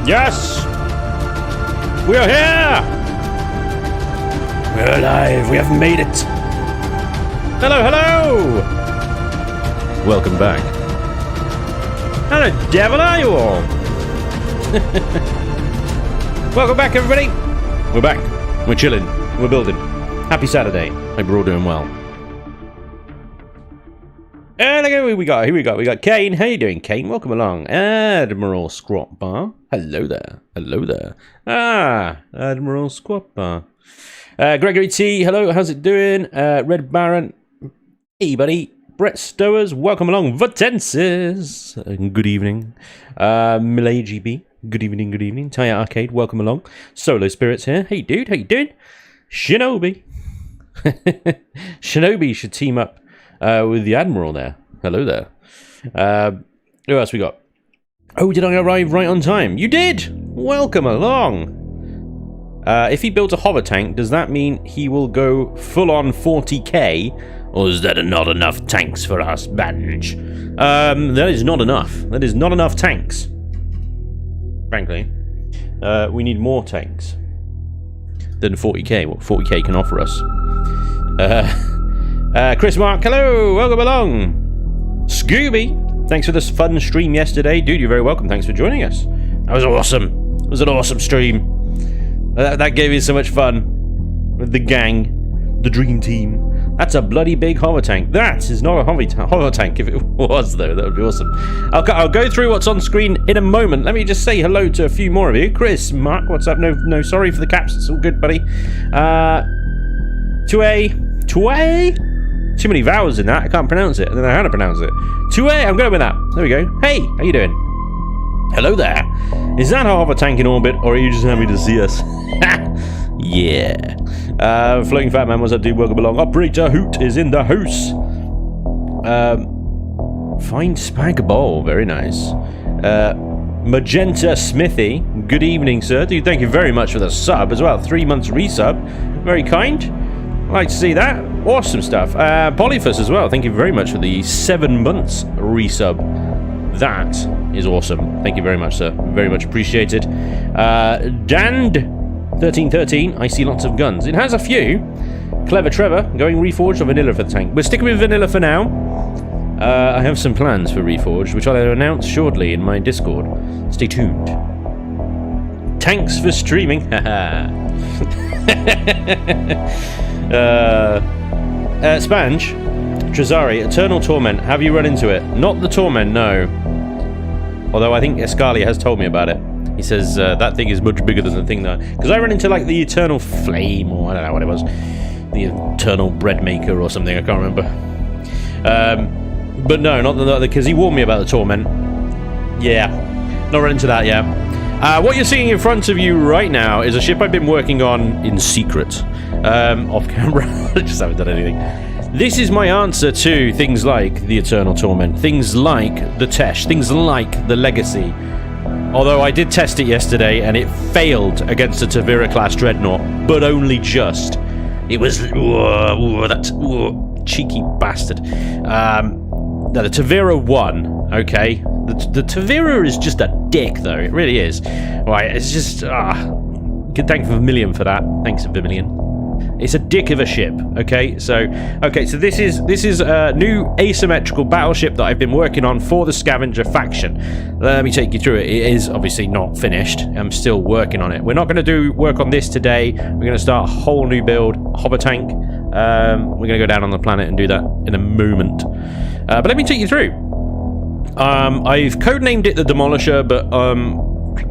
Yes! We are here! We're alive. We have made it. Hello, hello! Welcome back. How the devil are you all? Welcome back, everybody. We're back. We're chilling. We're building. Happy Saturday. Hope you're all doing well. And again, here we go. We got Kane. How you doing, Kane? Welcome along. Admiral Squat Bar. Hello there. Hello there. Admiral Squat Bar. Gregory T. Hello. How's it doing? Red Baron. Hey, buddy. Brett Stowers. Welcome along. Vatensis. Good evening. Millet GB. Good evening. Good evening. Taya Arcade. Welcome along. Solo Spirits here. Hey, dude. How you doing? Shinobi. Shinobi should team up with the Admiral there. Hello there. Who else we got? Oh, did I arrive right on time? You did! Welcome along. If he builds a hover tank, does that mean he will go full-on 40k? Or is that not enough tanks for us, Spanj? That is not enough. That is not enough tanks. Frankly. We need more tanks than 40k. What 40k can offer us. Chris Mark, hello, welcome along. Scooby, thanks for this fun stream yesterday. Dude, you're very welcome. Thanks for joining us. That was awesome. It was an awesome stream. That gave me so much fun with the gang, the dream team. That's a bloody big hover tank. That is not a hover tank. If it was, though, that would be awesome. I'll go through what's on screen in a moment. Let me just say hello to a few more of you. Chris, Mark, what's up? No, sorry for the caps. It's all good, buddy. Tue. Too many vowels in that. I can't pronounce it. I don't know how to pronounce it. Tue. I'm going with that. There we go. Hey, how you doing? Hello there. Is that a hover tank in orbit, or are you just happy to see us? Yeah. Floating Fat Man, what's up, dude? Welcome along. Operator Hoot is in the house. Find Spag Bowl. Very nice. Magenta Smithy. Good evening, sir. Dude, thank you very much for the sub as well. 3 months resub. Very kind. I'd like to see that. Awesome stuff. Polyphus as well. Thank you very much for the 7 months resub. That is awesome. Thank you very much, sir. Very much appreciated. Dand1313. I see lots of guns. It has a few. Clever Trevor. Going Reforged or Vanilla for the tank? We're sticking with Vanilla for now. I have some plans for Reforged, which I'll announce shortly in my Discord. Stay tuned. Thanks for streaming. Spanj, Trazari, Eternal Torment. Have you run into it? Not the Torment, no. Although I think Escalia has told me about it. He says that thing is much bigger than the thing that... Because I ran into like the Eternal Flame, or I don't know what it was. The Eternal Bread Maker or something, I can't remember. But no, not the... Because he warned me about the Torment. Yeah. Not run into that yet. What you're seeing in front of you right now is a ship I've been working on in secret. Off camera. I just haven't done anything. This is my answer to things like the Eternal Torment, things like the Tesh, things like the Legacy. Although I did test it yesterday and it failed against a Tavira class Dreadnought, but only just. It was that cheeky bastard. No, the Tavira won. Okay, the Tavira is just a dick, though. It really is. Right, it's just good. Thank Vermilion for that. Thanks, Vermilion. It's a dick of a ship. Okay, so this is a new asymmetrical battleship that I've been working on for the Scavenger faction. Let me take you through it. It is obviously not finished. I'm still working on it. We're not going to do work on this today. We're going to start a whole new build, hover tank. We're going to go down on the planet and do that in a moment. But let me take you through. I've codenamed it the Demolisher, but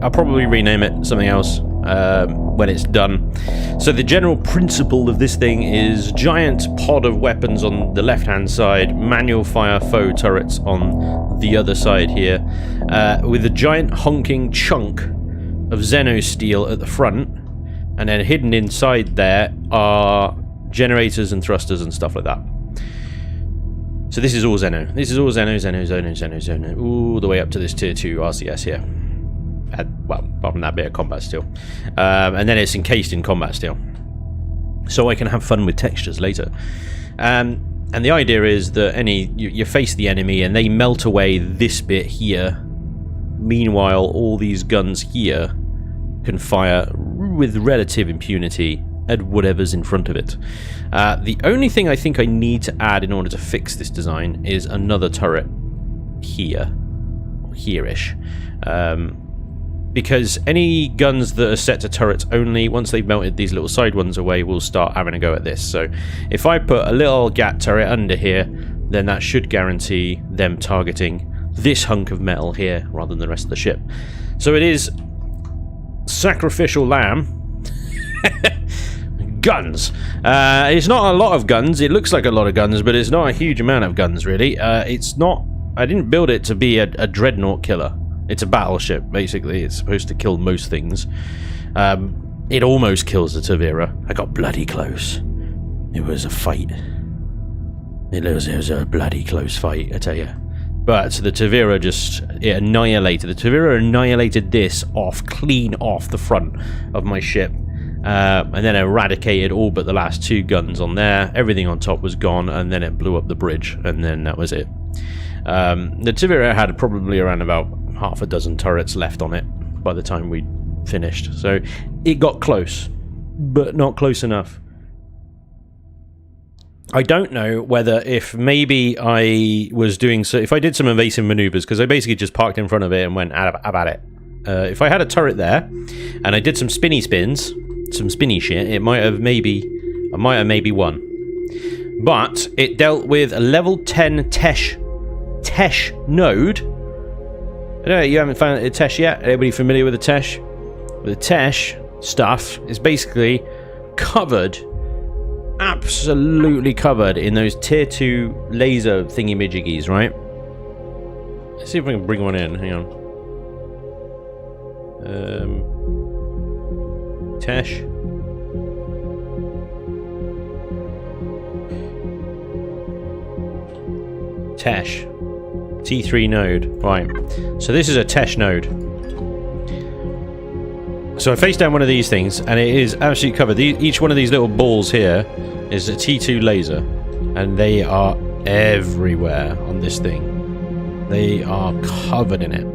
I'll probably rename it something else when it's done. So the general principle of this thing is giant pod of weapons on the left-hand side, manual fire foe turrets on the other side here, with a giant honking chunk of Xeno steel at the front, and then hidden inside there are generators and thrusters and stuff like that. So this is all Xeno. This is all Xeno, all the way up to this tier 2 RCS here. Well, apart from that bit of combat steel. And then it's encased in combat steel. So I can have fun with textures later. And the idea is that you face the enemy and they melt away this bit here Meanwhile, all these guns here can fire with relative impunity at whatever's in front of it. The only thing I think I need to add in order to fix this design is another turret here, or here-ish. Because any guns that are set to turrets only, once they've melted these little side ones away, will start having a go at this. So if I put a little GAT turret under here, then that should guarantee them targeting this hunk of metal here rather than the rest of the ship. So it is sacrificial lamb. Guns. It's not a lot of guns. It looks like a lot of guns, but it's not a huge amount of guns, really. It's not... I didn't build it to be a dreadnought killer. It's a battleship, basically. It's supposed to kill most things. It almost kills the Tavira. I got bloody close. It was a fight. It was a bloody close fight, I tell you. But the Tavira just... it annihilated. The Tavira annihilated this off, clean off the front of my ship. And then eradicated all but the last two guns on there. Everything on top was gone, and then it blew up the bridge, and then that was it. The Tavira had probably around about half a dozen turrets left on it by the time we finished, so it got close, but not close enough. I don't know whether if maybe I was doing so, if I did some evasive maneuvers, because I basically just parked in front of it and went about it. If I had a turret there and I did some spinny spins, some spinny shit, I might have maybe won. But it dealt with a level 10 Tesh node. I know you haven't found a Tesh yet. Anybody familiar with a Tesh? The Tesh stuff is basically covered, absolutely covered in those tier 2 laser thingy-majiggies, right? Let's see if I can bring one in. Hang on. Tesh. Tesh. T3 node. Right. So this is a Tesh node. So I face down one of these things, and it is absolutely covered. Each one of these little balls here is a T2 laser, and they are everywhere on this thing. They are covered in it.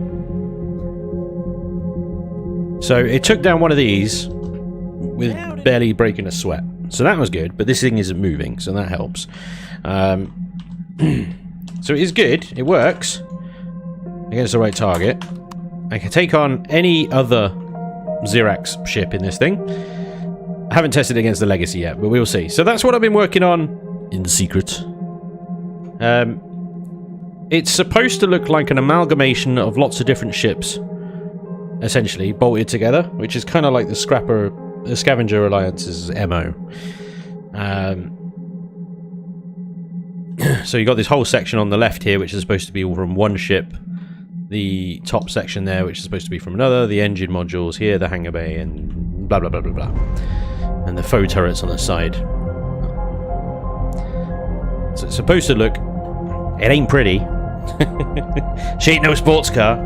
So it took down one of these with barely breaking a sweat. So that was good, but this thing isn't moving, so that helps. So it is good, it works against the right target. I can take on any other Xerax ship in this thing. I haven't tested it against the Legacy yet, but we'll see. So that's what I've been working on in secret. It's supposed to look like an amalgamation of lots of different ships, essentially, bolted together, which is kind of like the Scavenger Alliance's MO. So you got this whole section on the left here, which is supposed to be all from one ship. The top section there, which is supposed to be from another. The engine modules here, the hangar bay, and blah blah blah blah blah. And the faux turrets on the side. So it's supposed to look... it ain't pretty. She ain't no sports car.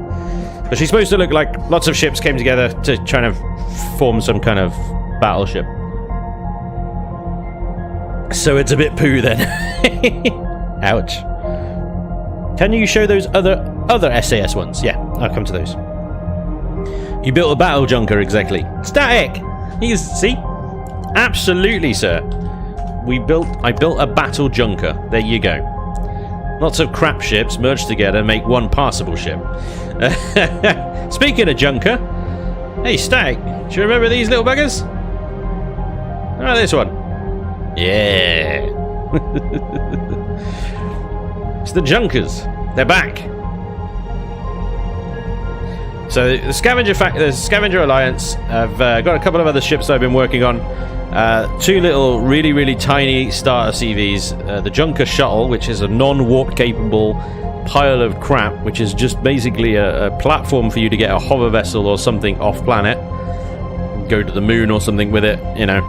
But she's supposed to look like lots of ships came together to try to form some kind of battleship. So it's a bit poo then. Ouch. Can you show those other SAS ones? Yeah, I'll come to those. You built a battle junker, exactly. Static! You see? Absolutely, sir. I built a battle junker. There you go. Lots of crap ships merged together make one passable ship. Speaking of junker, hey Static, do you remember these little buggers? How about this one? Yeah. It's the junkers. They're back. So the Scavenger Alliance have got a couple of other ships that I've been working on. Two little really tiny starter CVs. The Junker Shuttle, which is a non-warp capable pile of crap, which is just basically a platform for you to get a hover vessel or something off planet. Go to the moon or something with it, you know.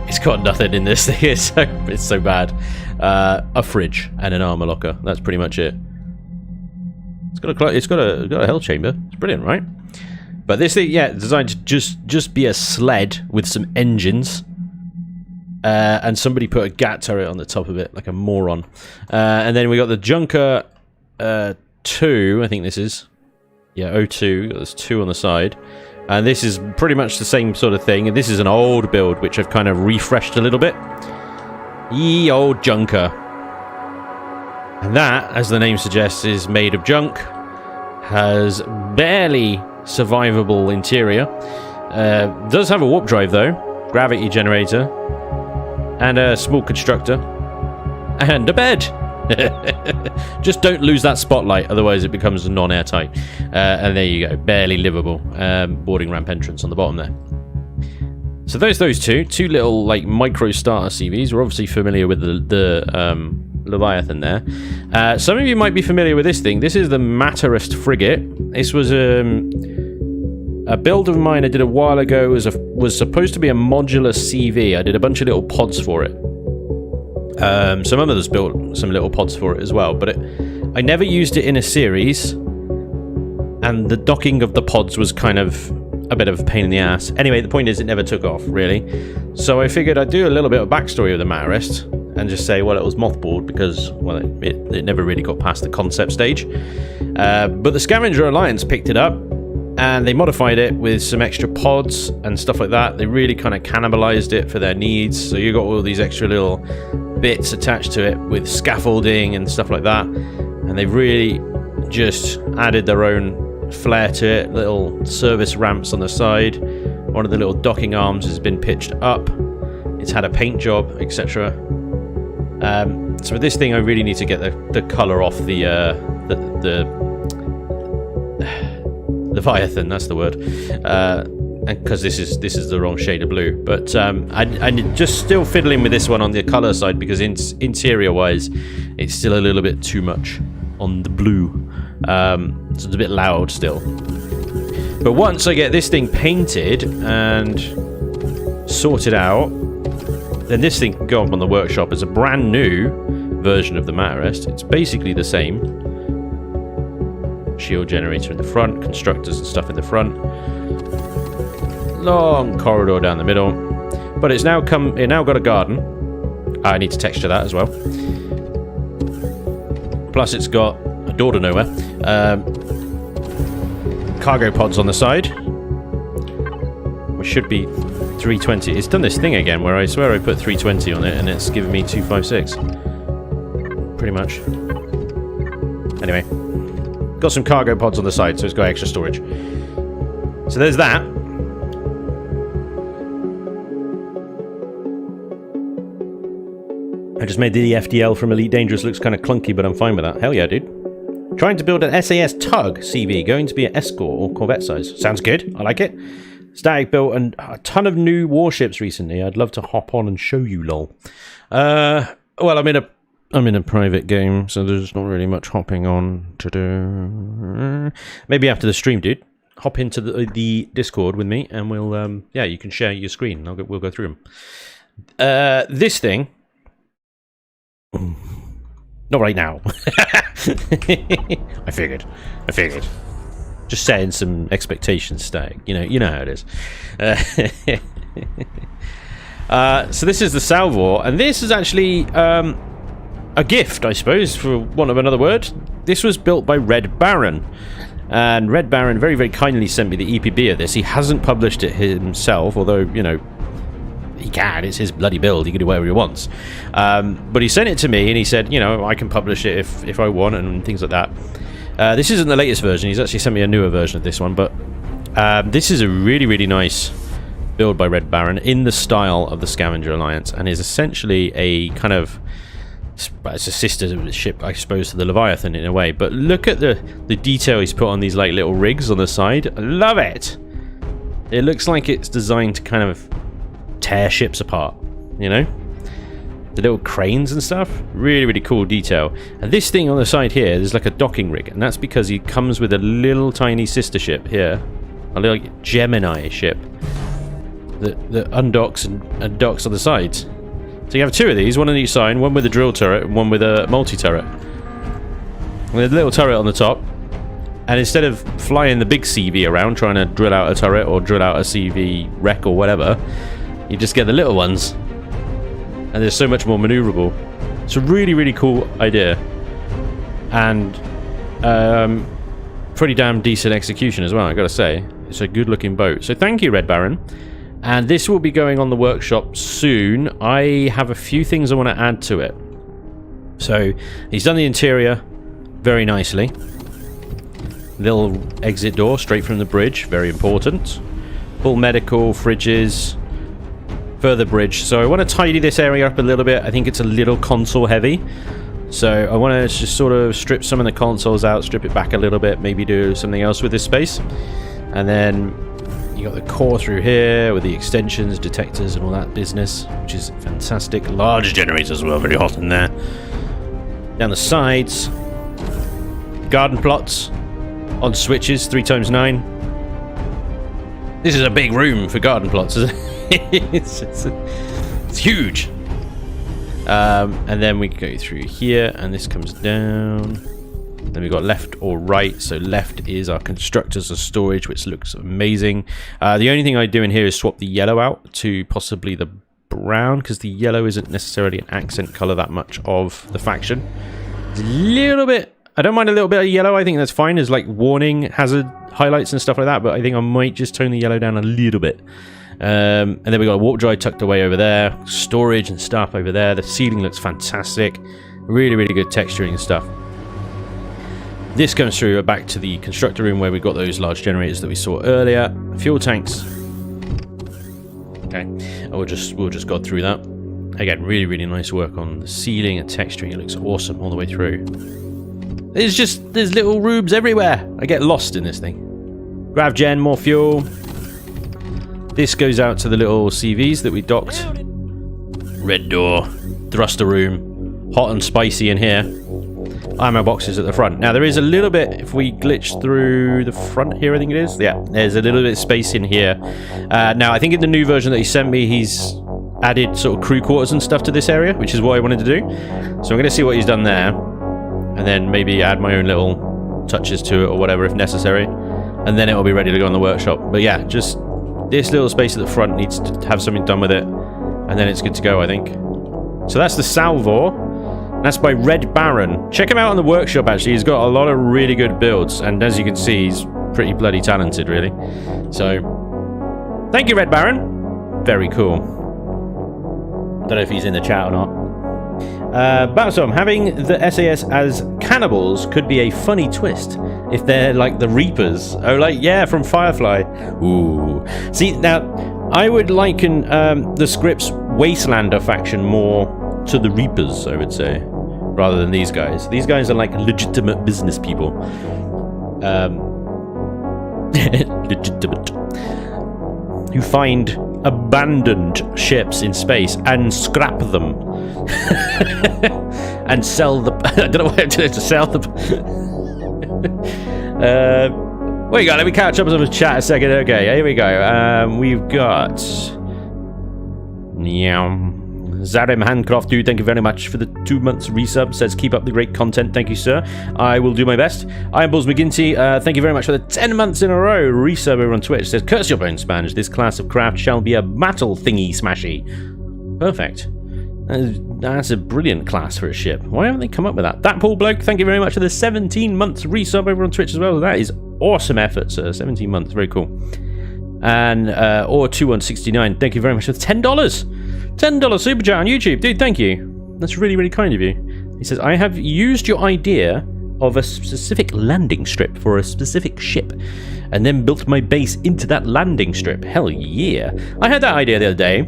It's got nothing in this thing. It's so bad. A fridge and an armor locker. That's pretty much it. It's got a hell chamber. It's brilliant, right? But this thing, yeah, designed to just be a sled with some engines. And somebody put a GAT turret on the top of it, like a moron. And then we got the Junker 2, I think this is. Yeah, O2, there's 2 on the side. And this is pretty much the same sort of thing. And this is an old build, which I've kind of refreshed a little bit. Ye old junker. And that, as the name suggests, is made of junk. Has barely survivable interior. Does have a warp drive, though. Gravity generator. And a small constructor. And a bed. Just don't lose that spotlight, otherwise it becomes non-airtight. And there you go, barely livable. Boarding ramp entrance on the bottom there. So those two little like micro starter CVs. We're obviously familiar with the Leviathan there. Some of you might be familiar with this thing. This is the Matterist frigate. This was a build of mine I did a while ago. Was supposed to be a modular CV. I did a bunch of little pods for it. Some others built some little pods for it as well, but I never used it in a series, and the docking of the pods was kind of a bit of a pain in the ass. Anyway, the point is it never took off, really. So I figured I'd do a little bit of backstory of the Matterist, and just say, well, it was mothballed because, well, it never really got past the concept stage. But the Scavenger Alliance picked it up, and they modified it with some extra pods and stuff like that. They really kind of cannibalized it for their needs, so you got all these extra little bits attached to it with scaffolding and stuff like that, and they've really just added their own flair to it. Little service ramps on the side. One of the little docking arms has been pitched up. It's had a paint job, etc. So with this thing, I really need to get the color off the Leviathan. That's the word. Because this is the wrong shade of blue, but I'm just still fiddling with this one on the color side, because interior wise it's still a little bit too much on the blue. So it's a bit loud still, but once I get this thing painted and sorted out, then this thing can go up on the workshop as a brand new version of the Matterist. It's basically the same. Shield generator in the front, constructors and stuff in the front. Long corridor down the middle, but it now got a garden. I need to texture that as well. Plus it's got a door to nowhere. Cargo pods on the side, which should be 320. It's done this thing again where I swear I put 320 on it and it's given me 256 pretty much. Anyway, got some cargo pods on the side, so it's got extra storage. So there's that. I just made the FDL from Elite Dangerous. Looks kind of clunky, but I'm fine with that. Hell yeah, dude. Trying to build an SAS Tug CV. Going to be an escort or corvette size. Sounds good. I like it. Static built a ton of new warships recently. I'd love to hop on and show you, lol. Well, I'm in a private game, so there's not really much hopping on to do. Maybe after the stream, dude. Hop into the Discord with me, and we'll yeah, you can share your screen. We'll go through them. This thing. Not right now. I figured. Just setting some expectations, Static. You know how it is. So this is the Salvor, and this is actually a gift, I suppose, for want of another word. This was built by Red Baron, and Red Baron very, very kindly sent me the EPB of this. He hasn't published it himself, although, you know, he can. It's his bloody build. He can do whatever he wants. But he sent it to me, and he said, you know, I can publish it if I want, and things like that. This isn't the latest version. He's actually sent me a newer version of this one, but this is a really, really nice build by Red Baron in the style of the Scavenger Alliance, and is essentially a kind of, it's a sister ship, I suppose, to the Leviathan in a way. But look at the detail he's put on these like little rigs on the side. I love it. It looks like it's designed to kind of tear ships apart, you know, the little cranes and stuff. Really, really cool detail. And this thing on the side here, there's like a docking rig, and that's because he comes with a little tiny sister ship here, a little Gemini ship that undocks and docks on the sides. So you have two of these, one on each side, one with a drill turret and one with a multi-turret. With a little turret on the top, and instead of flying the big CV around trying to drill out a turret or drill out a CV wreck or whatever, you just get the little ones, and they're so much more maneuverable. It's a really, really cool idea, and Pretty damn decent execution as well, I gotta say. It's a good looking boat. So thank you, Red Baron. And this will be going on the workshop soon. I have a few things I want to add to it. So he's done the interior very nicely. Little exit door straight from the bridge, very important. Full medical, fridges, further bridge. So I want to tidy this area up a little bit. I think it's a little console heavy. So I want to just sort of strip some of the consoles out, strip it back a little bit, maybe do something else with this space. And then you got the core through here with the extensions, detectors and all that business, which is fantastic. Large generators as well, very hot in there. Down the sides, garden plots on switches, 3x9. This is a big room for garden plots, isn't it? it's huge. And then we go through here, and this comes down. Then we've got left or right. So left is our constructors of storage, which looks amazing. The only thing I do in here is swap the yellow out to possibly the brown, because the yellow isn't necessarily an accent color that much of the faction. It's a little bit... I don't mind a little bit of yellow. I think that's fine as like warning, hazard, highlights and stuff like that. But I think I might just tone the yellow down a little bit. And then we got a warp drive tucked away over there. Storage and stuff over there. The ceiling looks fantastic. Really, really good texturing and stuff. This comes through back to the constructor room where we got those large generators that we saw earlier. Fuel tanks. Okay, and we'll just go through that. Again, really, really nice work on the ceiling and texturing. It looks awesome all the way through. There's little rubes everywhere. I get lost in this thing. Grav gen, more fuel. This goes out to the little CVs that we docked. Red door, thruster room, hot and spicy in here. Ammo boxes at the front. Now there is a little bit, if we glitch through the front here, I think it is. Yeah, there's a little bit of space in here. Now I think in the new version that he sent me, he's added sort of crew quarters and stuff to this area, which is what I wanted to do. So I'm going to see what he's done there, and then maybe add my own little touches to it or whatever if necessary, and then it'll be ready to go in the workshop. But yeah, just this little space at the front needs to have something done with it, and then it's good to go, I think. So that's the Salvor. That's by Red Baron. Check him out on the workshop, actually. He's got a lot of really good builds, and as you can see, he's pretty bloody talented, really. So, thank you, Red Baron. Very cool. Don't know if he's in the chat or not. Battleship, having the SAS as cannibals could be a funny twist if they're like the Reapers. Oh, like, yeah, from Firefly. Ooh. See, now, I would liken the script's Wastelander faction more to the Reapers, I would say, rather than these guys. These guys are like legitimate business people. Legitimate. Who find abandoned ships in space and scrap them. And sell the... I don't know what I'm doing to sell them. What you got? Let me catch up with some chat a second. Okay, here we go. We've got... Zarim Handcroft, dude, thank you very much for the 2 months resub. Says, keep up the great content. Thank you, sir. I will do my best. Iron Balls McGinty, thank you very much for the 10 months in a row resub over on Twitch. Says, curse your bone, Spanj. This class of craft shall be a battle thingy smashy. Perfect. That's a brilliant class for a ship. Why haven't they come up with that? That Paul Bloke, thank you very much for the 17 months resub over on Twitch as well. That is awesome effort, sir. 17 months. Very cool. And, or 2169, thank you very much for the $10. $10 super chat on YouTube. Dude, thank you. That's really, really kind of you. He says, I have used your idea of a specific landing strip for a specific ship and then built my base into that landing strip. Hell yeah. I had that idea the other day.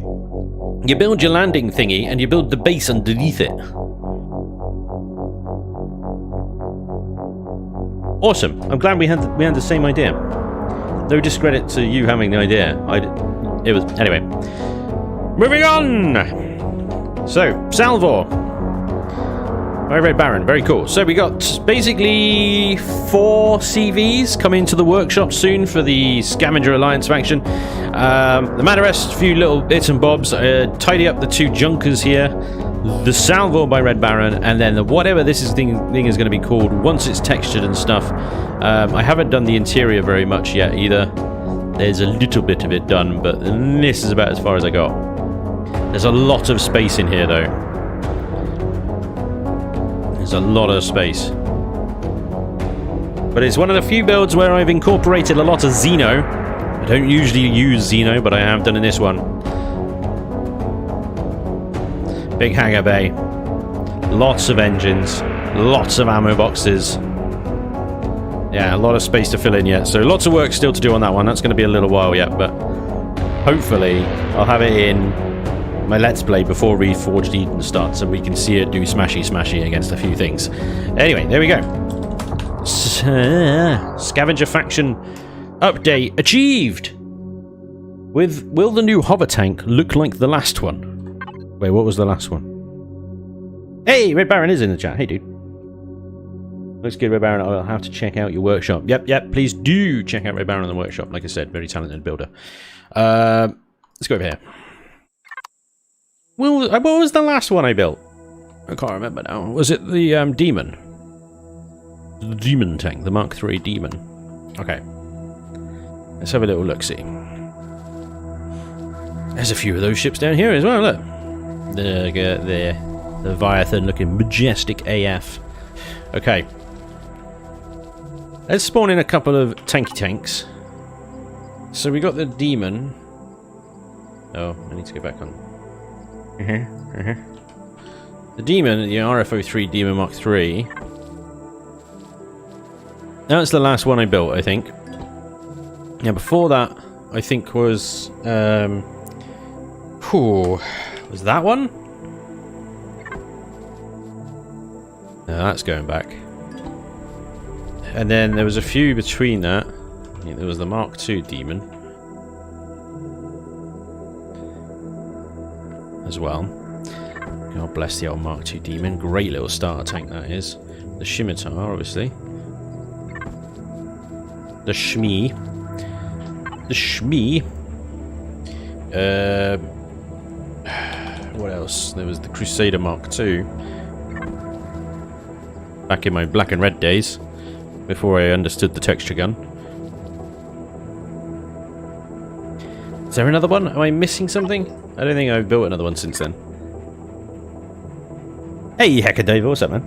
You build your landing thingy and you build the base underneath it. Awesome. I'm glad we had the same idea. No discredit to you having the idea. It was... Anyway. Moving on! So, Salvor. By Red Baron. Very cool. So we got basically 4 CVs coming to the workshop soon for the Scavenger Alliance faction. The Madarest, a few little bits and bobs. Tidy up the 2 junkers here. The Salvor by Red Baron. And then whatever this thing is going to be called once it's textured and stuff. I haven't done the interior very much yet either. There's a little bit of it done, but this is about as far as I got. There's a lot of space in here, though. There's a lot of space. But it's one of the few builds where I've incorporated a lot of Xeno. I don't usually use Xeno, but I have done in this one. Big hangar bay. Lots of engines. Lots of ammo boxes. Yeah, a lot of space to fill in yet. So lots of work still to do on that one. That's going to be a little while yet, but hopefully I'll have it in my Let's Play before Reforged Eden starts and we can see it do smashy against a few things. Anyway, there we go. Scavenger faction update achieved! Will the new hover tank look like the last one? Wait, what was the last one? Hey, Red Baron is in the chat. Hey, dude. Looks good, Red Baron. I'll have to check out your workshop. Yep. Please do check out Red Baron in the workshop. Like I said, very talented builder. Let's go over here. Well, what was the last one I built? I can't remember now. Was it the demon? The demon tank, the Mark III demon. Okay. Let's have a little look-see. There's a few of those ships down here as well, look. The Leviathan looking majestic AF. Okay. Let's spawn in a couple of tanky tanks. So we got the demon. Oh, I need to go back on. The demon, the RFO3 Demon Mark III. That's the last one I built, I think. Yeah, before that, I think was was that one? No, that's going back. And then there was a few between that. I think there was the Mark II Demon as well. God bless the old Mark II Demon. Great little starter tank that is. The Scimitar, obviously. The Shmee. The Shmee. What else? There was the Crusader Mark II. Back in my black and red days. Before I understood the texture gun. Is there another one? Am I missing something? I don't think I've built another one since then. Hey, Hacker Dave, what's up, man?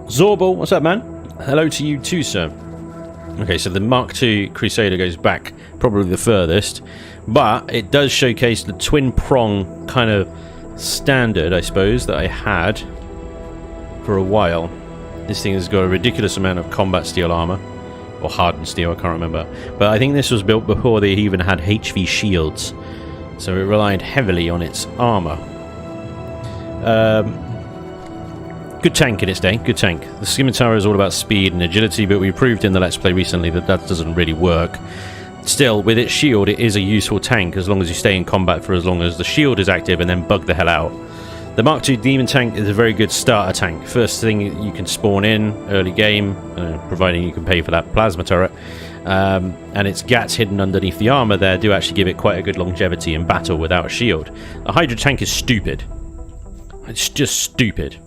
Zorbal, what's up, man? Hello to you too, sir. Okay, so the Mark II Crusader goes back probably the furthest, but it does showcase the twin prong kind of standard, I suppose, that I had for a while. This thing has got a ridiculous amount of combat steel armor, or hardened steel, I can't remember. But I think this was built before they even had HV shields, so it relied heavily on its armor. Good tank in its day, good tank. The Scimitar is all about speed and agility, but we proved in the Let's Play recently that that doesn't really work. Still, with its shield, it is a useful tank as long as you stay in combat for as long as the shield is active and then bug the hell out. The Mark II Demon tank is a very good starter tank. First thing you can spawn in early game, providing you can pay for that plasma turret. And its gats hidden underneath the armor there do actually give it quite a good longevity in battle without a shield. The Hydra tank is stupid. It's just stupid.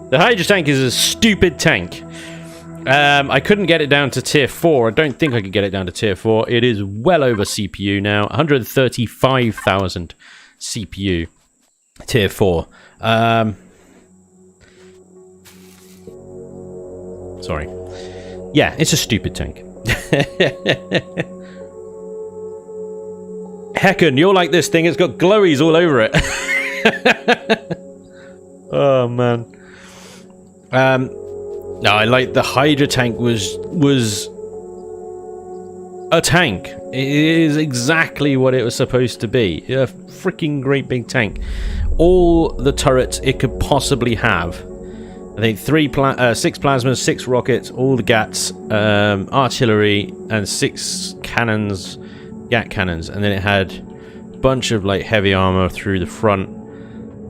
The Hydra tank is a stupid tank. I couldn't get it down to tier 4. I don't think I could get it down to tier 4. It is well over CPU now. 135,000 CPU. Tier 4. Sorry. Yeah, it's a stupid tank. Heckin', you're like this thing. It's got glowies all over it. Oh, man. No, I like the Hydra tank was a tank. It is exactly what it was supposed to be. A freaking great big tank. All the turrets it could possibly have. I think 6 plasmas, 6 rockets, all the gats, artillery, and 6 cannons, gat cannons. And then it had a bunch of like heavy armor through the front.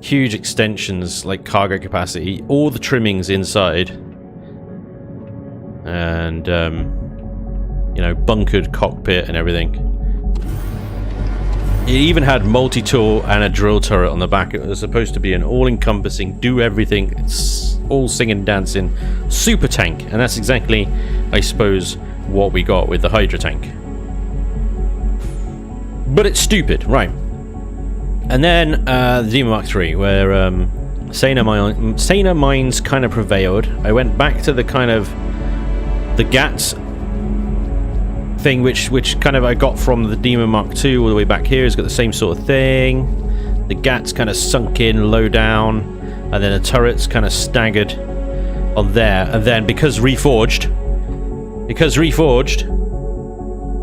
Huge extensions, like cargo capacity. All the trimmings inside. And, you know, bunkered cockpit and everything. It even had multi-tool and a drill turret on the back. It was supposed to be an all-encompassing, do everything, it's all singing, dancing, super tank. And that's exactly, I suppose, what we got with the Hydra tank. But it's stupid, right? And then the Demon Mark III, where saner minds kind of prevailed. I went back to the kind of the GATS thing, which kind of I got from the Demon Mark II all the way back here. It's got the same sort of thing. The GATS kind of sunk in low down, and then the turrets kind of staggered on there. And then because reforged,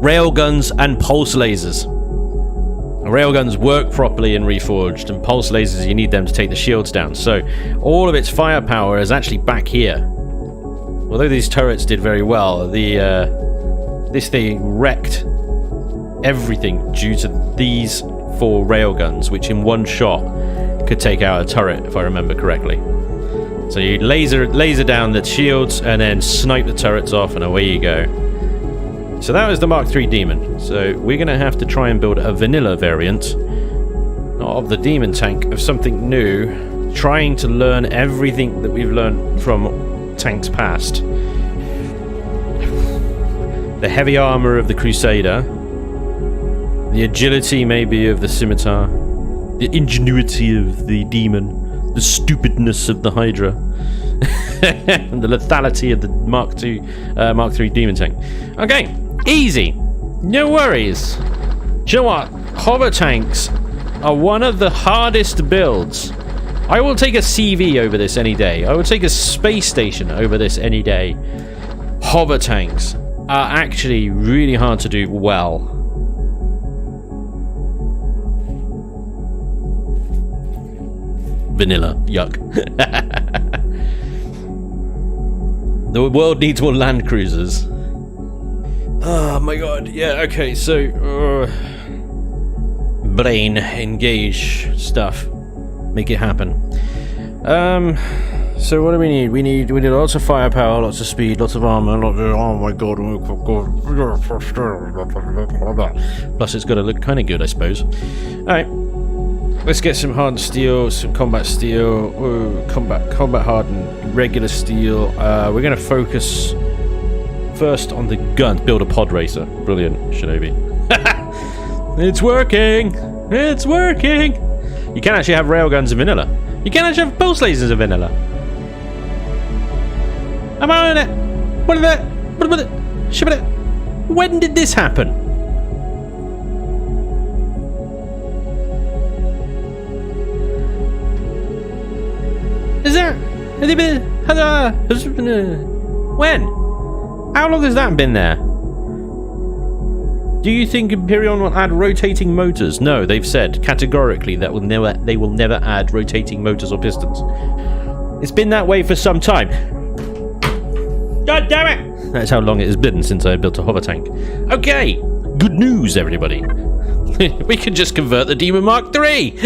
railguns and pulse lasers. Railguns work properly in Reforged, and pulse lasers, you need them to take the shields down. So all of its firepower is actually back here. Although these turrets did very well, this thing wrecked everything due to these 4 railguns, which in one shot could take out a turret, if I remember correctly. So you laser down the shields and then snipe the turrets off, and away you go. So that was the Mark III Demon. So we're going to have to try and build a vanilla variant, not of the Demon tank, of something new, trying to learn everything that we've learned from tanks past. The heavy armor of the Crusader, the agility maybe of the Scimitar, the ingenuity of the Demon, the stupidness of the Hydra, and the lethality of the Mark III Demon tank. Okay. Easy. No worries. Do you know what? Hover tanks are one of the hardest builds. I will take a CV over this any day. I will take a space station over this any day. Hover tanks are actually really hard to do well. Vanilla. Yuck. The world needs more land cruisers. Oh my god, yeah, okay, so brain engage stuff. Make it happen. So what do we need? We need lots of firepower, lots of speed, lots of armor, oh my god. Plus it's gotta look kinda good, I suppose. Alright. Let's get some hardened steel, some combat steel, combat hardened regular steel. We're gonna focus first on the gun. Build a pod racer. Brilliant, Shinobi. It's working! It's working! You can actually have railguns in vanilla. You can actually have pulse lasers in vanilla. I'm on it! What is that? What is it? Ship it! When did this happen? Is there... When? How long has that been there? Do you think Imperion will add rotating motors? No, they've said categorically that they will never add rotating motors or pistons. It's been that way for some time. God damn it! That's how long it has been since I built a hover tank. Okay, good news, everybody. We can just convert the Demon Mark III.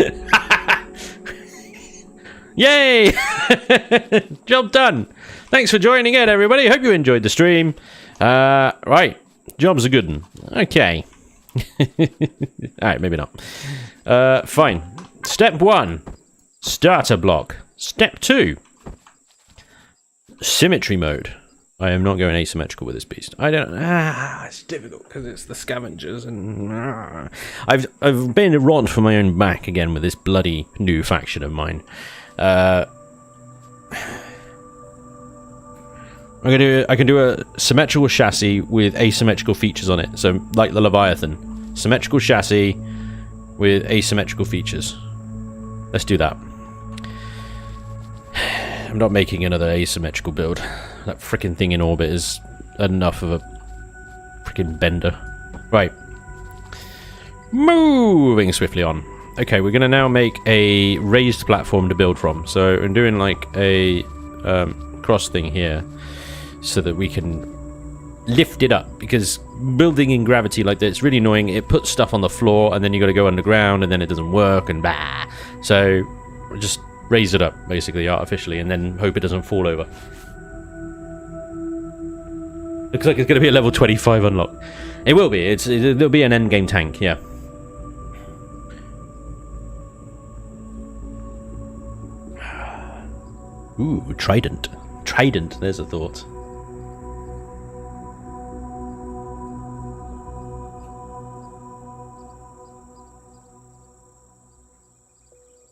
Yay! Job done. Thanks for joining in, everybody. Hope you enjoyed the stream. Right. Job's a good one. Okay. Alright, maybe not. Fine. Step 1. Starter block. Step 2. Symmetry mode. I am not going asymmetrical with this beast. I don't... it's difficult because it's the scavengers and... I've been rotten for my own back again with this bloody new faction of mine. I can do a symmetrical chassis with asymmetrical features on it. So, like the Leviathan. Symmetrical chassis with asymmetrical features. Let's do that. I'm not making another asymmetrical build. That freaking thing in orbit is enough of a freaking bender. Right. Moving swiftly on. Okay, we're going to now make a raised platform to build from. So I'm doing like a cross thing here, so that we can lift it up, because building in gravity like this is really annoying. It puts stuff on the floor and then you got to go underground and then it doesn't work and blah. So just raise it up basically artificially and then hope it doesn't fall over. Looks like it's going to be a level 25 unlock. It will be. It'll be an endgame tank, yeah. Ooh, trident. Trident, there's a thought.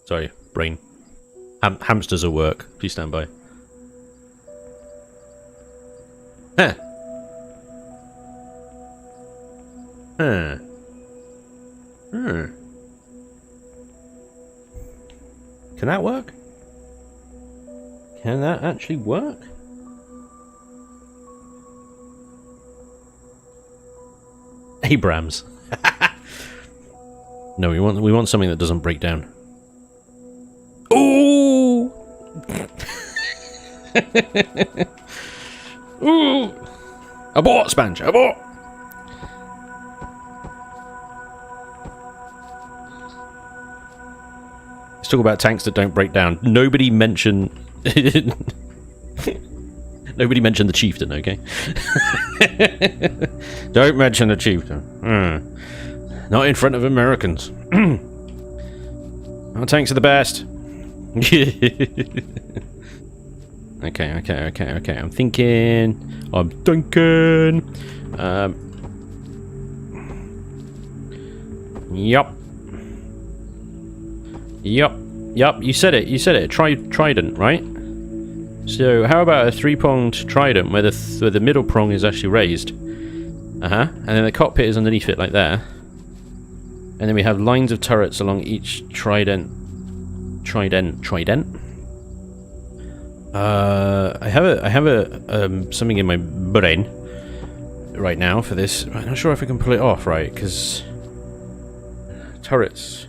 Sorry, brain. Hamsters at work. Please stand by. Huh. Huh. Hmm. Can that work? Can that actually work? Abrams. No, we want something that doesn't break down. Ooh! Ooh! Abort, Spanj! Abort! Let's talk about tanks that don't break down. Nobody mentioned... Nobody mentioned the chieftain, okay? Don't mention the chieftain. Not in front of Americans. Our tanks are the best. Okay. I'm thinking. Yup. You said it. Trident, right? So how about a three-pronged trident where the middle prong is actually raised? And then the cockpit is underneath it, like there. And then we have lines of turrets along each trident. I have something in my brain right now for this. I'm not sure if I can pull it off, right? Because turret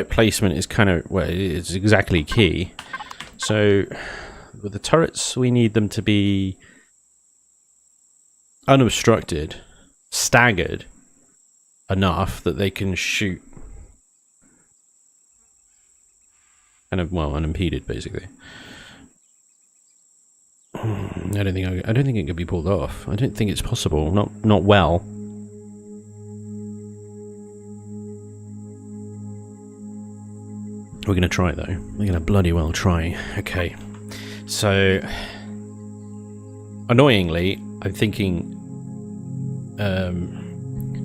placement is kind of, well, it's exactly key. So with the turrets, we need them to be unobstructed, staggered enough that they can shoot kind of, well, unimpeded, basically. I don't think it could be pulled off. I don't think it's possible. Not well. We're gonna try though. We're gonna bloody well try. Okay. So annoyingly, I'm thinking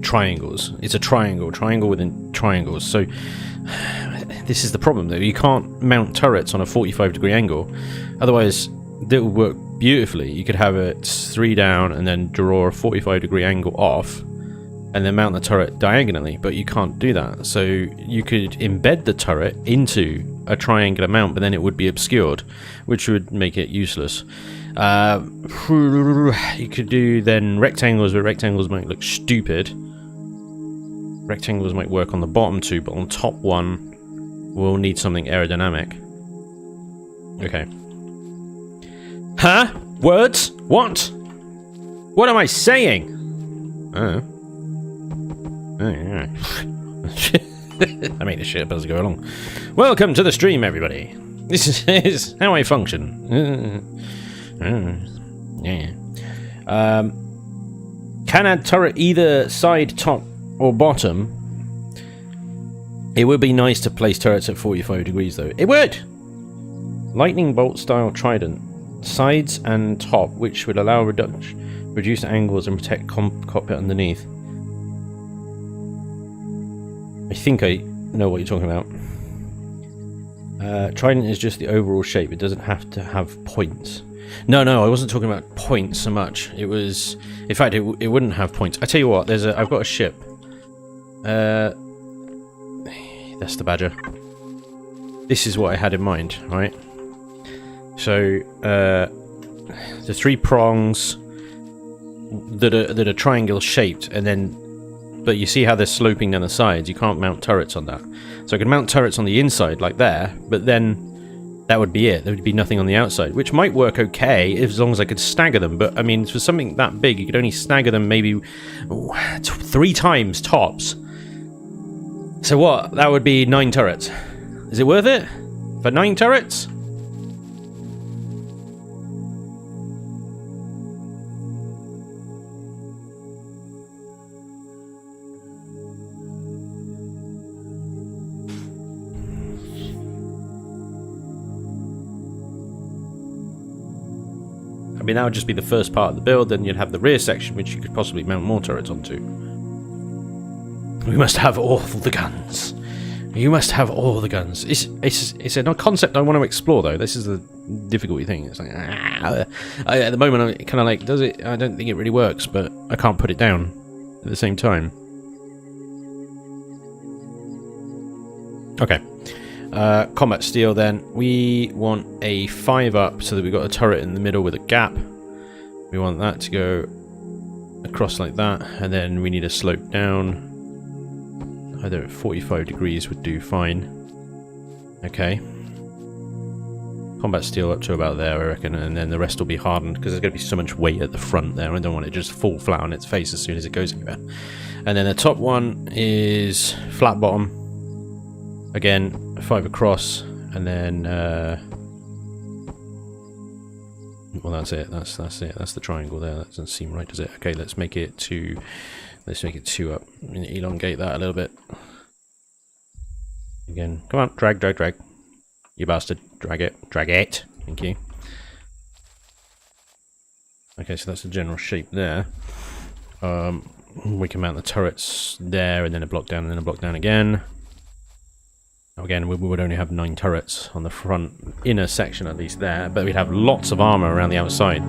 triangles. It's a triangle within triangles. So this is the problem though. You can't mount turrets on a 45-degree angle. Otherwise, it will work beautifully. You could have it 3 down and then draw a 45-degree angle off and then mount the turret diagonally, but you can't do that. So you could embed the turret into a triangular mount, but then it would be obscured, which would make it useless. You could do then rectangles, but rectangles might look stupid. Rectangles might work on the bottom two, but on top one, we'll need something aerodynamic. Okay. Huh? Words? What? What am I saying? I make this shit up as I go along. Welcome to the stream, everybody. This is how I function. Can add turret either side, top, or bottom. It would be nice to place turrets at 45 degrees, though. It would! Lightning bolt style trident. Sides and top, which would allow reduced angles and protect cockpit underneath. I think I know what you're talking about. Trident is just the overall shape. It doesn't have to have points. No, I wasn't talking about points so much. It was, in fact, it wouldn't have points. I tell you what, I've got a ship. That's the Badger. This is what I had in mind, right? So the 3 prongs that are triangle shaped, and then, but you see how they're sloping down the sides. You can't mount turrets on that. So I can mount turrets on the inside like there, but then that would be it. There would be nothing on the outside, which might work okay as long as I could stagger them. But I mean, for something that big, you could only stagger them maybe 3 times tops. So what? That would be 9 turrets. Is it worth it for 9 turrets? I mean, that would just be the first part of the build, then you'd have the rear section, which you could possibly mount more turrets onto. We must have all the guns. You must have all the guns. It's a concept I want to explore, though. This is the difficulty thing. It's like, at the moment, I'm kind of like, does it? I don't think it really works, but I can't put it down at the same time. Okay. Combat steel, then. We want a 5 up so that we've got a turret in the middle with a gap. We want that to go across like that, and then we need a slope down. Either at 45 degrees would do fine. Okay. Combat steel up to about there, I reckon, and then the rest will be hardened because there's going to be so much weight at the front there. I don't want it to just fall flat on its face as soon as it goes anywhere. And then the top one is flat bottom. Again, 5 across, and then well, that's it. That's it. That's the triangle there. That doesn't seem right, does it? Okay, let's make it 2. Let's make it 2 up. Elongate that a little bit. Again, come on, drag. You bastard. Drag it. Thank you. Okay, so that's the general shape there. We can mount the turrets there, and then a block down, and then a block down again. Again, we would only have 9 turrets on the front inner section, at least there, but we'd have lots of armor around the outside.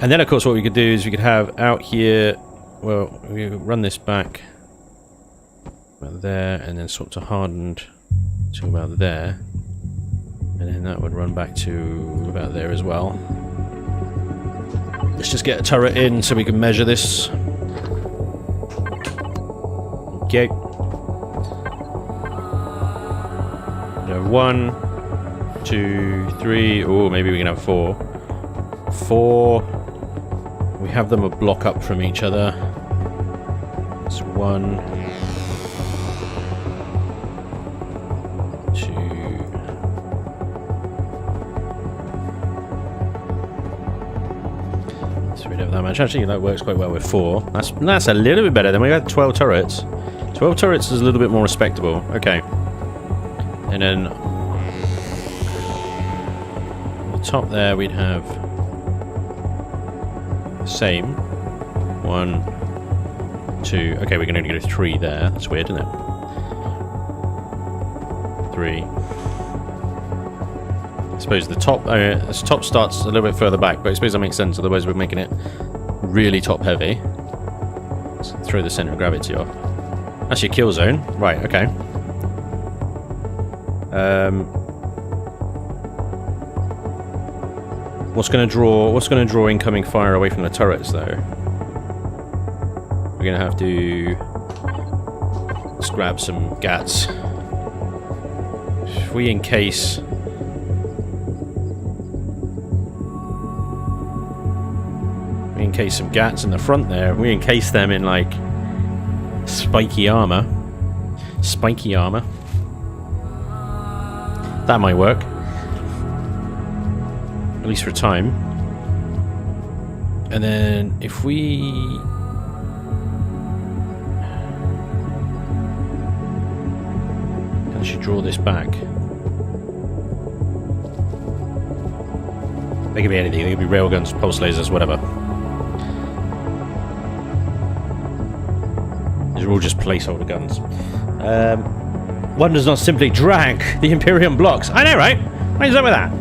And then, of course, what we could do is we could have out here, well, we run this back about there, and then sort of hardened to about there. And then that would run back to about there as well. Let's just get a turret in so we can measure this. Okay. 1, 2, 3. Oh, maybe we can have 4. 4. We have them a block up from each other. It's 1, 2. So we don't have that much. Actually, that works quite well with 4. That's a little bit better. Then we got 12 turrets. 12 turrets is a little bit more respectable. Okay. And then on the top there we'd have same. 1, 2. Okay, we're going to go 3 there. That's weird, isn't it? 3. I suppose the top starts a little bit further back, but I suppose that makes sense. Otherwise, we're making it really top heavy. Let's throw the center of gravity off. That's your kill zone, right? Okay. What's going to draw incoming fire away from the turrets, though? We're going to have to let's grab some gats. If we encase some gats in the front there, we encase them in like spiky armor. That might work. At least for a time. And then if we can actually draw this back. They could be anything. They could be railguns, pulse lasers, whatever. These are all just placeholder guns. One does not simply drag the Imperium blocks. I know, right? What is up with that?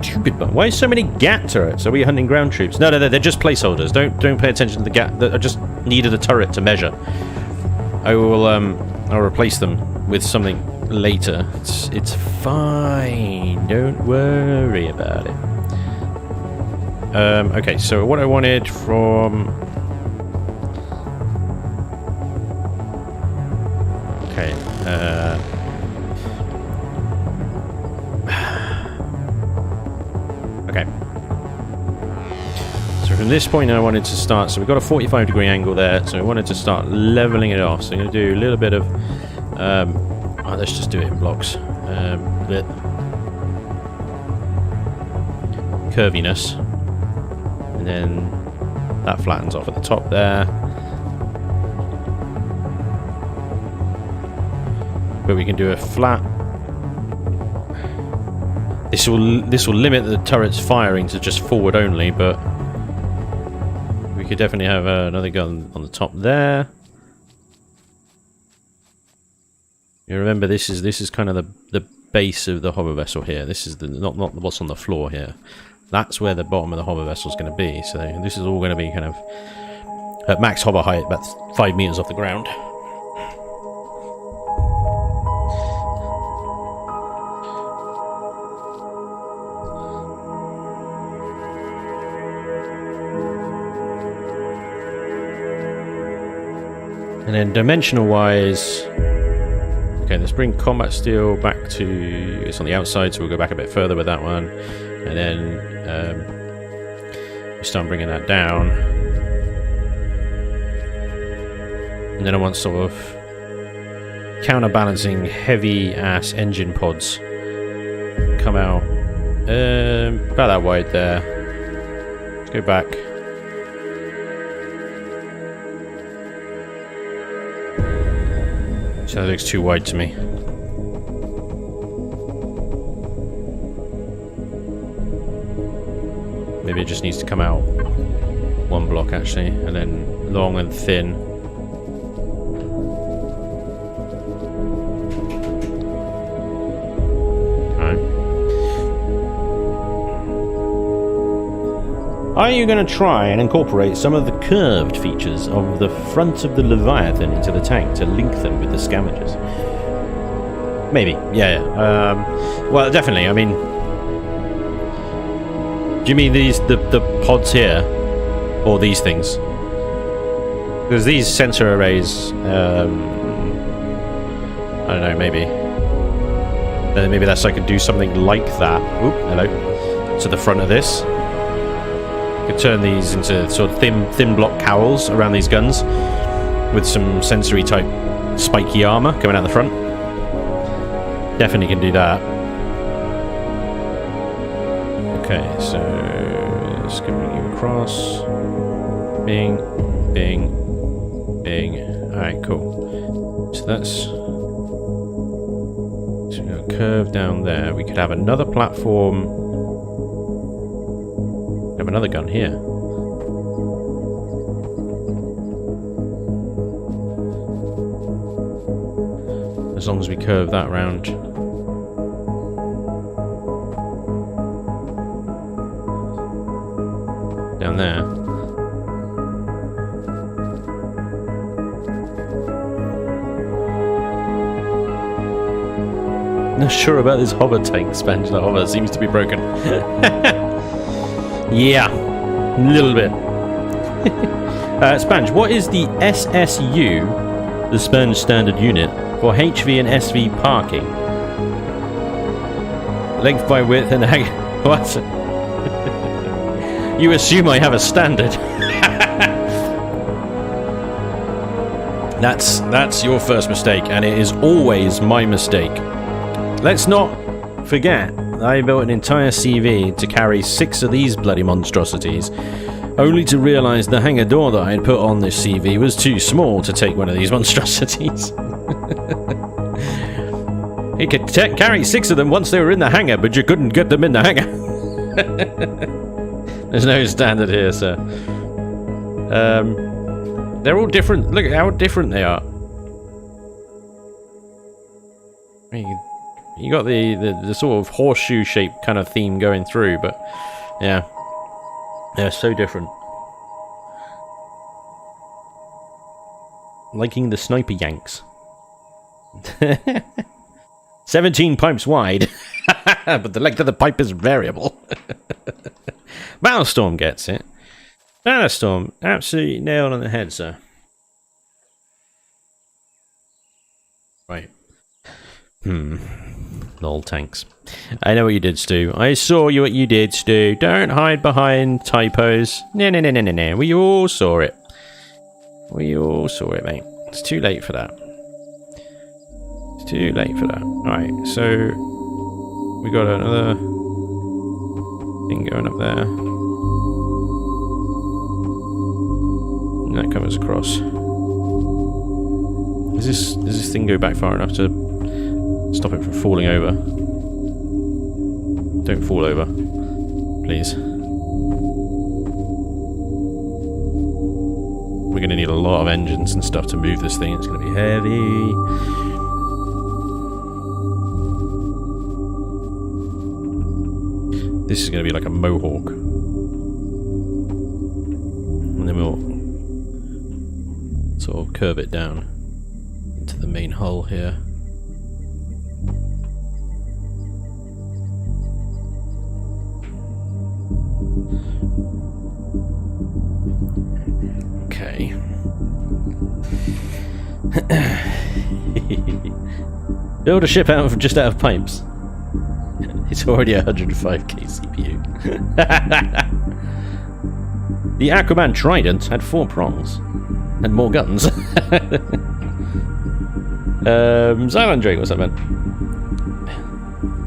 Stupid button. Why so many GAT turrets? Are we hunting ground troops? No, they're just placeholders. Don't pay attention to the GAT. I just needed a turret to measure. I'll replace them with something later. It's fine. Don't worry about it. Okay, so what I wanted from... Okay, okay. So from this point I wanted to start, so we've got a 45-degree angle there, so I wanted to start leveling it off. So I'm going to do a little bit of... let's just do it in blocks. Bit curviness. And then that flattens off at the top there. But we can do a flat. This will limit the turret's firing to just forward only, but we could definitely have another gun on the top there. You remember this is kind of the base of the hover vessel here. This is the not what's on the floor here. That's where the bottom of the hover vessel is going to be. So this is all going to be kind of at max hover height, about 5 meters off the ground. And then dimensional-wise, okay, let's bring combat steel back to... It's on the outside, so we'll go back a bit further with that one. And then we start bringing that down. And then I want sort of counterbalancing heavy-ass engine pods. Come out about that wide there. Let's go back. So that looks too wide to me. Maybe it just needs to come out one block actually, and then long and thin. Alright. Are you going to try and incorporate some of the curved features of the front of the Leviathan into the tank to link them with the Scavengers? Maybe, yeah. Well, definitely. I mean, do you mean the pods here, or these things? Because these sensor arrays, I don't know, maybe. Maybe that's I could do something like that. Oop, hello. To the front of this. Could turn these into sort of thin block cowls around these guns with some sensory type spiky armor coming out the front. Definitely can do that. Okay, so let's bring you across. Bing, bing, bing. Alright, cool. So that's... So we've got a curve down there. We could have another platform. Have another gun here. As long as we curve that round. Down there. Not sure about this hover tank, Spanj. The hover seems to be broken. Yeah, a little bit. Spanj, what is the SSU, the Spanj standard unit, for HV and SV parking? Length by width and hang... What? You assume I have a standard. That's your first mistake, and it is always my mistake. Let's not forget I built an entire CV to carry 6 of these bloody monstrosities, only to realise the hangar door that I had put on this CV was too small to take one of these monstrosities. You could carry 6 of them once they were in the hangar, but you couldn't get them in the hangar. There's no standard here, sir. They're all different. Look at how different they are. You got the sort of horseshoe-shaped kind of theme going through, but yeah, they're so different. Liking the sniper yanks. 17 pipes wide, but the length of the pipe is variable. Battlestorm gets it. Battlestorm, absolutely nailed on the head, sir. Right. Lol, tanks. I know what you did, Stu. I saw what you did, Stu. Don't hide behind typos. No. We all saw it. We all saw it, mate. It's too late for that. It's too late for that. Alright, so... we got another... thing going up there. And that comes across. Does this thing go back far enough to stop it from falling over? Don't fall over, please. We're going to need a lot of engines and stuff to move this thing. It's going to be heavy. this is going to be like a mohawk. And then we'll sort of curve it down into the main hull here. Okay. Build a ship just out of pipes. It's already 105k CPU. The Aquaman Trident had 4 prongs and more guns. Silent Drake, what's up, man?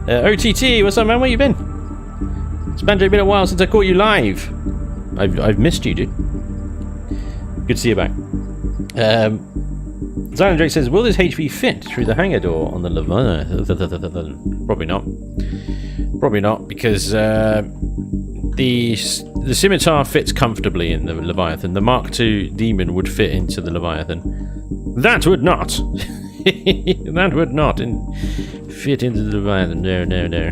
OTT, what's up, man? Where you been? Spanj, been a while since I caught you live. I've missed you, dude. Good to see you back. Silent Drake says, will this HP fit through the hangar door on the Leviathan? Probably not. Probably not, because the Scimitar fits comfortably in the Leviathan. The Mark II Demon would fit into the Leviathan. That would not. That would not fit into the Leviathan. No, no, no.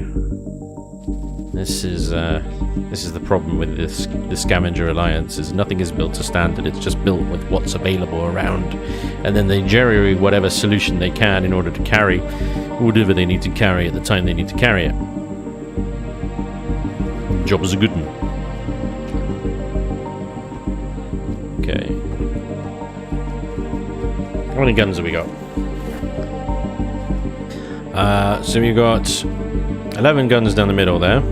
This is the problem with the Scavenger Alliance, is nothing is built to standard, it's just built with what's available around, and then they jerry whatever solution they can in order to carry whatever they need to carry at the time they need to carry it. Job is a good one. Okay. How many guns have we got? So we've got 11 guns down the middle there.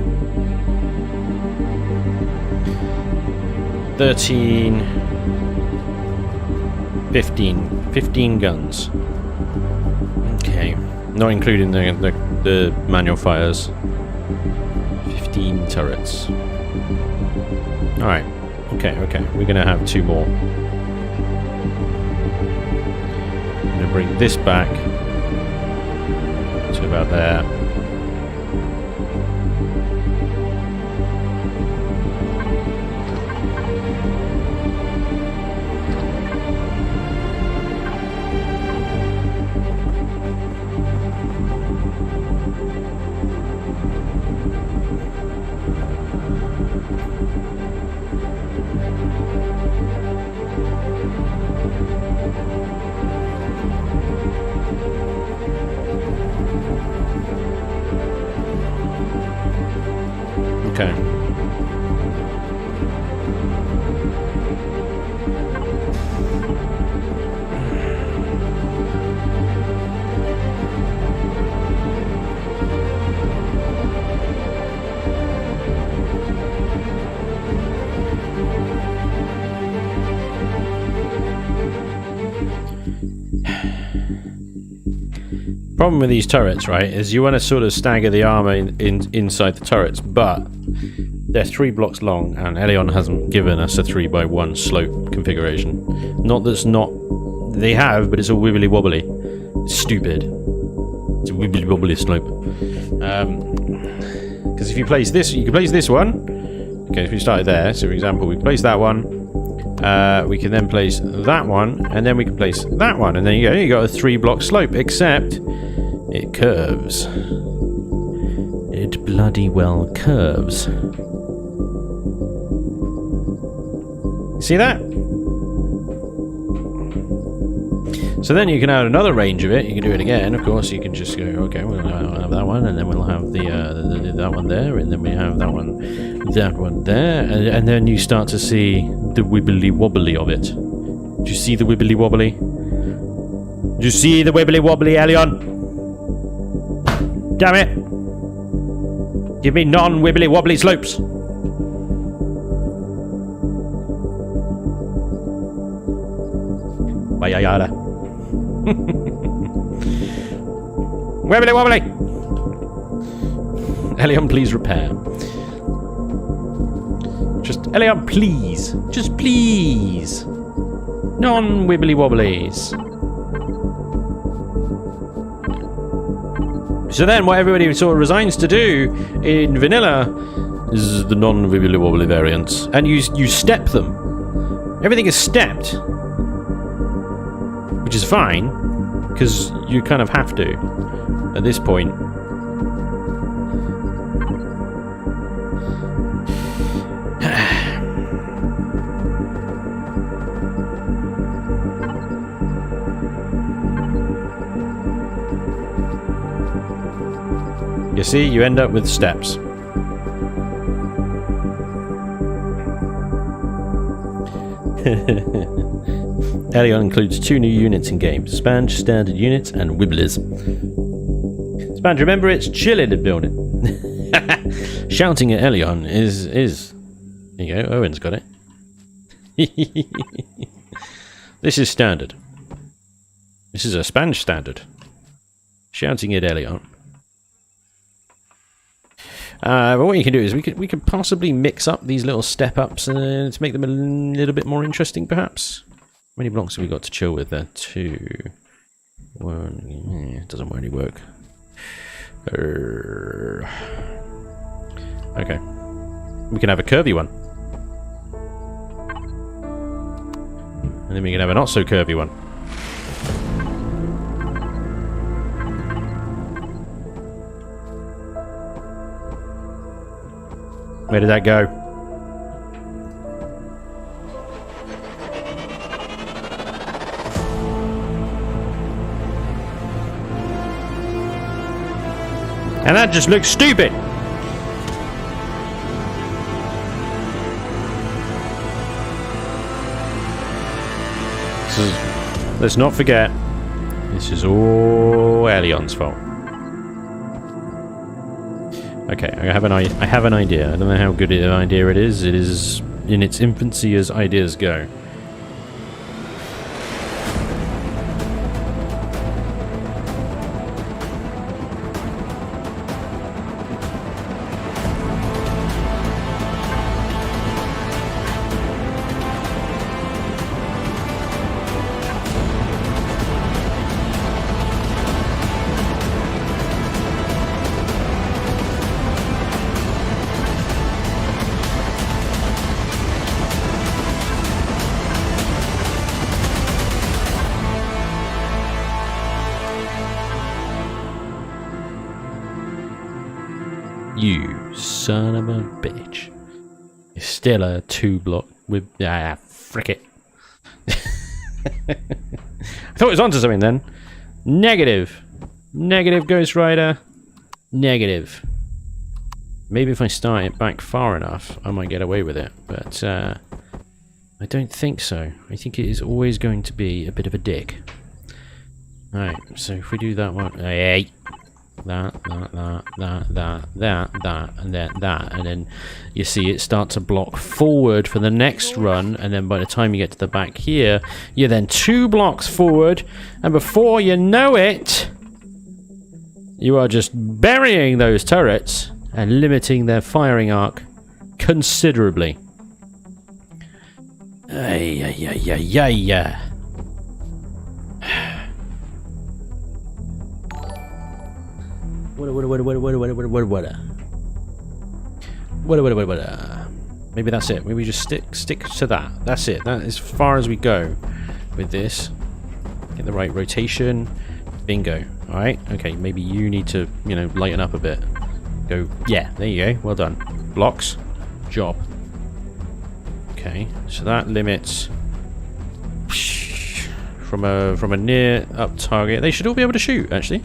13, 15 guns. Okay, not including the manual fires. 15 turrets. Alright, okay, we're gonna have 2 more. I'm gonna bring this back to about there. Okay. Problem with these turrets, right, is you want to sort of stagger the armor inside the turrets, but they're 3 blocks long, and Elion hasn't given us a 3x1 slope configuration. Not that's not... They have, but it's a wibbly wobbly. It's stupid. It's a wibbly wobbly slope. Because if you place this... You can place this one. Okay, if we started there, so for example, we place that one. We can then place that one, and then we can place that one, and then you got a 3-block slope, except it curves. It bloody well curves. See that? So then you can add another range of it. You can do it again. Of course, you can just go, okay, we'll have that one, and then we'll have that one there, and then we have that one there, and then you start to see the wibbly wobbly of it. Do you see the wibbly wobbly? Do you see the wibbly wobbly, Elion? Damn it! Give me non-wibbly wobbly slopes. Bayayada. Wibbly wobbly! Elion, please repair. Just, Elion, please. Just please. Non-wibbly wobblies. So then what everybody sort of resigns to do in vanilla is the non-wibbly wobbly variants. And you step them. Everything is stepped. Which is fine, because you kind of have to at this point. You see, you end up with steps. Elion includes 2 new units in game: Spanj standard units and Wibblers. Spanj, remember it's Chillin in Buildin. Shouting at Elion is. There you go, Owen's got it. This is standard. This is a Spanj standard. Shouting at Elion. But what you can do is we could possibly mix up these little step ups to make them a little bit more interesting, perhaps. How many blocks have we got to chill with there? 2. 1. It doesn't really work. Okay. We can have a curvy one. And then we can have a not so curvy one. Where did that go? And that just looks stupid! Let's not forget, this is all Elion's fault. Okay, I have an idea. I don't know how good an idea it is. It is in its infancy as ideas go. You son of a bitch. You're still a 2-block with... frick it. I thought it was onto something then. Negative. Negative, Ghost Rider. Negative. Maybe if I start it back far enough, I might get away with it. But I don't think so. I think it is always going to be a bit of a dick. Alright, so if we do that one... Hey! That, and then that, and then you see it start to block forward for the next run, and then by the time you get to the back here, you're then 2 blocks forward, and before you know it, you are just burying those turrets and limiting their firing arc considerably. Ay. Maybe that's it. Maybe we just stick to that. That's it. That is as far as we go with this. Get the right rotation. Bingo. Alright, okay, maybe you need to, you know, lighten up a bit. Go, yeah, there you go. Well done. Blocks. Job. Okay, so that limits from a near up target. They should all be able to shoot, actually.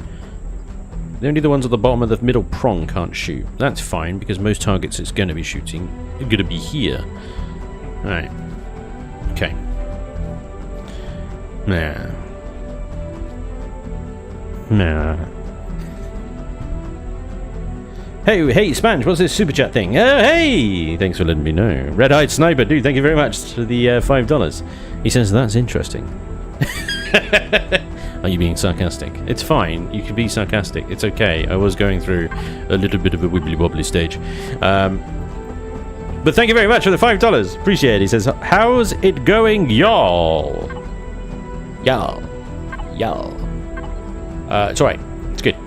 Only the ones at the bottom of the middle prong can't shoot. That's fine, because most targets it's going to be shooting are going to be here. Alright. Okay. Nah. Hey, Spanj, what's this super chat thing? Hey! Thanks for letting me know. Red-eyed Sniper, dude, thank you very much for the $5. He says, that's interesting. Are you being sarcastic? It's fine. You can be sarcastic. It's okay. I was going through a little bit of a wibbly-wobbly stage. But thank you very much for the $5. Appreciate it. He says, how's it going, y'all? Y'all. It's alright. It's good.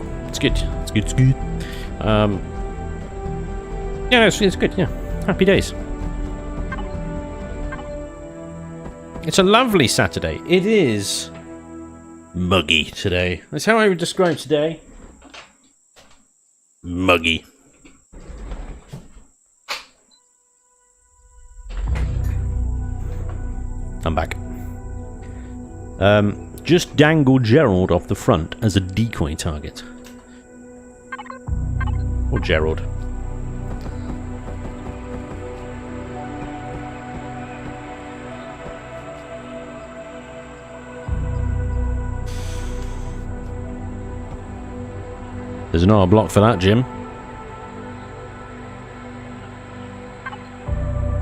Yeah, it's good. Yeah. Happy days. It's a lovely Saturday. It is... muggy today. That's how I would describe today. Muggy. I'm back. Just dangle Gerald off the front as a decoy target. Or Gerald. There's another block for that, Jim.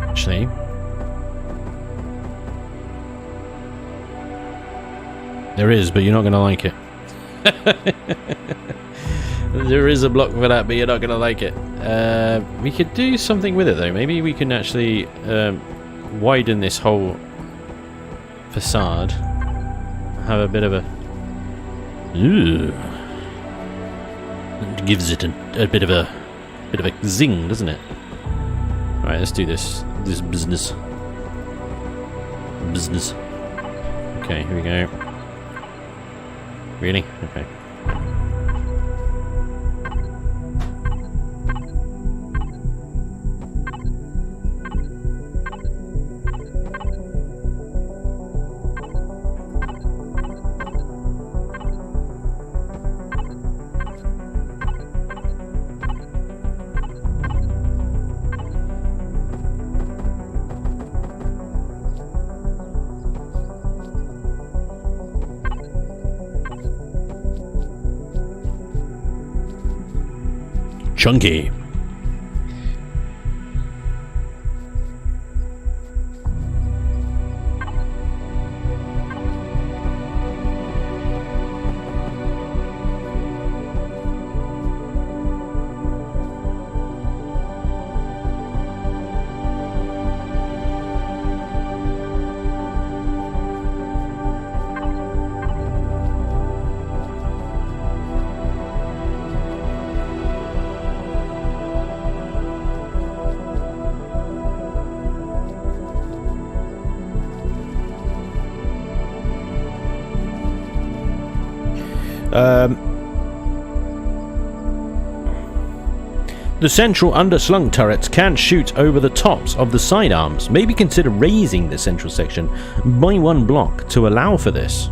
Actually. There is, but you're not going to like it. There is a block for that, but you're not going to like it. We could do something with it, though. Maybe we can actually widen this whole facade. Have a bit of a... Ooh. It gives it a bit of a zing, doesn't it? Alright, let's do this business. Okay, here we go. Really? Okay. Chunky. The central underslung turrets can't shoot over the tops of the sidearms. Maybe consider raising the central section by one block to allow for this.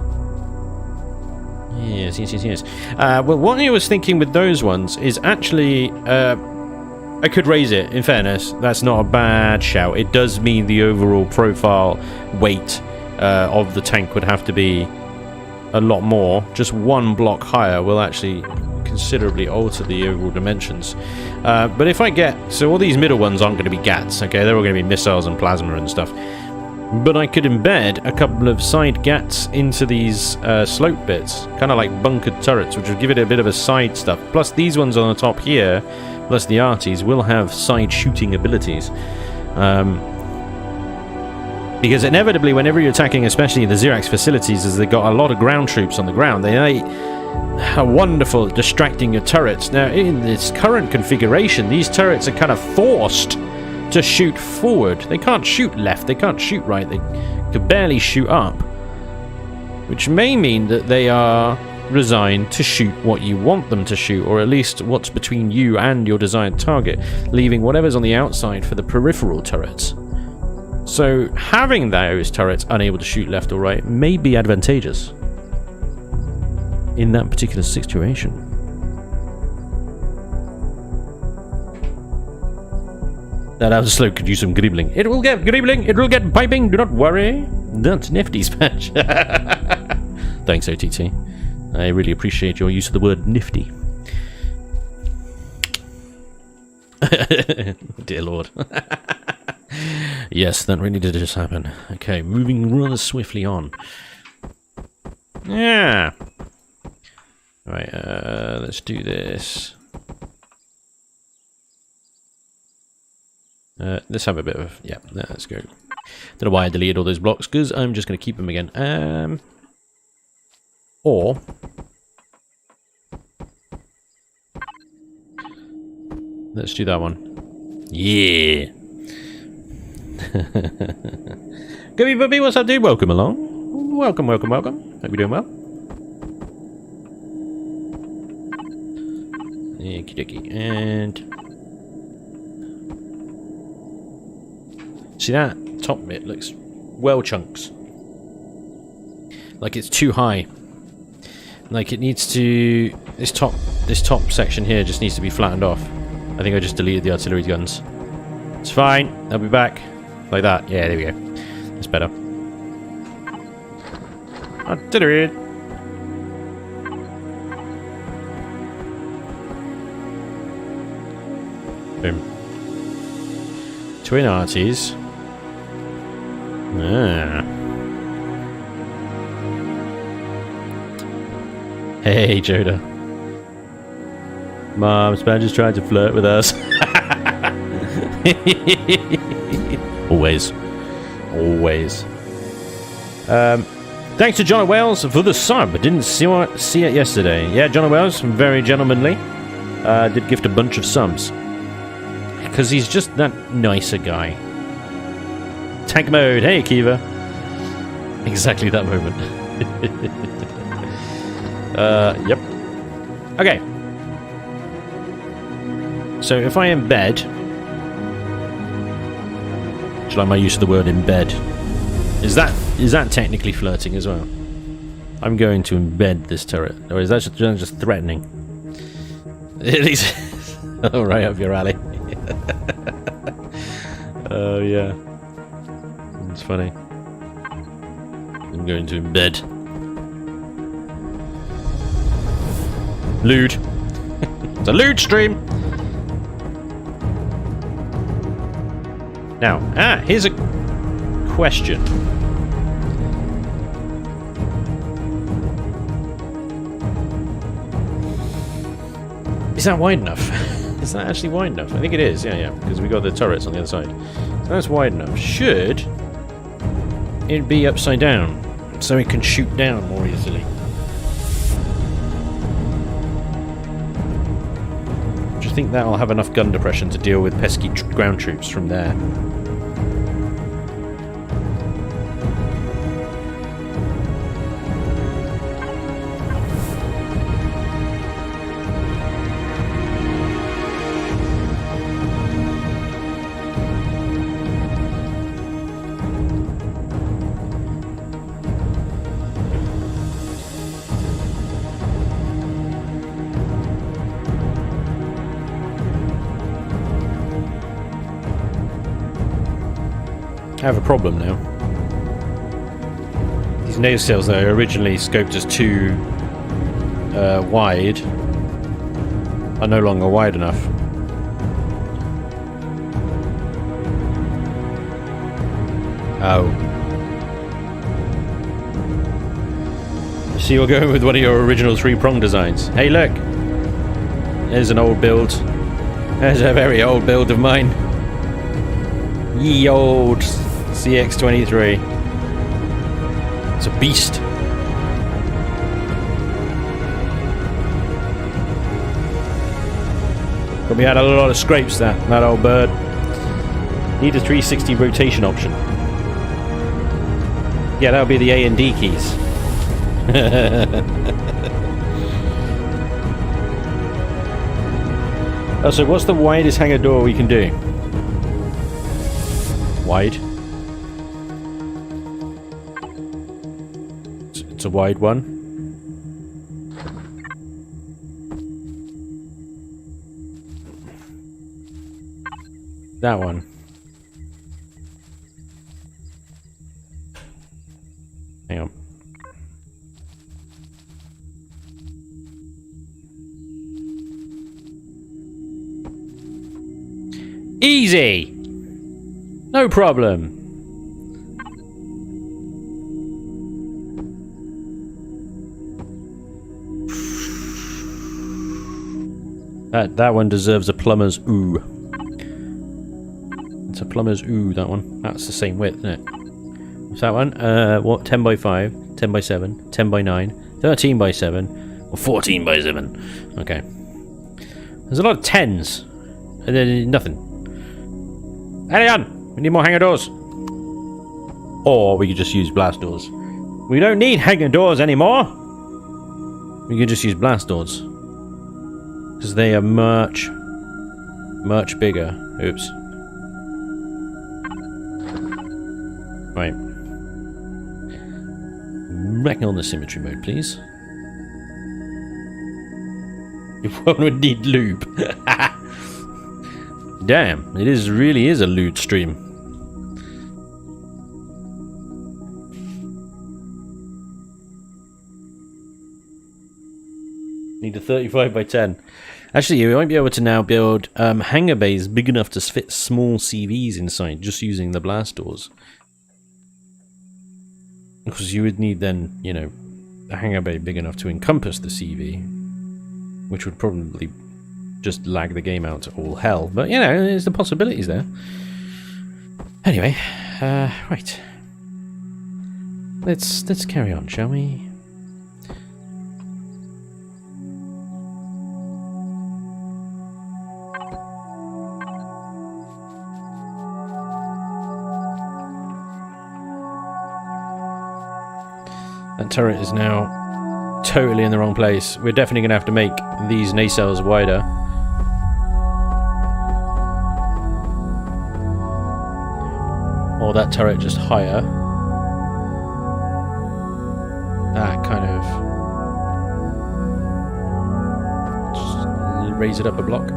Yes. Well, what I was thinking with those ones is actually... I could raise it, in fairness. That's not a bad shout. It does mean the overall profile weight of the tank would have to be a lot more. Just one block higher will actually considerably alter the overall dimensions. But if I get... So all these middle ones aren't going to be GATs, okay? They're all going to be missiles and plasma and stuff. But I could embed a couple of side GATs into these slope bits, kind of like bunkered turrets, which would give it a bit of a side stuff. Plus these ones on the top here, plus the arties, will have side shooting abilities. Because inevitably, whenever you're attacking, especially the Xerax facilities, as they've got a lot of ground troops on the ground, they are wonderful at distracting your turrets. Now, in this current configuration, these turrets are kind of forced to shoot forward. They can't shoot left, they can't shoot right, they can barely shoot up. Which may mean that they are resigned to shoot what you want them to shoot, or at least what's between you and your desired target, leaving whatever's on the outside for the peripheral turrets. So having those turrets unable to shoot left or right may be advantageous in that particular situation. That other slope could use some gribbling. It will get gribbling, it will get piping, do not worry. That's nifty, Spanj. Thanks, OTT. I really appreciate your use of the word nifty. Dear Lord. Yes, that really did just happen. Okay, moving rather swiftly on. Yeah. Right, let's do this. Let's have a bit of... Yeah, let's go. Don't know why I deleted all those blocks, because I'm just going to keep them again. Or... let's do that one. Yeah! Gubby Bubby, what's up, dude? Welcome along. Welcome. Hope you're doing well. Okie dokie. And... see that top bit looks well chunks. Like it's too high. Like it needs to... This top section here just needs to be flattened off. I think I just deleted the artillery guns. It's fine. I'll be back. Like that. Yeah, there we go. That's better. Artillery. Boom. Twin arties. Ah. Hey, Joda. Mom, Spanj is trying to flirt with us. Always. Always. Thanks to John Wales for the sub. I didn't see it yesterday. Yeah, John Wales, very gentlemanly. Did gift a bunch of subs. Because he's just that nicer guy. Tank mode. Hey, Kiva. Exactly that moment. Yep. Okay. So if I embed... Do you like my use of the word embed? Is that technically flirting as well? I'm going to embed this turret. Or is that just threatening? It is. Oh, right up your alley. Oh, yeah. It's funny. I'm going to embed. Lewd. It's a lewd stream. Now, here's a question. Is that wide enough? Is that actually wide enough? I think it is, yeah, because we got the turrets on the other side. So that's wide enough. Should it be upside down so it can shoot down more easily? Do you think that'll have enough gun depression to deal with pesky ground troops from there? I have a problem now. These nose sails that I originally scoped as too wide are no longer wide enough. Oh. So you're going with one of your original three-prong designs. Hey look! There's an old build. There's a very old build of mine. Ye old CX-23. It's a beast. But we had a lot of scrapes that old bird. Need a 360 rotation option. Yeah, that'll be the A and D keys. Oh, so what's the widest hangar door we can do? Wide. It's a wide one. That one. Hang on. Easy! No problem. That one deserves a plumber's ooh. It's a plumber's ooh, that one. That's the same width, isn't it? What's that one? What? 10 by 5, 10 by 7, 10 by 9, 13 by 7, or 14 by 7. Okay. There's a lot of 10s. And then nothing. Elian! We need more hangar doors. Or we could just use blast doors. We don't need hangar doors anymore. We could just use blast doors. Because they are much, much bigger. Oops. Right. Back on the symmetry mode, please. If one would need lube. Damn, it really is a lewd stream. Need a 35 by 10. Actually, we might be able to now build hangar bays big enough to fit small CVs inside, just using the blast doors. Because you would need then, you know, a hangar bay big enough to encompass the CV, which would probably just lag the game out to all hell. But, you know, there's the possibilities there. Anyway, right. Let's carry on, shall we? That turret is now totally in the wrong place. We're definitely going to have to make these nacelles wider. Or that turret just higher. That kind of... just raise it up a block.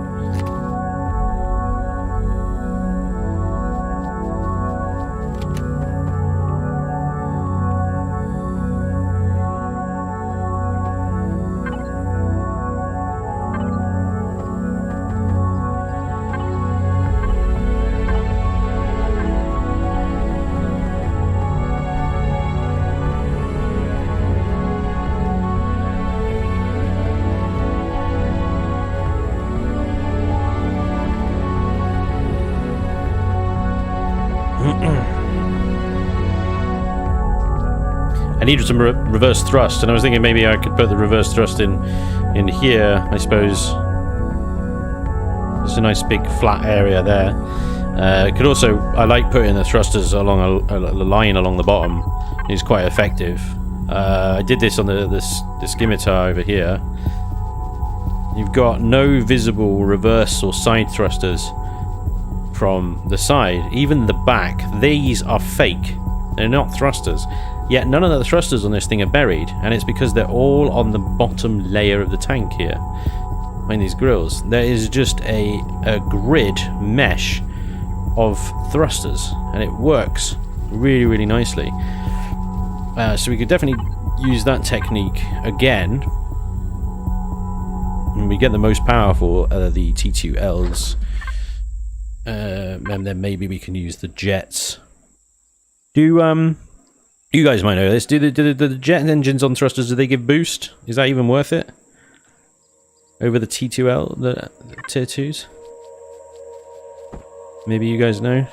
I needed some reverse thrust, and I was thinking maybe I could put the reverse thrust in here, I suppose. There's a nice big flat area there. Could also, I like putting the thrusters along a line along the bottom. It's quite effective. I did this on the scimitar over here. You've got no visible reverse or side thrusters from the side. Even the back, these are fake. They're not thrusters. Yet none of the thrusters on this thing are buried, and it's because they're all on the bottom layer of the tank here. Behind these grills, there is just a grid mesh of thrusters, and it works really, really nicely. So we could definitely use that technique again. And we get the most powerful the T2Ls, and then maybe we can use the jets. You guys might know this. Do the jet engines on thrusters, do they give boost? Is that even worth it? Over the T2L, the tier 2s? Maybe you guys know?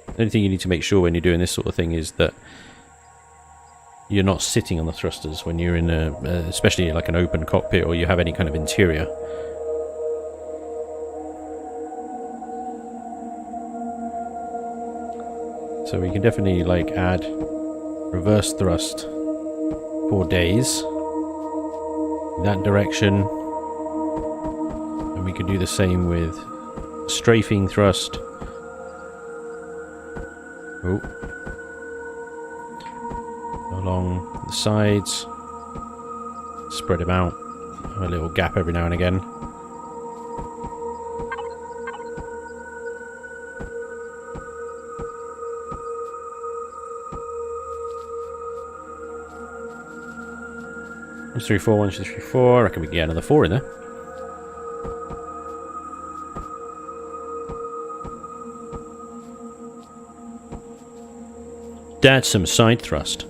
The only thing you need to make sure when you're doing this sort of thing is that you're not sitting on the thrusters when you're in a, especially like an open cockpit or you have any kind of interior. So we can definitely like add reverse thrust for days in that direction, and we could do the same with strafing thrust. Oh. Along the sides, spread them out, have a little gap every now and again. One, 3, 4, 1, 2, 3, 4. I reckon we can get another 4 in there. That's some side thrust.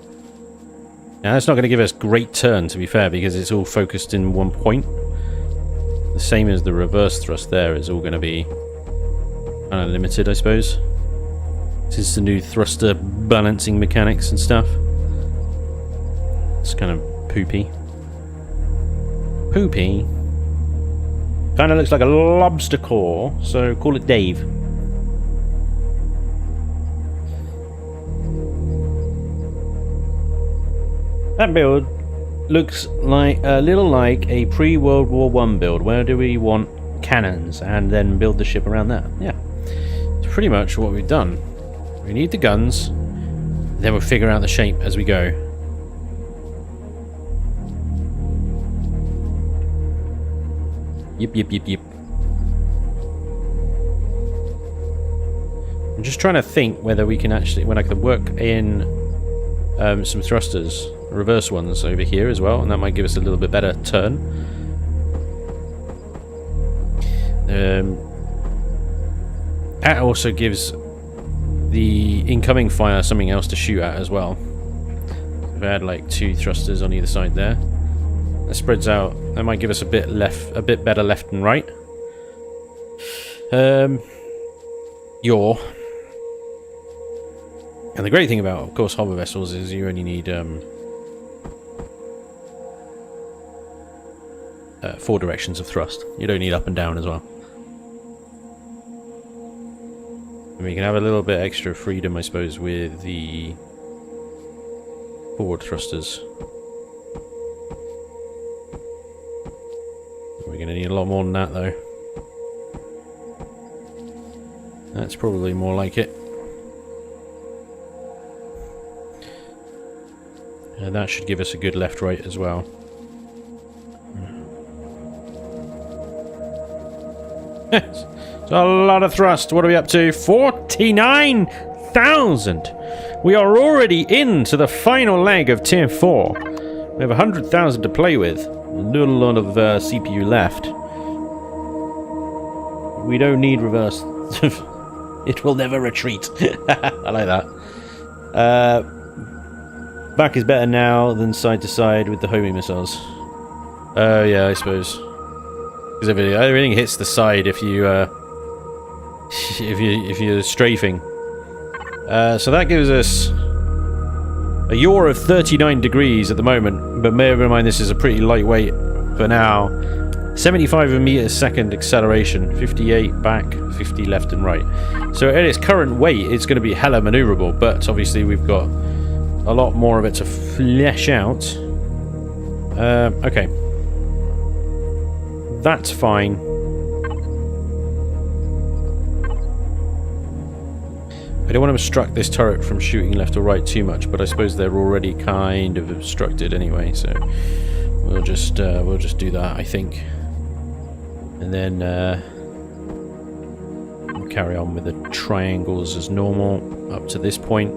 Now that's not going to give us great turn, to be fair, because it's all focused in one point. The same as the reverse thrust there is all going to be kind of limited, I suppose. This is the new thruster balancing mechanics and stuff. It's kind of poopy. Poopy. Kind of looks like a lobster claw, so call it Dave. That build looks like a little like a pre-World War I build. Where do we want cannons and then build the ship around that? Yeah, it's pretty much what we've done. We need the guns, then we'll figure out the shape as we go. Yep. I'm just trying to think whether we can actually, when I could work in some thrusters, reverse ones over here as well, and that might give us a little bit better turn. That also gives the incoming fire something else to shoot at as well. If I had like 2 thrusters on either side there, that spreads out. That might give us a bit better left and right. Yaw. And the great thing about, of course, hover vessels is you only need 4 directions of thrust. You don't need up and down as well. And we can have a little bit extra freedom, I suppose, with the forward thrusters. We're going to need a lot more than that, though. That's probably more like it. And that should give us a good left-right as well. It's a lot of thrust. What are we up to? 49,000! We are already into the final leg of Tier 4. We have 100,000 to play with. A little lot of CPU left. We don't need reverse. It will never retreat. I like that. Back is better now than side to side with the homing missiles. Oh yeah, I suppose. Because everything hits the side if you if you're strafing. So that gives us a yaw of 39 degrees at the moment, but bear in mind this is a pretty lightweight for now. 75 meters second acceleration, 58 back, 50 left and right. So at its current weight, it's going to be hella maneuverable, but obviously we've got a lot more of it to flesh out. Okay. That's fine. I don't want to obstruct this turret from shooting left or right too much, but I suppose they're already kind of obstructed anyway, so we'll just do that, I think. And then we'll carry on with the triangles as normal up to this point.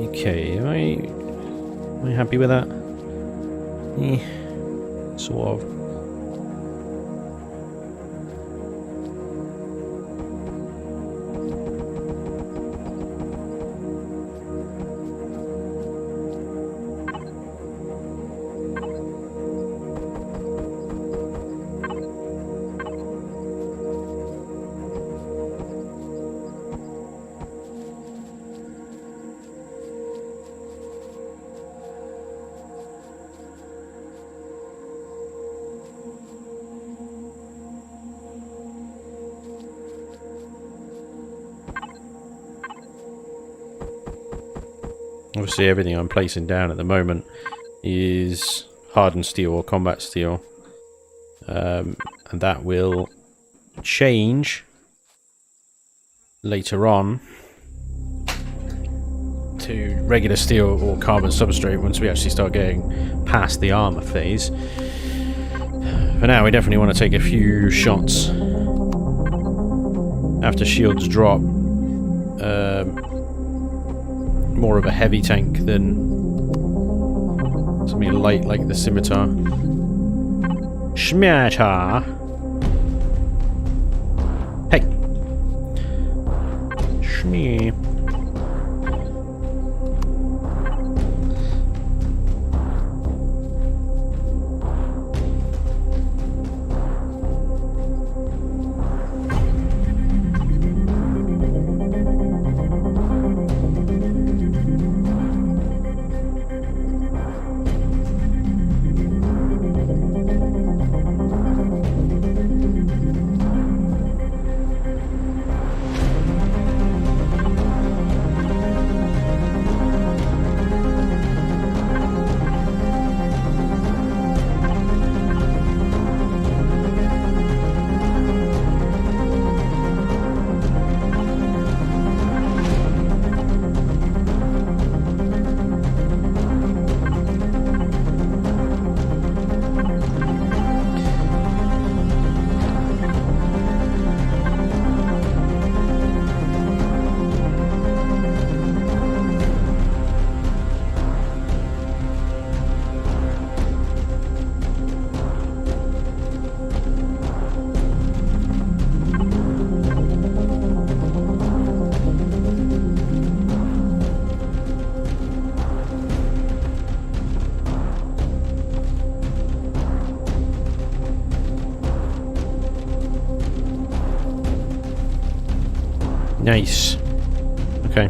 Okay, am I happy with that? Sort of. Obviously everything I'm placing down at the moment is hardened steel or combat steel, and that will change later on to regular steel or carbon substrate once we actually start getting past the armor phase. For now we definitely want to take a few shots after shields drop. More of a heavy tank than something light like the scimitar. Scimitar. Hey. Shmee. Nice. Okay.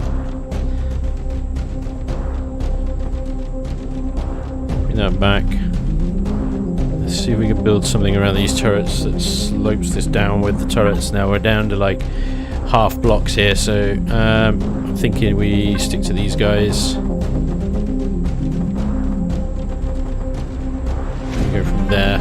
Bring that back. Let's see if we can build something around these turrets that slopes this down with the turrets. Now we're down to like half blocks here, so I'm thinking we stick to these guys. Go from there.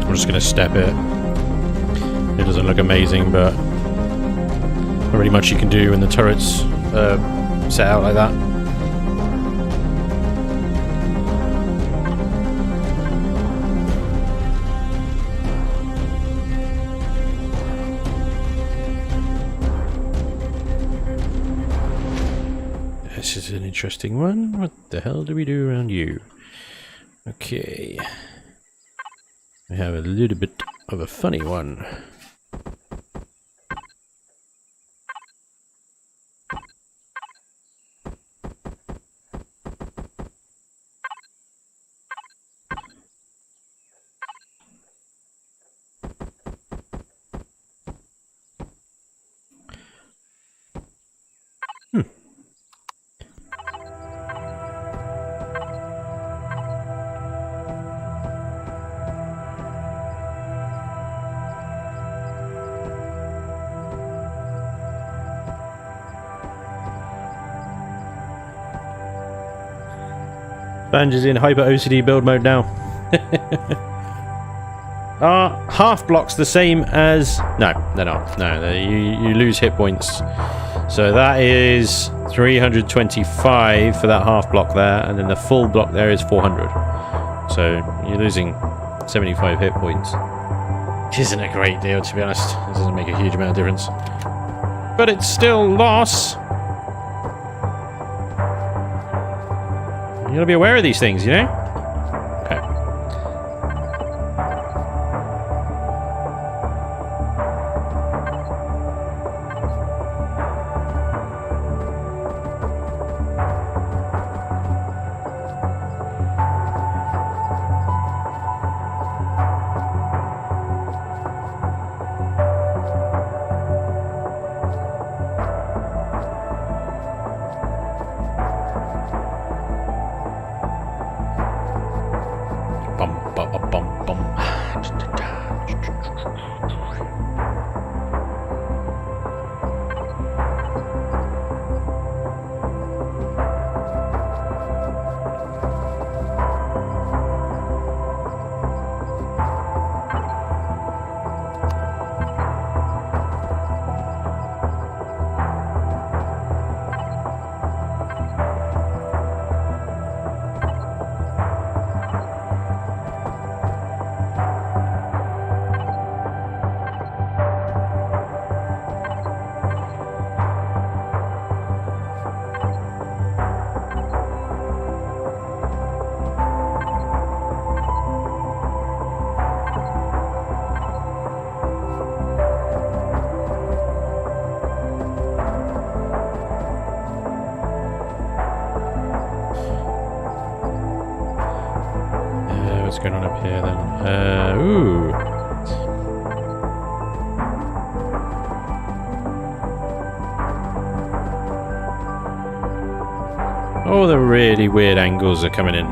I'm just going to step it. It doesn't look amazing, but not really much you can do when the turret's set out like that. This is an interesting one. What the hell do we do around you? Okay. We have a little bit of a funny one. Spanj is in hyper OCD build mode now. Half blocks the same as... No, they're not. No, you lose hit points. So that is 325 for that half block there, and then the full block there is 400. So you're losing 75 hit points. Which isn't a great deal, to be honest. It doesn't make a huge amount of difference. But it's still loss. You gotta be aware of these things, you know? Okay. What's going on up here then? Ooh. Oh, the really weird angles are coming in.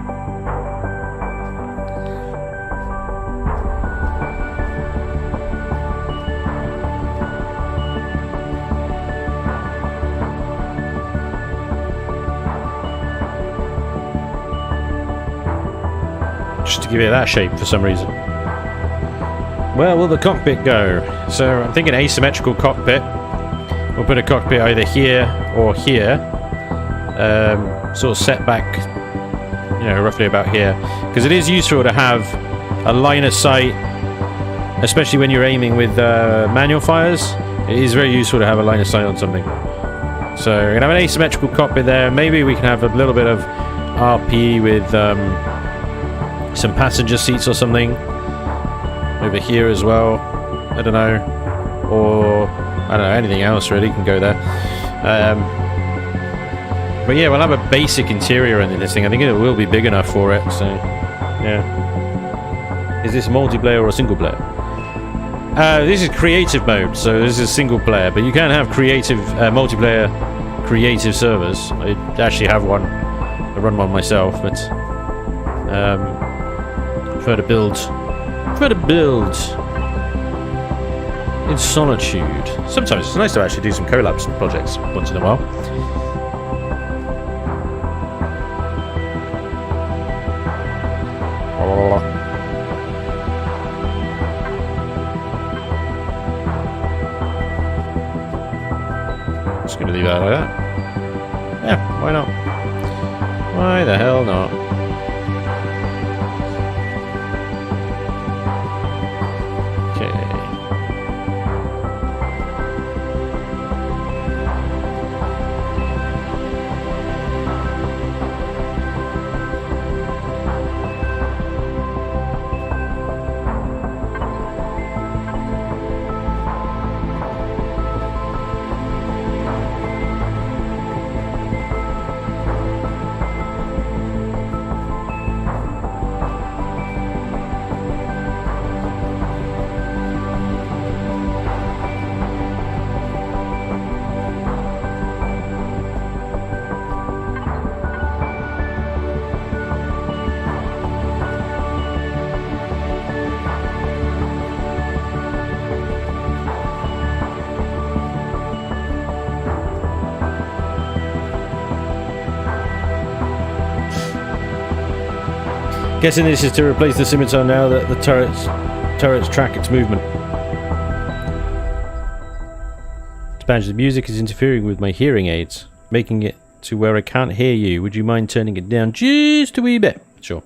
Just to give it that shape for some reason. Where will the cockpit go? So I'm thinking asymmetrical cockpit. We'll put a cockpit either here or here. Sort of set back, you know, roughly about here. Because it is useful to have a line of sight, especially when you're aiming with manual fires. It is very useful to have a line of sight on something. So we're going to have an asymmetrical cockpit there. Maybe we can have a little bit of RP with some passenger seats or something over here as well. I don't know. or I don't know, anything else really can go there. But yeah, we'll have a basic interior in this thing. I think it will be big enough for it, so yeah. Is this multiplayer or single player? This is creative mode, so this is single player, but you can have creative, multiplayer creative servers. I actually have one. I run one myself, but prefer to build in solitude. Sometimes it's nice to actually do some collabs projects once in a while. Just gonna leave that like that. Yeah, why not? Why the hell not? Guessing this is to replace the scimitar now that the turrets track its movement. Spanj, the music is interfering with my hearing aids, making it to where I can't hear you. Would you mind turning it down just a wee bit? Sure.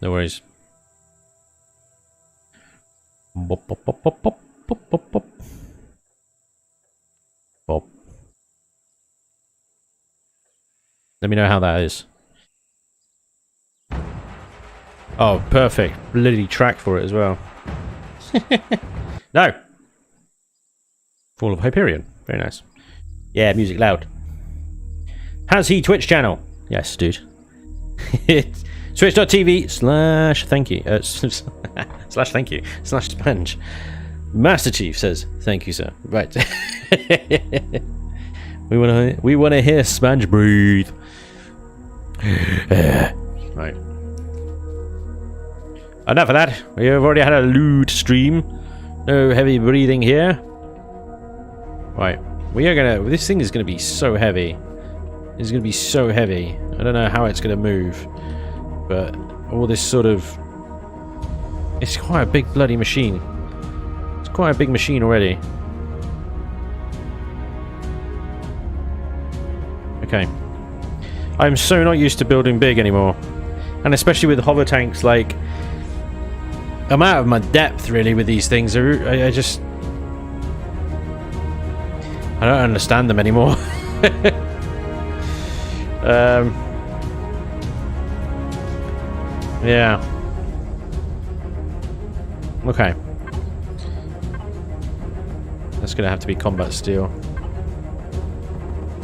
No worries. Bop, bop, bop, bop, bop, bop, bop, bop. Bop. Let me know how that is. Oh, perfect. Bloody track for it as well. No! Fall of Hyperion. Very nice. Yeah, music loud. Has he Twitch channel? Yes, dude. Twitch.tv/thank you. /thank you. /Spanj. Master Chief says, thank you, sir. Right. we wanna hear Spanj breathe. Right. Enough of that. We have already had a lewd stream. No heavy breathing here. Right. We are gonna... This thing is gonna be so heavy. It's gonna be so heavy. I don't know how it's gonna move. But all this sort of... It's quite a big bloody machine. It's quite a big machine already. Okay. I'm so not used to building big anymore. And especially with hover tanks, like... I'm out of my depth, really, with these things. I just... I don't understand them anymore. Yeah. Okay. That's gonna have to be combat steel.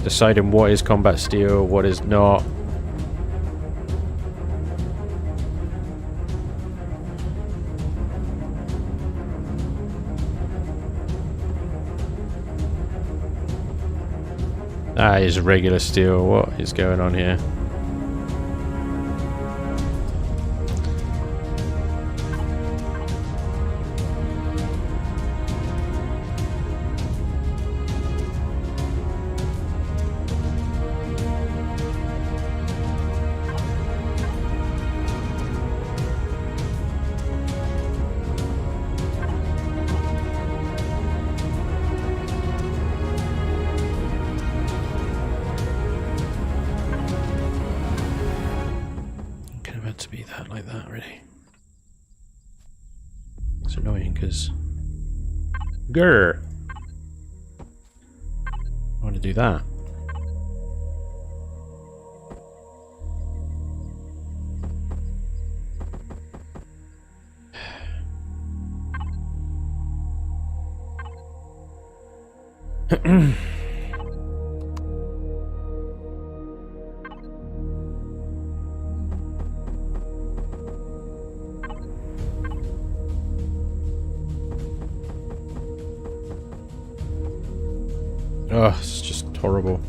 Deciding what is combat steel, what is not. That is regular steel. What is going on here? Grr. I want to do that. Oh, it's just horrible.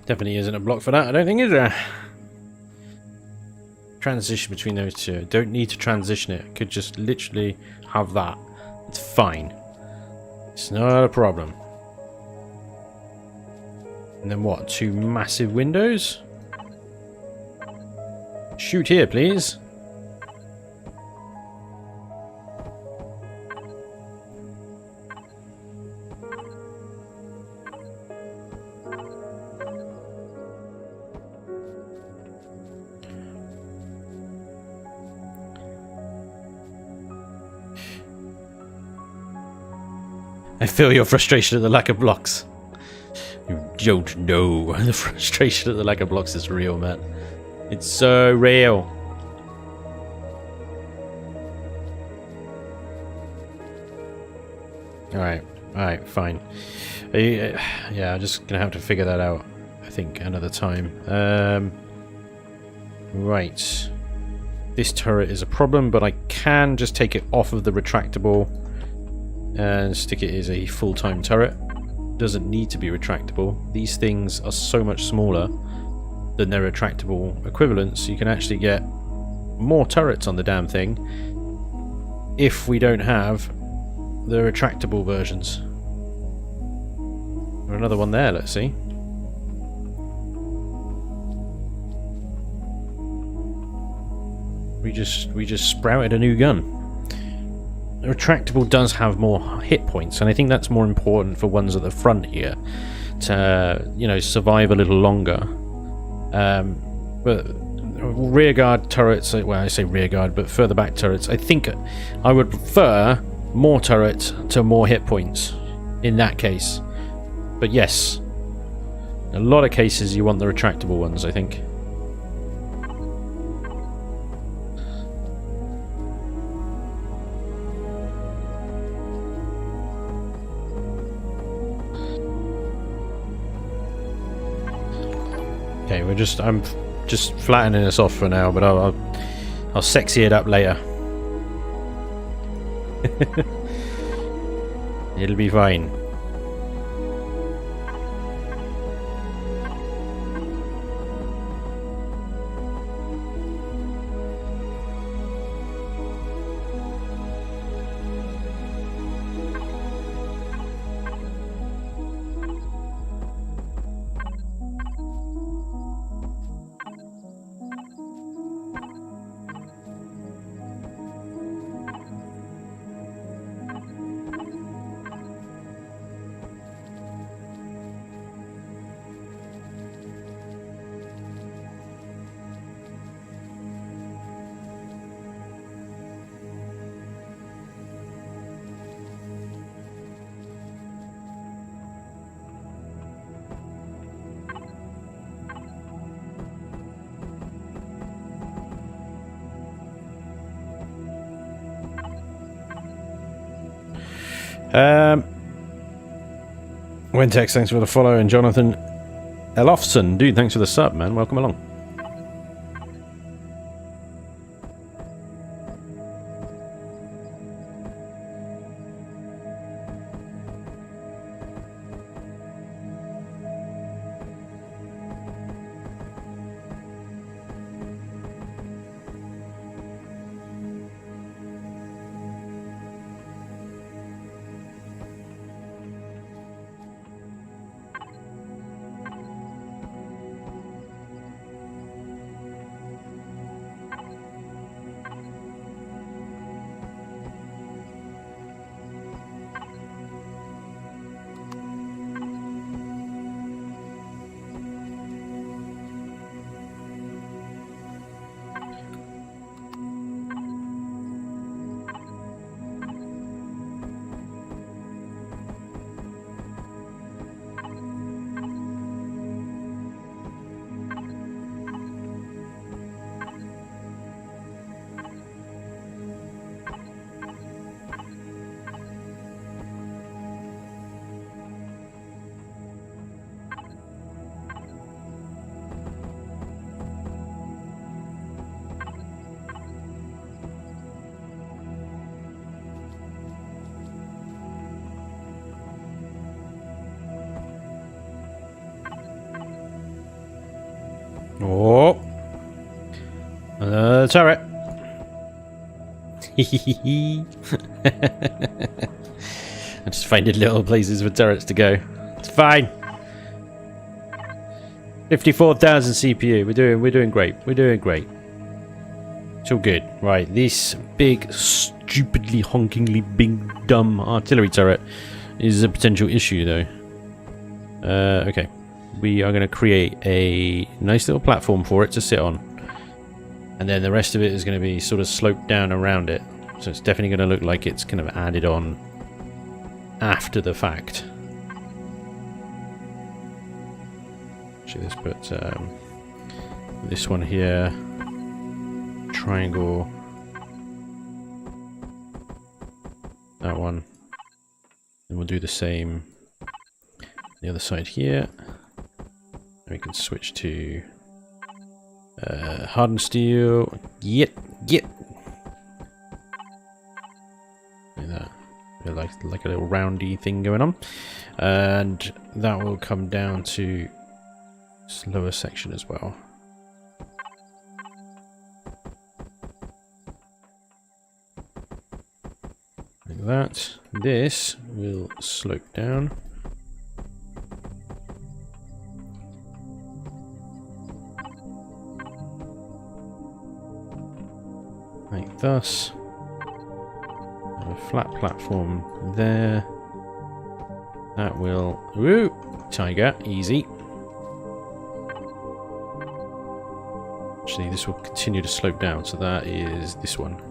Definitely isn't a block for that, I don't think, is there? Transition between those two. Don't need to transition it. Could just literally have that. It's fine. It's not a problem. And then what? Two massive windows? Shoot here, please. I feel your frustration at the lack of blocks. You don't know. The frustration at the lack of blocks is real, man. It's so real. Alright, fine. Yeah, I'm just gonna have to figure that out, I think, another time. Right. This turret is a problem, but I can just take it off of the retractable and stick it as a full-time turret. Doesn't need to be retractable. These things are so much smaller than their retractable equivalents. You can actually get more turrets on the damn thing if we don't have the retractable versions. Or another one there, let's see. We just sprouted a new gun. The retractable does have more hit points, and I think that's more important for ones at the front here to, you know, survive a little longer. But rear guard turrets, well, I say rear guard, but further back turrets, I think I would prefer more turrets to more hit points in that case. But yes, in a lot of cases you want the retractable ones, I think. Okay, I'm just flattening this off for now, but I'll sexy it up later. It'll be fine. Wentex, thanks for the follow, and Jonathan Elofson, dude, thanks for the sub, man. Welcome along. Oh, turret. I just finding little places for turrets to go. It's fine. 54,000 CPU. We're doing great. We're doing great. It's all good. Right, this big, stupidly, honkingly big, dumb artillery turret is a potential issue, though. Okay. We are going to create a nice little platform for it to sit on. And then the rest of it is going to be sort of sloped down around it. So it's definitely going to look like it's kind of added on after the fact. Actually, let's put this one here. Triangle. That one. And we'll do the same the other side here. We can switch to hardened steel. Yep. Like that. Like a little roundy thing going on. And that will come down to this lower section as well. Like that. This will slope down. Like thus. A flat platform there. That will... Woo! Tiger. Easy. Actually, this will continue to slope down, so that is this one.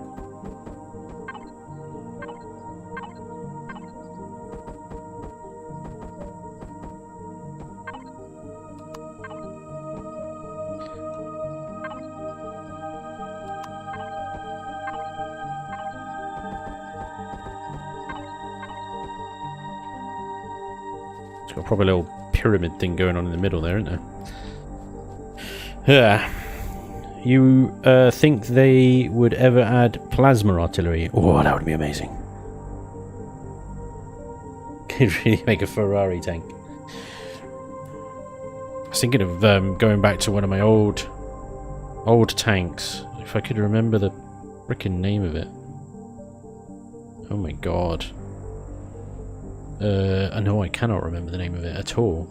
It's got a proper little pyramid thing going on in the middle there, isn't there? Yeah. You think they would ever add plasma artillery? Oh, that would be amazing. Could really make a Ferrari tank. I was thinking of going back to one of my old tanks. If I could remember the frickin' name of it. Oh my god. No, I cannot remember the name of it at all.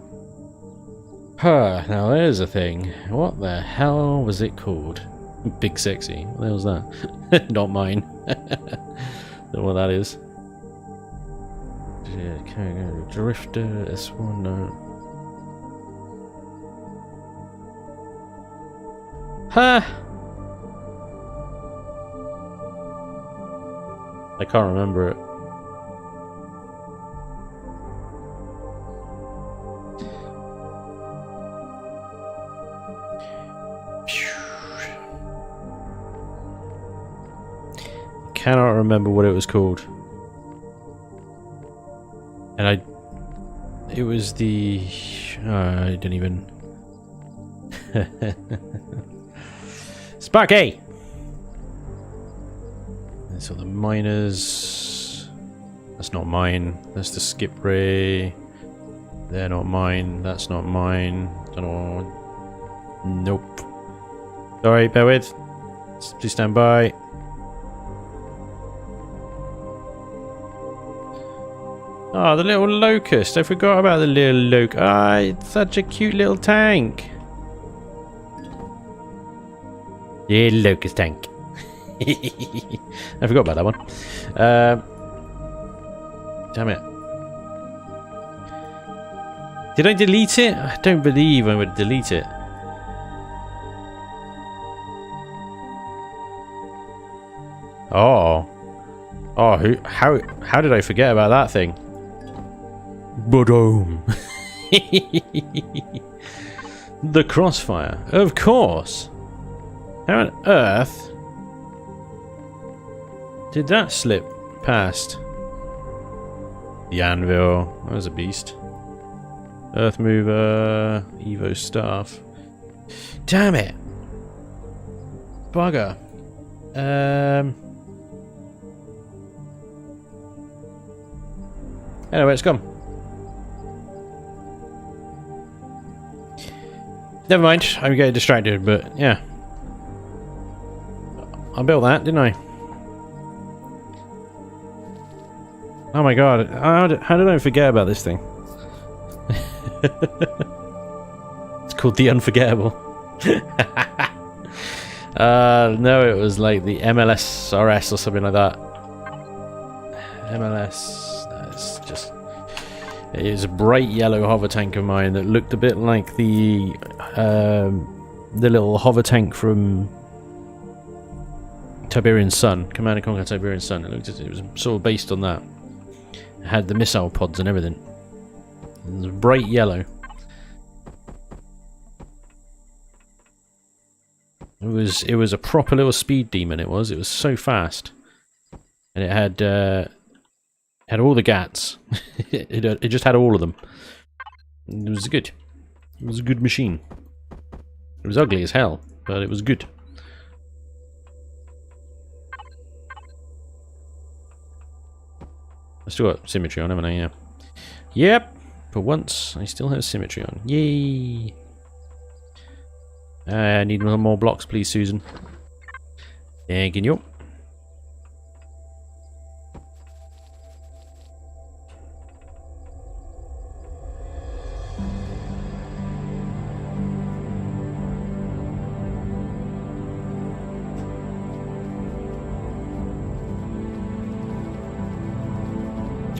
Huh, now there's a thing. What the hell was it called? Big Sexy. What the hell's that? Not mine. Don't know what that is. Yeah, Drifter, S1, no. Huh! I can't remember it. Cannot remember what it was called. And it was the... I didn't even... Sparky! So the miners... That's not mine. That's the skip ray. They're not mine. That's not mine. Don't know. Nope. Sorry, bear with. Please stand by. Oh, the little locust. I forgot about the little locust. Ah, it's such a cute little tank. Yeah, locust tank. I forgot about that one. Damn it. Did I delete it? I don't believe I would delete it. Oh. Oh, how did I forget about that thing? Boom. The crossfire. Of course. How on earth did that slip past? The anvil. That was a beast. Earth mover. Evo staff. Damn it. Bugger. Anyway, it's gone. Never mind, I'm getting distracted, but yeah. I built that, didn't I? Oh my god, how did I forget about this thing? It's called the Unforgettable. No, it was like the MLS RS or something like that. MLS, that's just... It is a bright yellow hover tank of mine that looked a bit like the little hover tank from Tiberian Sun, Command & Conquer Tiberian Sun. It was sort of based on that. It had the missile pods and everything. It was bright yellow. It was a proper little speed demon. It was so fast, and it had all the gats. it just had all of them. It was good. It was a good machine. It was ugly as hell, but it was good. I still got symmetry on, haven't I? Yeah. Yep. For once, I still have symmetry on. Yay! I need more blocks, please, Susan. Thank you.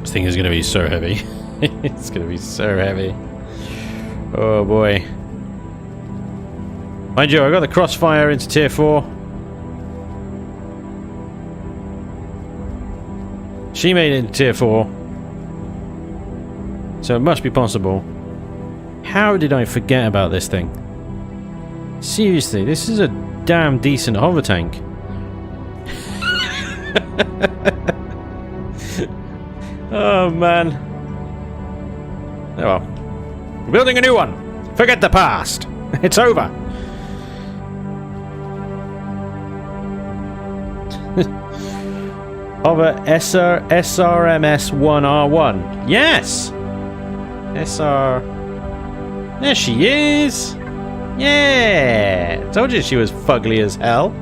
This thing is going to be so heavy. It's going to be so heavy. Oh boy. Mind you, I got the crossfire into tier 4. She made it into tier 4. So it must be possible. How did I forget about this thing? Seriously, this is a damn decent hover tank. Oh man. Oh well. We're building a new one. Forget the past. It's over. Hover SRMS1R1. Yes! SR... There she is! Yeah! Told you she was fugly as hell.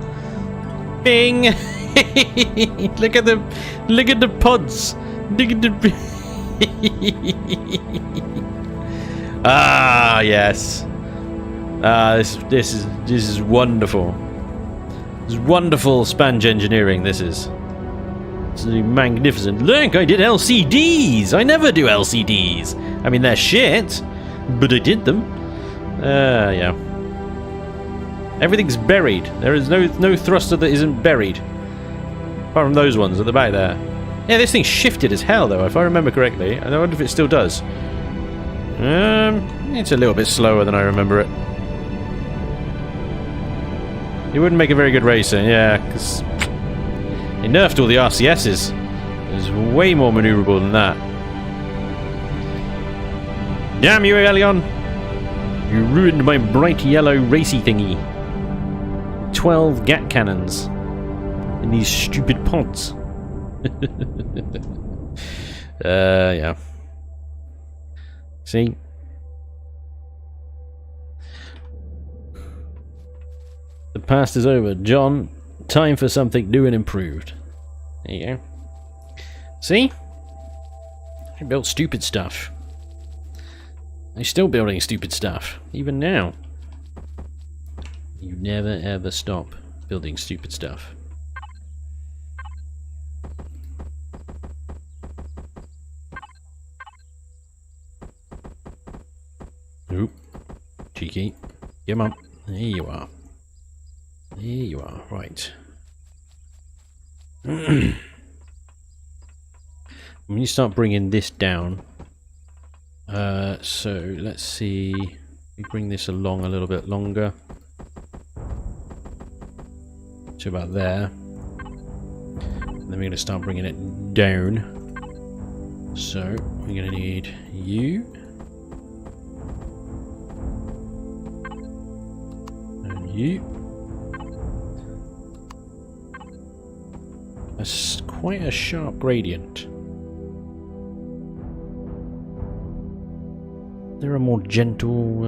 Bing! Look at the pods. Look at the... Ah, yes. This is wonderful. This is wonderful Spanj engineering, this is. It's magnificent. Look, I did LCDs! I never do LCDs! I mean, they're shit, but I did them. Yeah. Everything's buried. There is no thruster that isn't buried. Apart from those ones at the back there. Yeah, this thing shifted as hell, though, if I remember correctly. I wonder if it still does. It's a little bit slower than I remember it. It wouldn't make a very good racer, yeah, because they nerfed all the RCSs. It's way more maneuverable than that. Damn you, Elion! You ruined my bright yellow racy thingy. 12 gat cannons in these stupid pods. Yeah. See? The past is over, John. Time for something new and improved. There you go. See? I built stupid stuff. I'm still building stupid stuff, even now. You never ever stop building stupid stuff. Oop. Cheeky. Come on. There you are. There you are. Right. When you start bringing this down, so let's see, we bring this along a little bit longer to about there, and then we're going to start bringing it down. So we're going to need you and you. That's quite a sharp gradient. There are more gentle...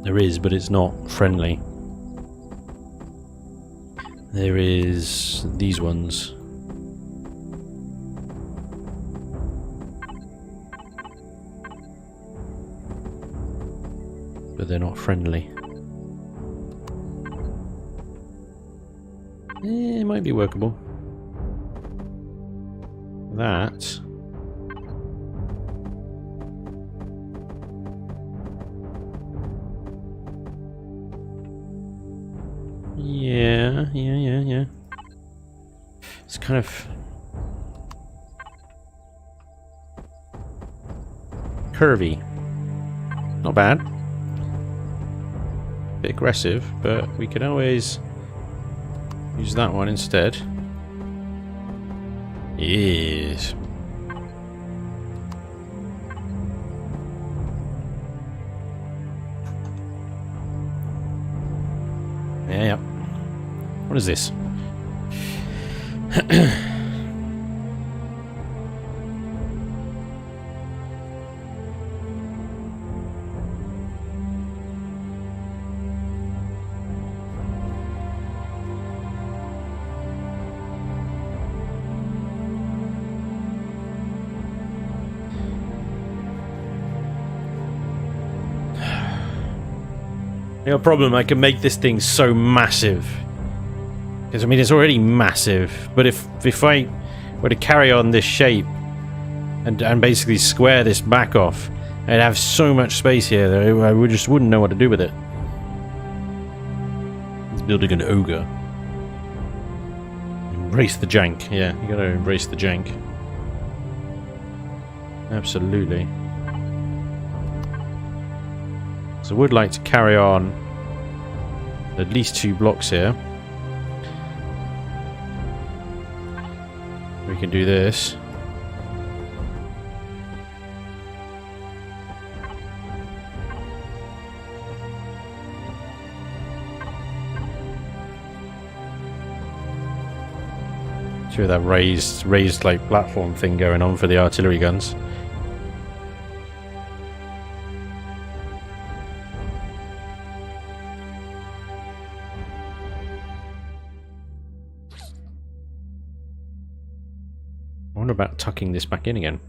There is, but it's not friendly. There is these ones. But they're not friendly. It might be workable. That... Yeah. It's kind of curvy. Not bad. Bit aggressive, but we can always use that one instead. Yes. Yeah. What is this? No problem, I can make this thing so massive. Because, I mean, it's already massive. But if I were to carry on this shape and basically square this back off, I'd have so much space here that I just wouldn't know what to do with it. It's building an ogre. Embrace the jank. Yeah, you gotta embrace the jank. Absolutely. So I would like to carry on at least 2 blocks here. We can do this. Sure, that raised like platform thing going on for the artillery guns. I wonder about tucking this back in again.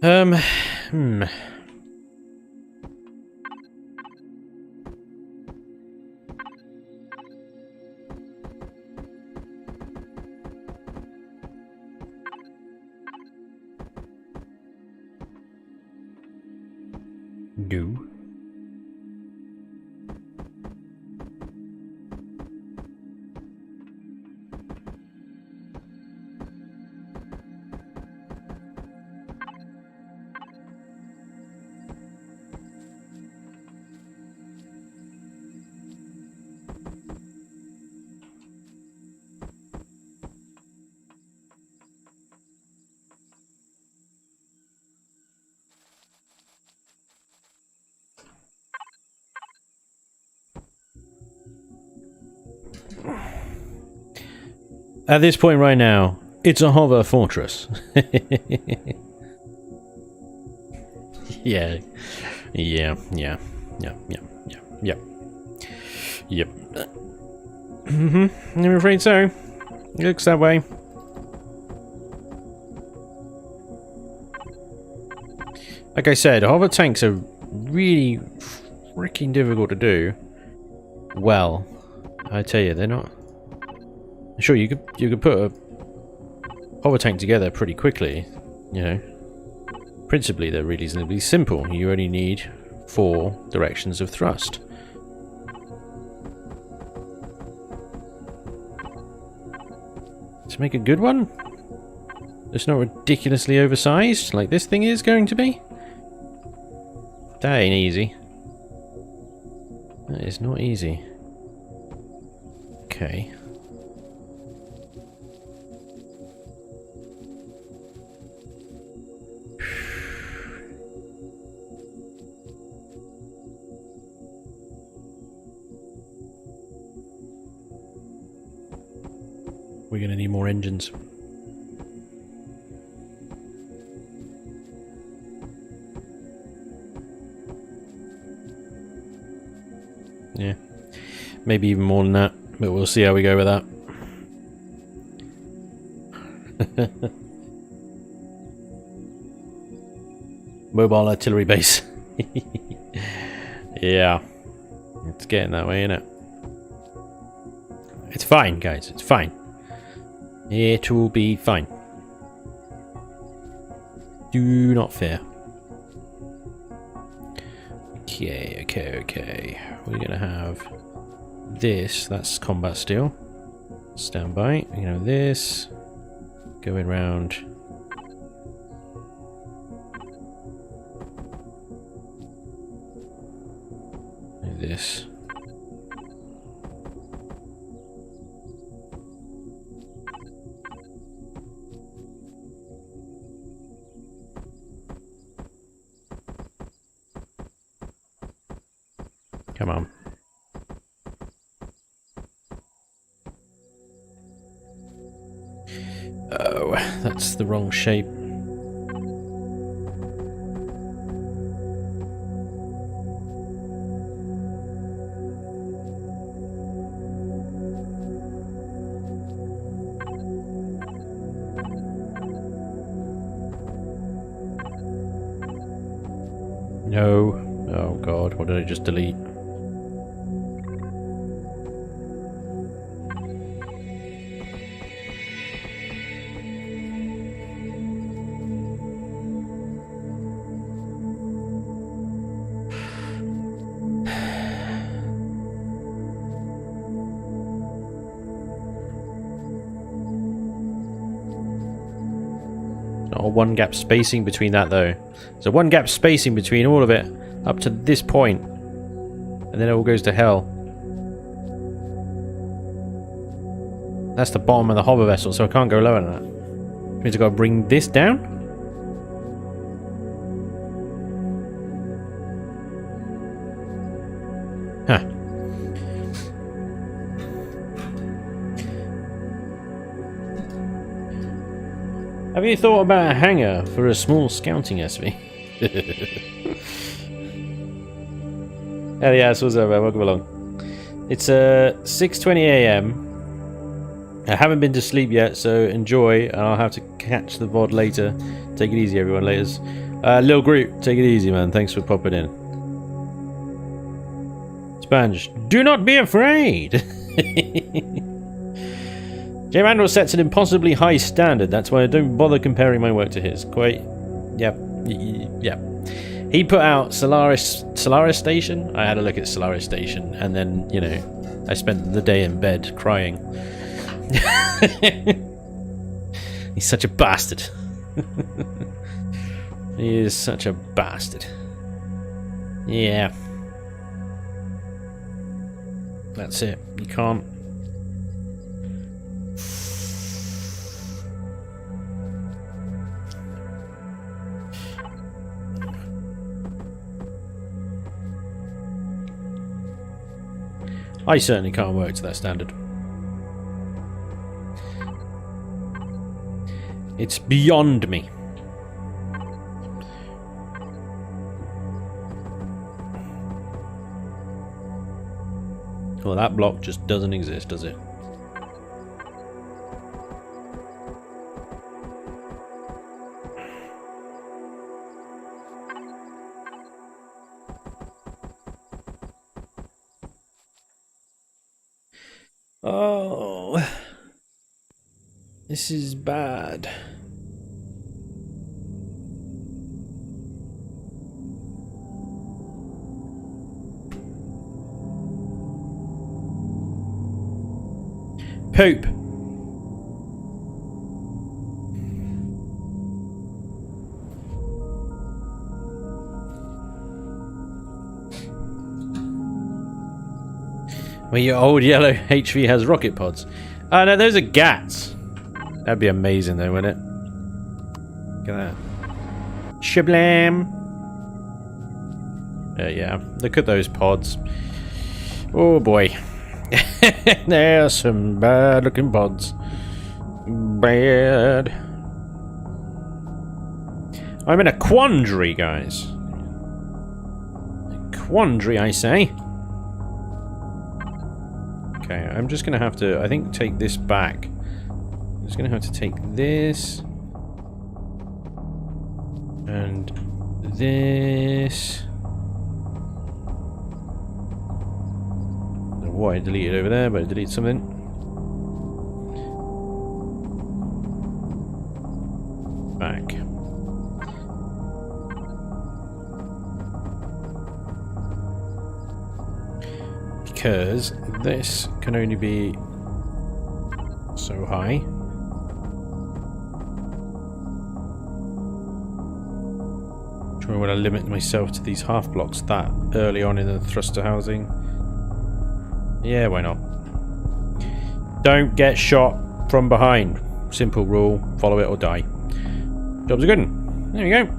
Hmm. No. At this point right now, it's a hover fortress. Yeah. Yep. I'm afraid so. It looks that way. Like I said, hover tanks are really freaking difficult to do. Well, I tell you, they're not. Sure, you could put a hover tank together pretty quickly, you know. Principally, they're reasonably simple. You only need 4 directions of thrust. To make a good one, it's not ridiculously oversized like this thing is going to be. That ain't easy. That is not easy. Okay. We're going to need more engines. Yeah. Maybe even more than that, but we'll see how we go with that. Mobile artillery base. Yeah. It's getting that way, isn't it? It's fine, guys. It's fine. It will be fine. Do not fear. Okay. We're gonna have this. That's combat steel. Stand by. We're gonna have this. Going round. This. Come on. Oh, that's the wrong shape. No. Oh god, what did I just delete? Or one gap spacing between that though. So one gap spacing between all of it up to this point, and then it all goes to hell. That's the bottom of the hover vessel, so I can't go lower than that. Which means I've got to bring this down. Huh. Have you thought about a hangar for a small scouting SV? Hell yeah, what's up, man? Welcome along. It's 6:20 AM. I haven't been to sleep yet, so enjoy, and I'll have to catch the VOD later. Take it easy, everyone. Laters. Lil Groot, take it easy, man. Thanks for popping in. Spanj, do not be afraid. J-Mandel sets an impossibly high standard. That's why I don't bother comparing my work to his. Quite, yep. He put out Solaris Station. I had a look at Solaris Station, and then, you know, I spent the day in bed crying. He's such a bastard. He is such a bastard. Yeah. That's it. You can't. I certainly can't work to that standard. It's beyond me. Well, that block just doesn't exist, does it? Oh, this is bad. Poop. Well, your old yellow HV has rocket pods. Oh no, those are GATs. That'd be amazing though, wouldn't it? Look at that. Shablam. Yeah, look at those pods. Oh boy. There's some bad looking pods. Bad. I'm in a quandary, guys. A quandary, I say. Okay, I'm just gonna have to, I think, take this back. I'm just gonna have to take this and this. I don't know why I deleted over there, but I deleted something. Back. Because this can only be so high. I want to limit myself to these half blocks that early on in the thruster housing. Yeah, why not? Don't get shot from behind. Simple rule. Follow it or die. Job's a good one. There you go.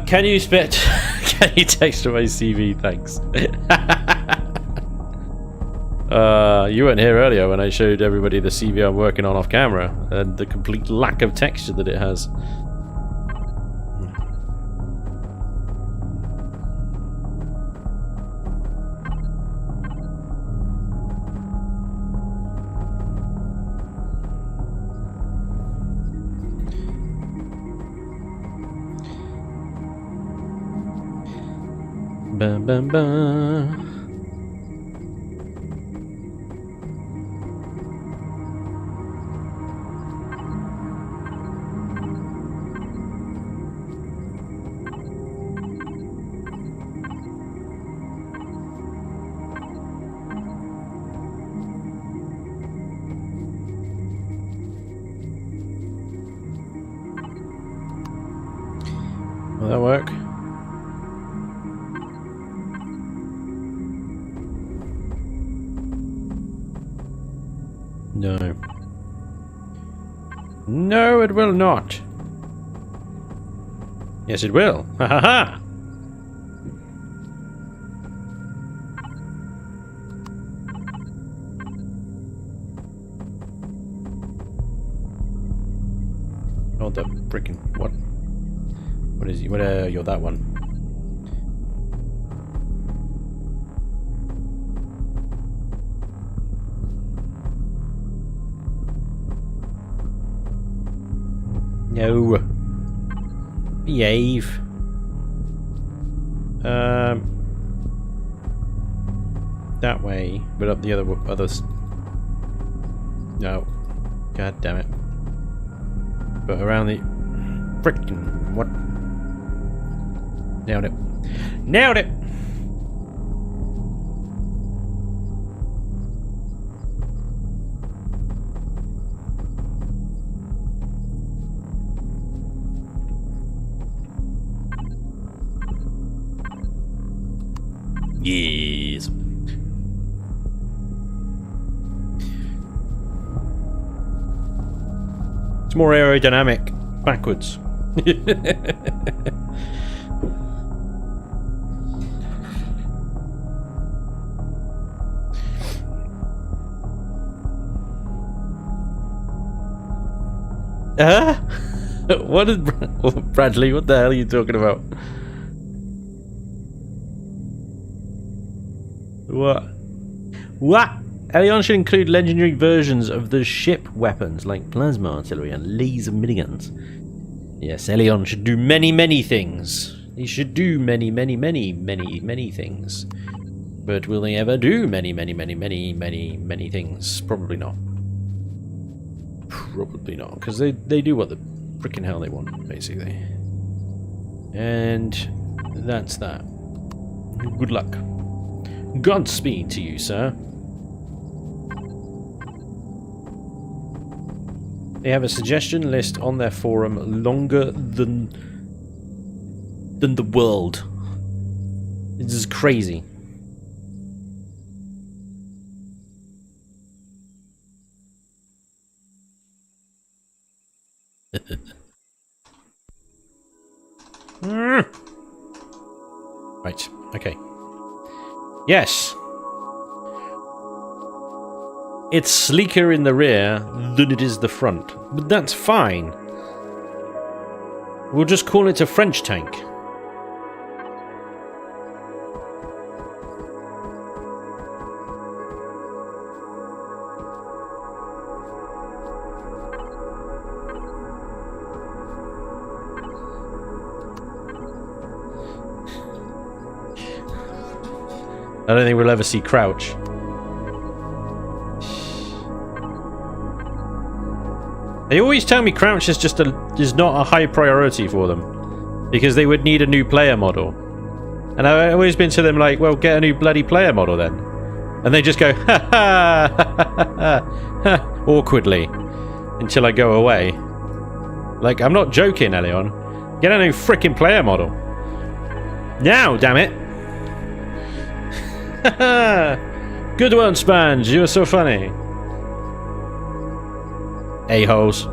Can you spit? Can you text my CV? Thanks. You weren't here earlier when I showed everybody the CV I'm working on off camera and the complete lack of texture that it has. Bum, bum, bum. Will that work? No. No, it will not. Yes, it will. Ha ha ha! Oh, the frickin' what? What is he? What? You're that one. No. Behave. That way, but up the others. No. God damn it. But around the frickin' what? Nailed it. Nailed it! Yes. It's more aerodynamic backwards. What is Bradley? What the hell are you talking about? What? Elion should include legendary versions of the ship weapons like plasma artillery and laser miniguns. Yes, Elion should do many things. He should do many things. But will they ever do many things? Probably not. Probably not, because they do what the freaking hell they want, basically. And that's that. Good luck. Godspeed to you, sir. They have a suggestion list on their forum longer than the world. This is crazy. Right, okay. Yes. It's sleeker in the rear than it is the front, but that's fine. We'll just call it a French tank. I don't think we'll ever see Crouch. They always tell me Crouch is just is not a high priority for them because they would need a new player model, and I've always been to them like, well, get a new bloody player model then, and they just go ha ha ha ha awkwardly until I go away. Like, I'm not joking, Elion. Get a new freaking player model now, damn it. Good one, Spanj. You are so funny. A-holes.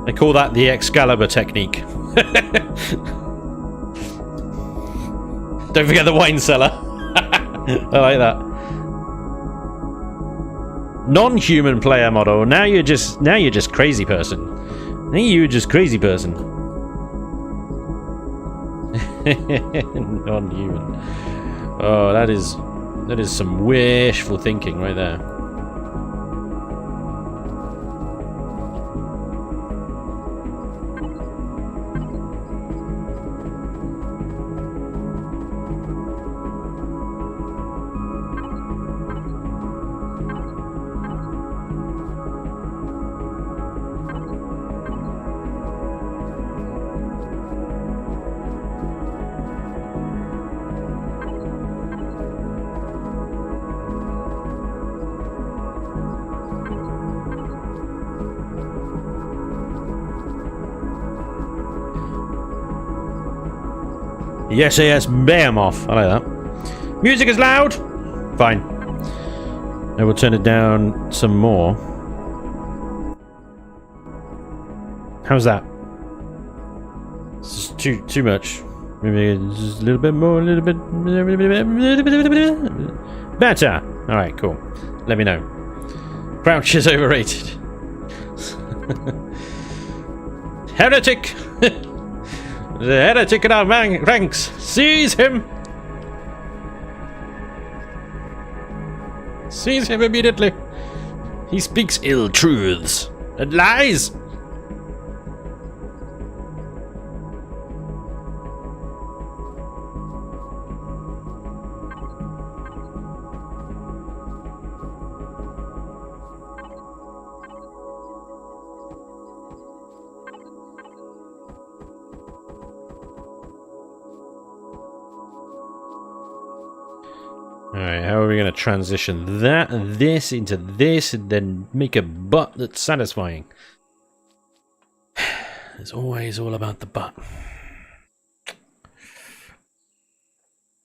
I call that the Excalibur technique. Don't forget the wine cellar. I like that. Non-human player model. Now you're just crazy person. Now you're just crazy person. Non-human. Oh, that is some wishful thinking right there. Yes, bam off. I like that. Music is loud. Fine. I will turn it down some more. How's that? It's just too much. Maybe just a little bit more, a little bit better. All right, cool. Let me know. Crouch is overrated. Heretic! The heretic in our ranks! Seize him! Seize him immediately! He speaks ill truths and lies! Alright, how are we going to transition that and this into this and then make a butt that's satisfying? It's always all about the butt.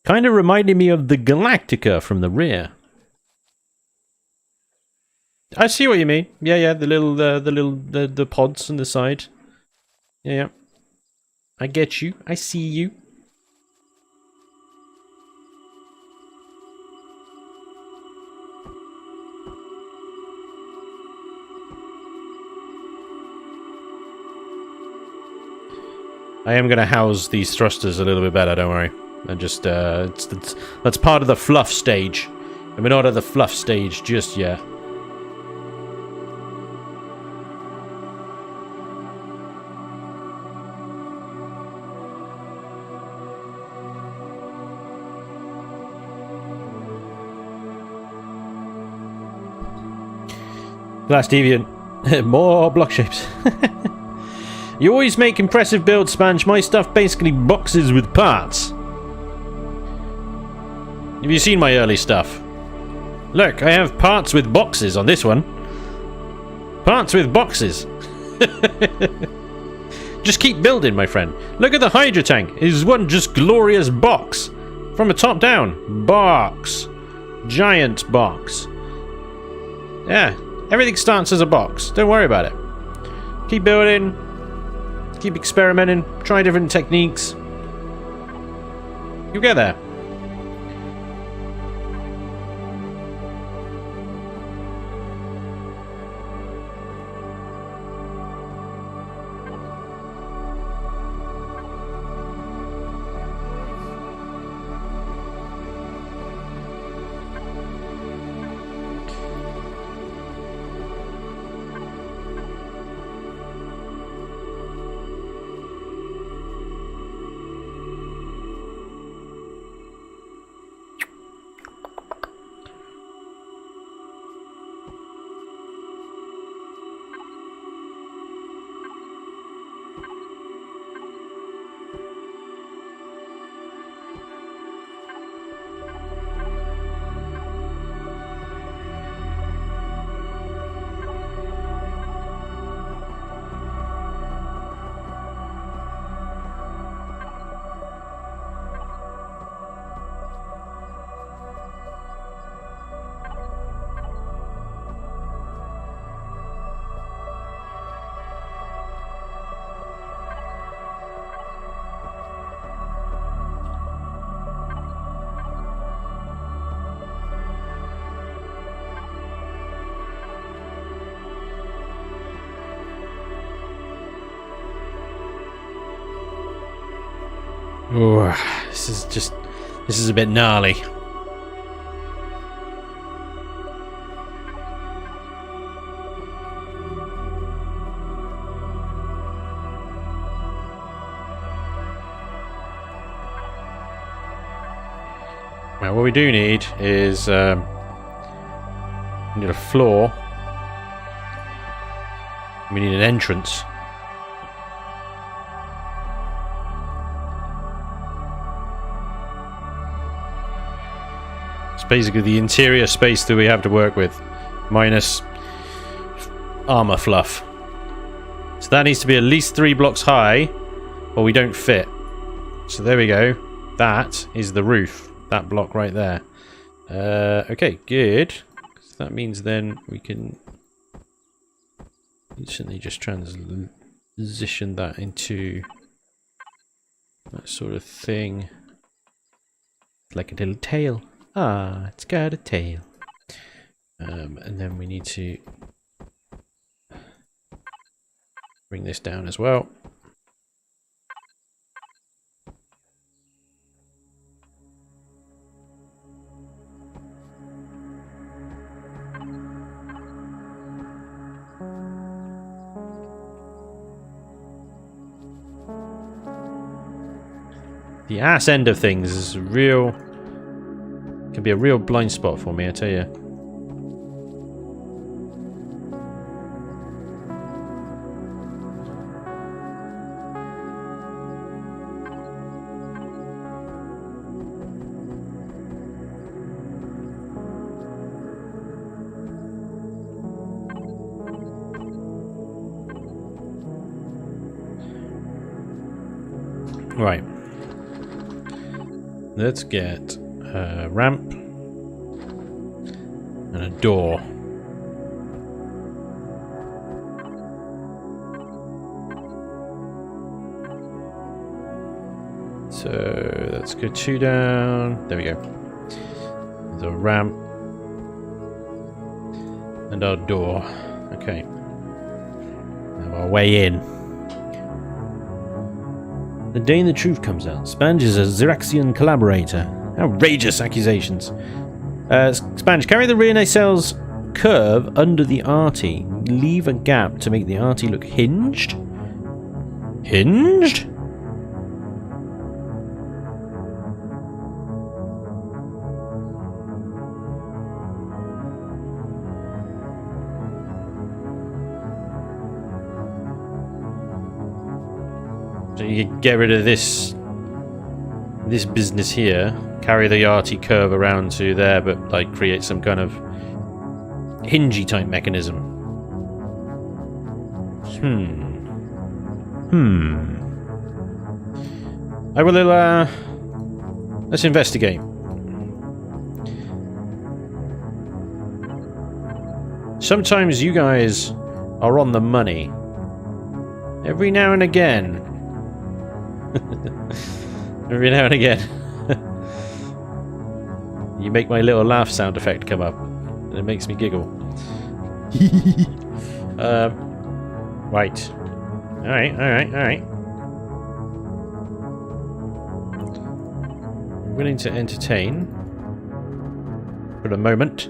Kind of reminded me of the Galactica from the rear. I see what you mean. Yeah, the little pods on the side. Yeah. I get you. I see you. I am going to house these thrusters a little bit better, don't worry. And just, that's part of the fluff stage. And we're not at the fluff stage just yet. Last deviant. More block shapes. You always make impressive builds, Spanj. My stuff basically boxes with parts. Have you seen my early stuff? Look, I have parts with boxes on this one. Parts with boxes. Just keep building, my friend. Look at the Hydra tank. It is one just glorious box. From the top down. Box. Giant box. Yeah, everything starts as a box. Don't worry about it. Keep building. Keep experimenting, try different techniques. You'll get there. Ooh, this is a bit gnarly. Now what we do need is we need a floor. We need an entrance. Basically the interior space that we have to work with, minus armor fluff. So that needs to be at least 3 blocks high, or we don't fit. So there we go. That is the roof. That block right there. Okay, good. So that means then we can instantly just transition that into that sort of thing. Like a little tail. Ah, it's got a tail. And then we need to Bring this down as well. The ass end of things is real. Can be a real blind spot for me, I tell you. Right. Let's get a ramp and a door. So let's go 2 down. There we go. There's a ramp and our door. Okay. Now our way in. The day the truth comes out. Spanj is a Xeraxian collaborator. Outrageous accusations. Spanj, carry the rear nacelles curve under the arty. Leave a gap to make the arty look hinged? Hinged? So you can get rid of this business here, carry the arty curve around to there, but like create some kind of hingy type mechanism. I will let's investigate. Sometimes you guys are on the money. Every now and again. Every now and again. You make my little laugh sound effect come up. And it makes me giggle. Right. Alright. I'm willing to entertain. For the moment.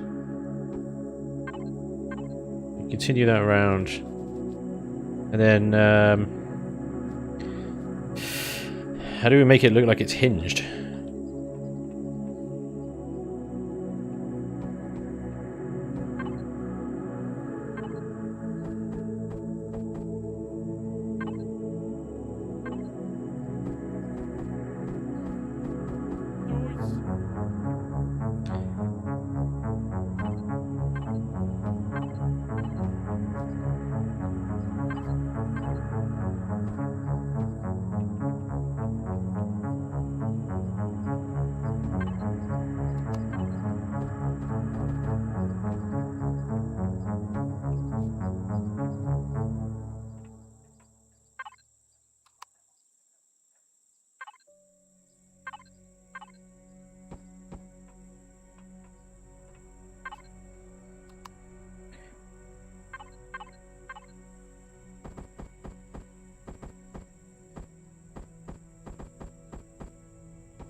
Continue that around. And then, how do we make it look like it's hinged?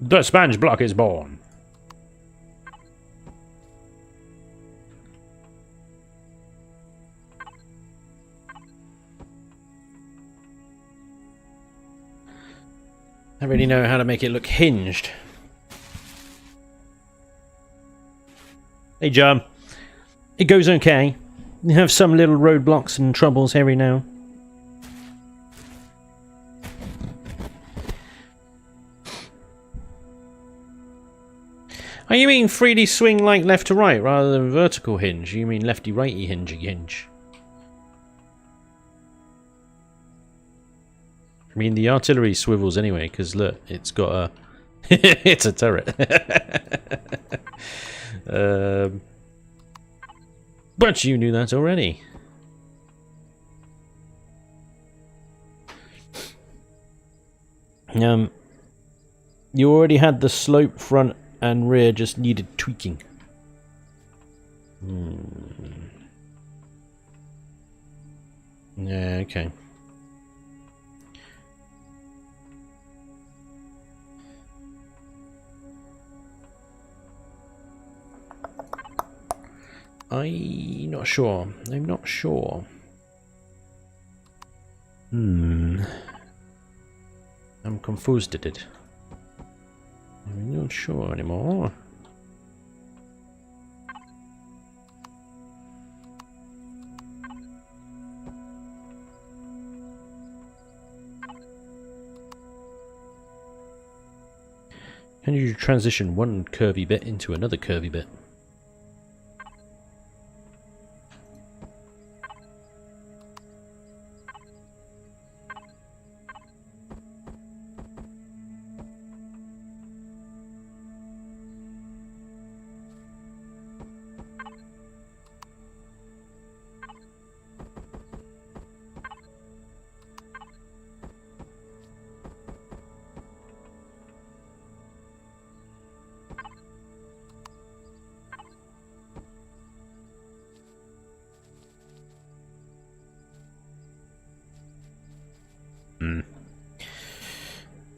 The Spanj block is born. I really know how to make it look hinged. Hey, John. It goes okay. You have some little roadblocks and troubles every now. Oh, you mean 3D swing like left to right rather than vertical hinge? You mean lefty-righty hinge? I mean the artillery swivels anyway, because look, it's got a... it's a turret. But you knew that already. You already had the slope front and rear, just needed tweaking. Yeah, okay. I'm not sure. I'm not sure. I'm confused at it. I'm not sure anymore. Can you transition one curvy bit into another curvy bit?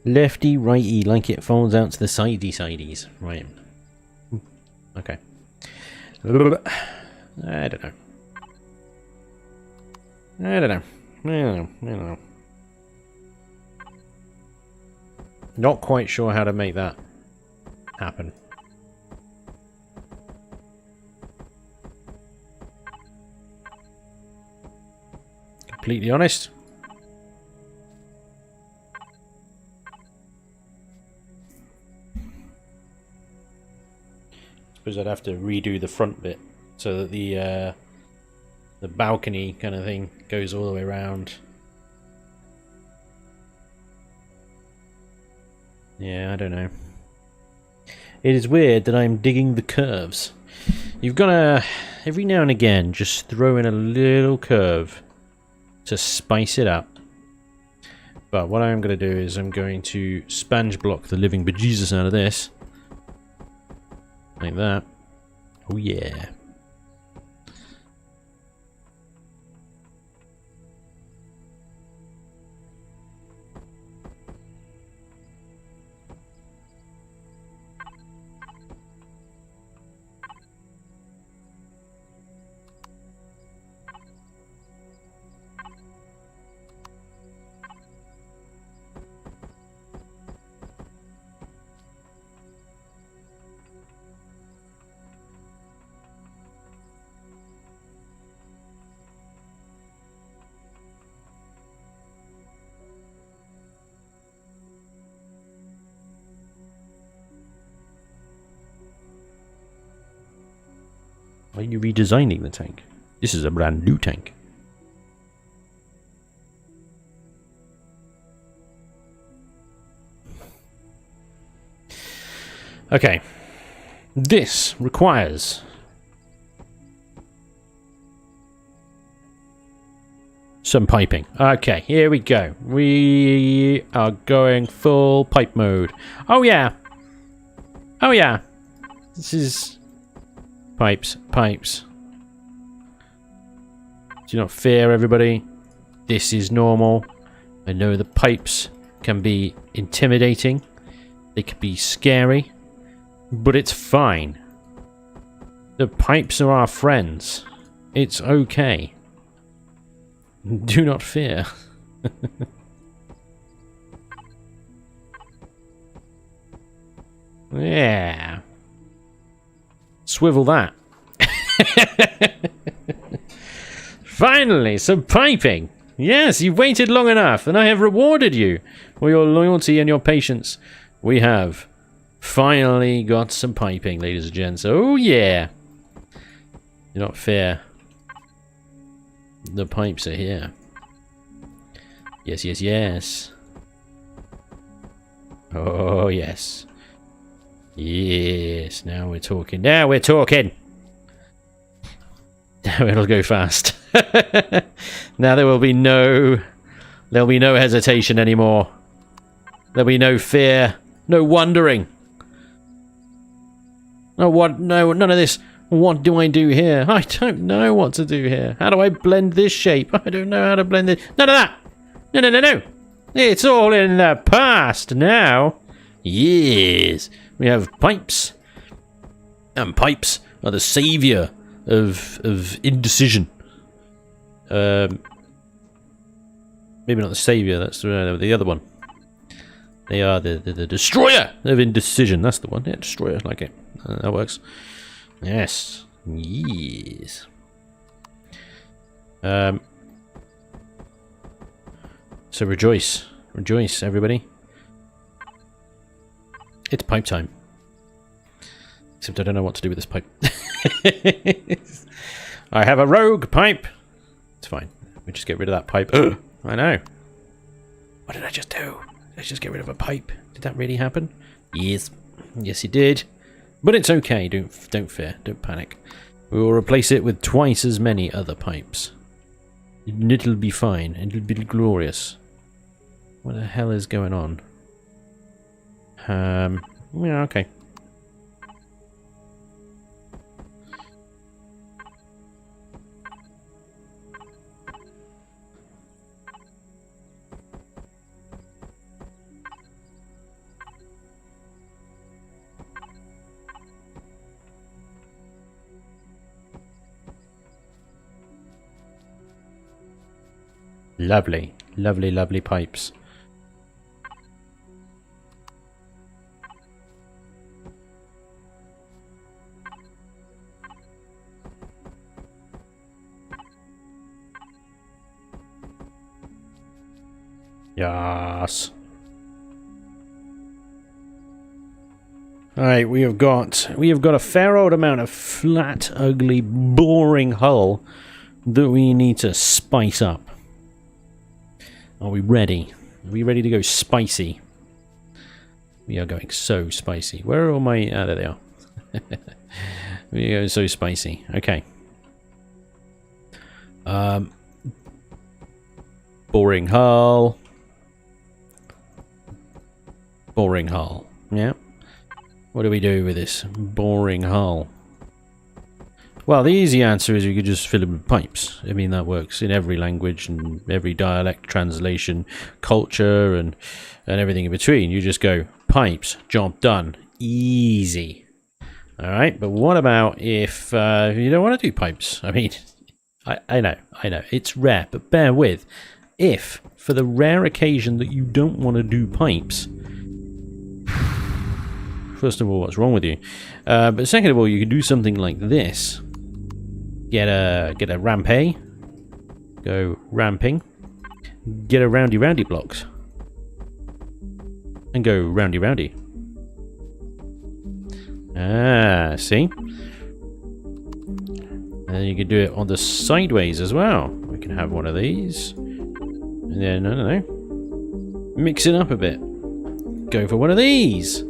Lefty, righty, like it folds out to the sidey-sideys. Right. Okay. I don't know. I don't know. Not quite sure how to make that happen. Completely honest. I'd have to redo the front bit so that the balcony kind of thing goes all the way around. Yeah, I don't know. It is weird that I'm digging the curves. You've got to, every now and again, just throw in a little curve to spice it up. But what I'm going to do is I'm going to spange block the living bejesus out of this. Like that. Oh yeah. Why are you redesigning the tank? This is a brand new tank. Okay. This requires some piping. Okay, here we go. We are going full pipe mode. Oh yeah. Oh yeah. This is... Pipes, pipes. Do not fear, everybody. This is normal. I know the pipes can be intimidating. They can be scary. But it's fine. The pipes are our friends. It's okay. Do not fear. Yeah. Swivel that. Finally, some piping. Yes, you've waited long enough, and I have rewarded you for your loyalty and your patience. We have finally got some piping, ladies and gents. Oh, yeah. Do not fear. The pipes are here. Yes, yes, yes. Oh, yes. Yes, now we're talking. Now we're talking. Now it'll go fast. Now there'll be no hesitation anymore. There'll be no fear, no wondering. No, what? No, none of this. What do I do here? I don't know what to do here. How do I blend this shape? I don't know how to blend it. None of that. No, no, no, no. It's all in the past now. Yes. We have pipes. And pipes are the saviour of indecision. Maybe not the savior. That's the other one. They are the destroyer of indecision. That's the one. Yeah, destroyer. Like it. That works. Yes. Yes. So rejoice. Rejoice, everybody. It's pipe time. Except I don't know what to do with this pipe. I have a rogue pipe. It's fine. We just get rid of that pipe. I know. What did I just do? Let's just get rid of a pipe. Did that really happen? Yes. Yes, it did. But it's okay. Don't fear. Don't panic. We will replace it with twice as many other pipes. It'll be fine. It'll be glorious. What the hell is going on? Yeah, okay. Lovely, lovely, lovely pipes. Yes. Alright, we have got a fair old amount of flat, ugly, boring hull that we need to spice up. Are we ready? Are we ready to go spicy? We are going so spicy. Where are all my... Ah, there they are. We are so spicy. Okay. Boring hull. Boring hull. Yeah. What do we do with this boring hull? Well, the easy answer is you could just fill it with pipes. I mean, that works in every language and every dialect, translation, culture, and everything in between. You just go, pipes, job done. Easy. Alright, but what about if you don't want to do pipes? I mean, I know, it's rare, but bear with. If, for the rare occasion that you don't want to do pipes... First of all, what's wrong with you? But second of all, you can do something like this. Get a ramp A. Go ramping. Get a roundy blocks. And go roundy. Ah, see? And you can do it on the sideways as well. We can have one of these. And then, I don't know. Mix it up a bit. Go for one of these.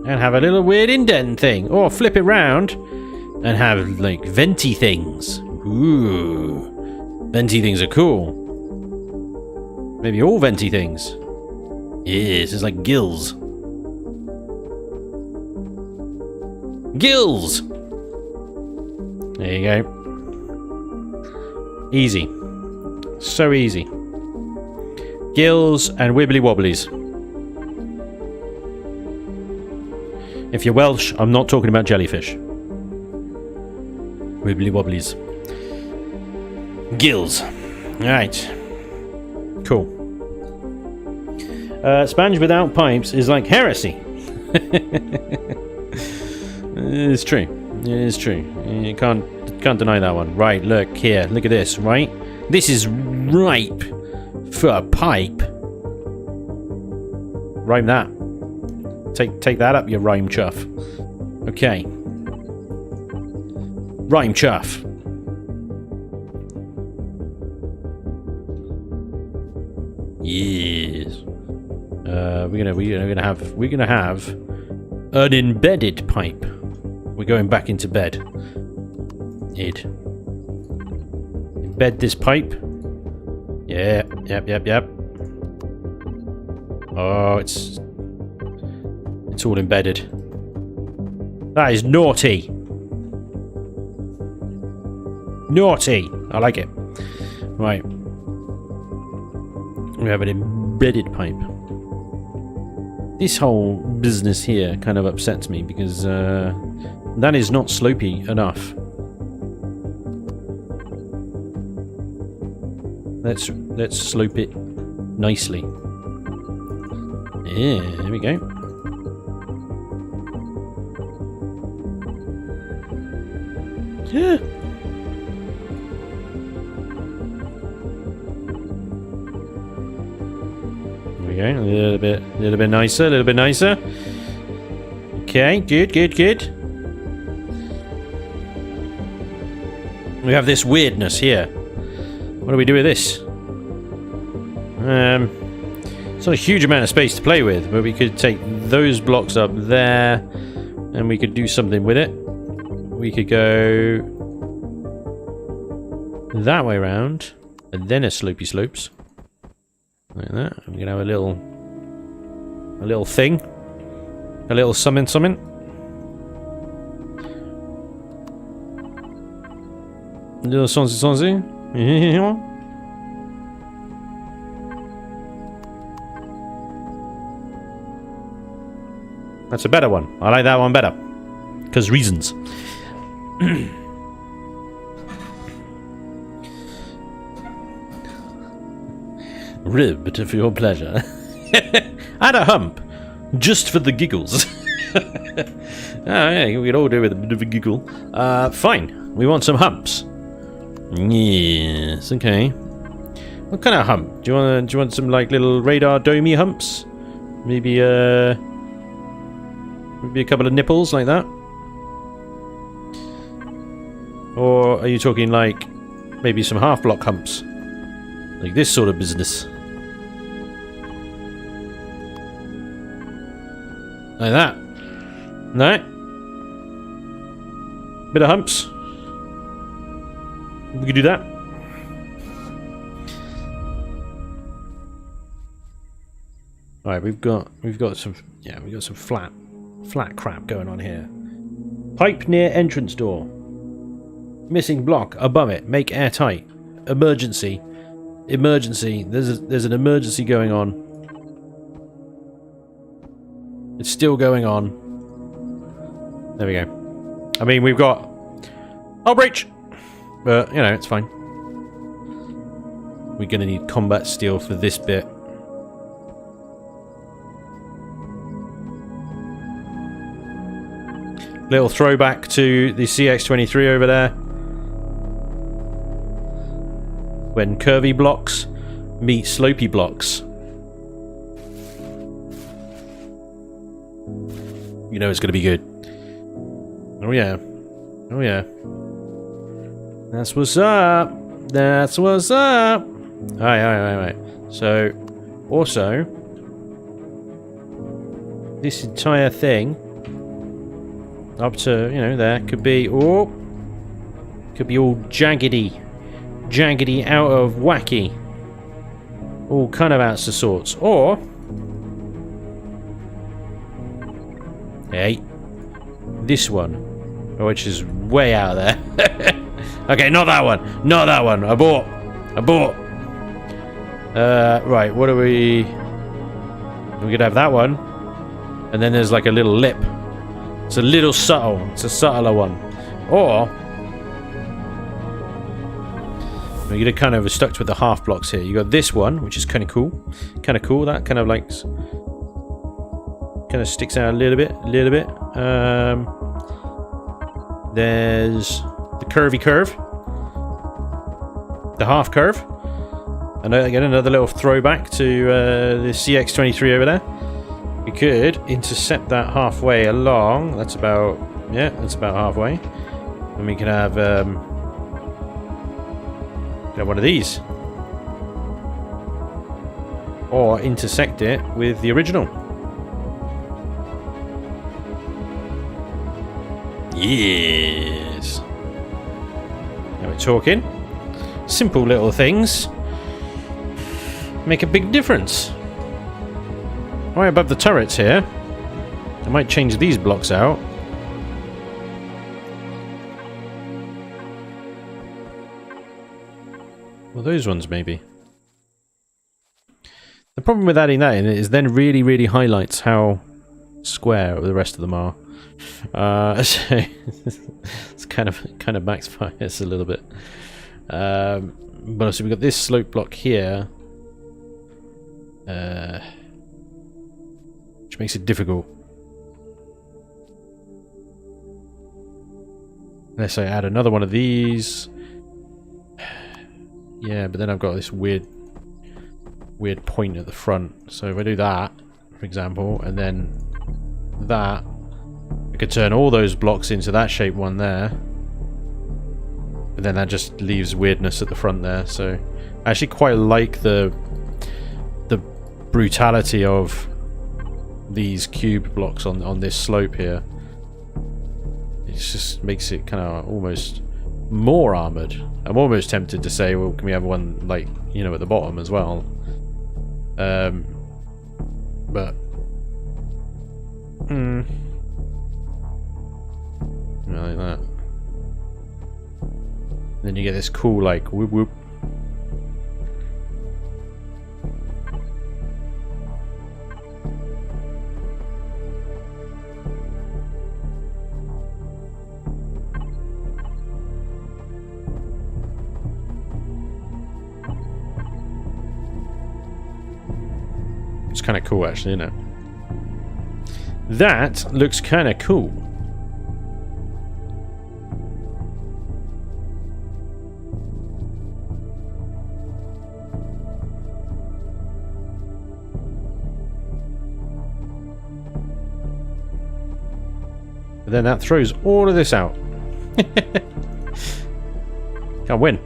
And have a little weird indent thing. Or flip it round. And have, like, venti things. Ooh. Venti things are cool. Maybe all venti things. Yes, it's like gills. Gills! There you go. Easy. So easy. Gills and wibbly wobblies. If you're Welsh, I'm not talking about jellyfish. Wibbly wobblies. Gills. Alright. Cool. Spanj without pipes is like heresy. It's true. It is true. You can't deny that one. Right, look here. Look at this, right? This is ripe for a pipe. Rhyme that. Take that up, you rhyme chuff. Okay. Rhyme chuff. Yes. We're gonna have an embedded pipe. We're going back into bed. Ed. Embed this pipe. Yeah. Yep. Oh, it's all embedded. That is naughty. Naughty. I like it. Right. We have an embedded pipe. This whole business here kind of upsets me because That is not slopey enough. Let's slope it nicely. Yeah, there we go. Yeah. There we go. A little bit nicer, a little bit nicer. Okay, good, good, good. We have this weirdness here. What do we do with this? It's not a huge amount of space to play with, but we could take those blocks up there, and we could do something with it. We could go that way around, and then a slopey slopes. Like that. We're gonna have a little thing. A little something. A little something. That's a better one. I like that one better. Because reasons. Ribbed for your pleasure. Add a hump. Just for the giggles. Oh yeah, we could all do with a bit of a giggle. Fine. We want some humps. Yes, okay. What kind of hump? Do you want some like little radar domey humps? Maybe a couple of nipples like that? Or are you talking like maybe some half block humps? Like this sort of business? Like that? No? Bit of humps? We could do that. Alright, we've got some flat crap going on here. Pipe near entrance door. Missing block above it. Make airtight. Emergency. There's an emergency going on. It's still going on. There we go. I mean, we've got... I'll breach! But, you know, it's fine. We're going to need combat steel for this bit. Little throwback to the CX-23 over there. When curvy blocks meet slopey blocks. You know it's going to be good. Oh yeah. Oh yeah. That's what's up. That's what's up. Alright. So, also, this entire thing, up to, you know, there, could be all jaggedy out of wacky. All kind of outs of sorts. Or, hey, this one, which is way out there. Okay, not that one. Not that one. Abort. Right, what are we... We could have that one. And then there's like a little lip. It's a little subtle. It's a subtler one. Or... we could have kind of stuck with the half blocks here. You got this one, which is kind of cool. That kind of like... kind of sticks out a little bit. There's... the curvy curve. The half curve. And again, another little throwback to the CX-23 over there. We could intercept that halfway along. That's about... yeah, that's about halfway. And we can have one of these. Or intersect it with the original. Yes. Now we're talking. Simple little things make a big difference. Right above the turrets here. I might change these blocks out. Well, those ones maybe. The problem with adding that in is then really highlights how square the rest of them are. So it's kind of backfires a little bit. But so we've got this slope block here, which makes it difficult. Unless I add another one of these. Yeah, but then I've got this weird point at the front. So if I do that, for example, and then that, I could turn all those blocks into that shape one there. But then that just leaves weirdness at the front there. So I actually quite like the brutality of these cube blocks on this slope here. It just makes it kind of almost more armored. I'm almost tempted to say, well, can we have one like, you know, at the bottom as well? But like that. Then you get this cool like whoop whoop. It's kind of cool, actually, isn't it? That looks kind of cool. But then that throws all of this out. Can't win.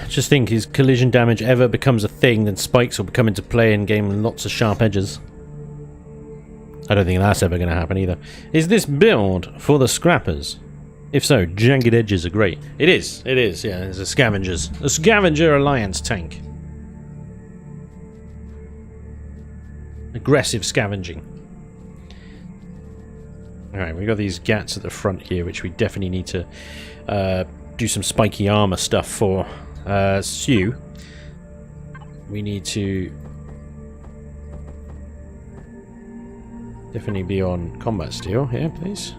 Just think, if collision damage ever becomes a thing, then spikes will come into play in game with lots of sharp edges. I don't think that's ever going to happen either. Is this build for the scrappers? If so, jagged edges are great. It is, yeah, it's a Scavenger Alliance tank. Aggressive scavenging. Alright, we've got these gats at the front here, which we definitely need to do some spiky armor stuff for. So we need to definitely be on combat steel here, please.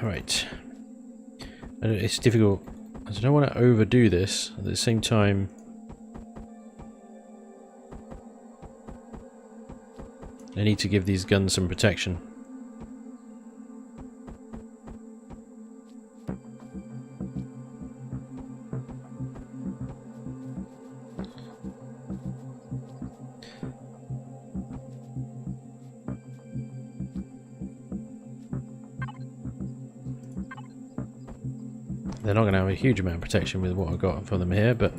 Right. It's difficult. I don't want to overdo this. At the same time, I need to give these guns some protection. They're not going to have a huge amount of protection with what I got for them here, but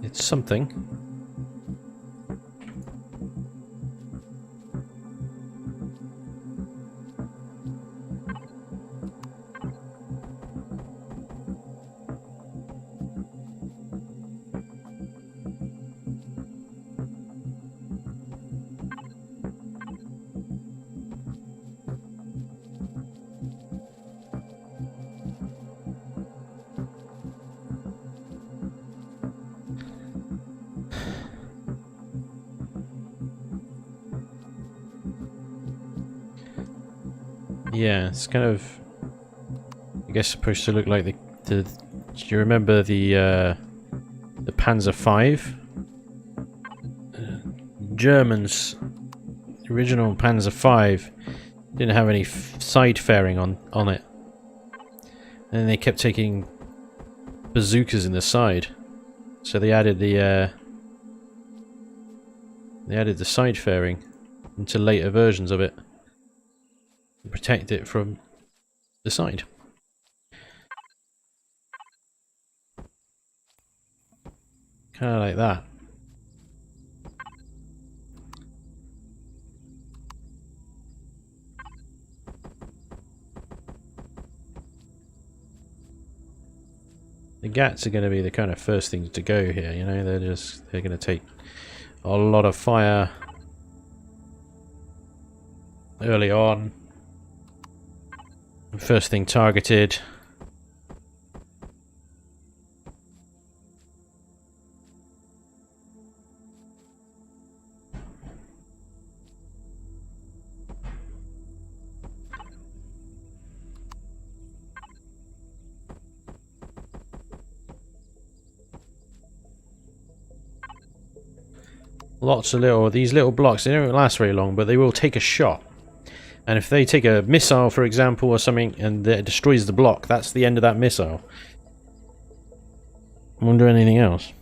it's something. Yeah, it's kind of, I guess, supposed to look like the do you remember the Panzer V? Germans, the original Panzer V didn't have any side fairing on it, and they kept taking bazookas in the side, so they added the side fairing into later versions of it. Protect it from the side. Kind of like that. The GATs are going to be the kind of first things to go here, you know, they're going to take a lot of fire early on. First thing targeted. Lots of these little blocks, they don't last very long, but they will take a shot. And if they take a missile, for example, or something, and it destroys the block, that's the end of that missile. I won't do anything else.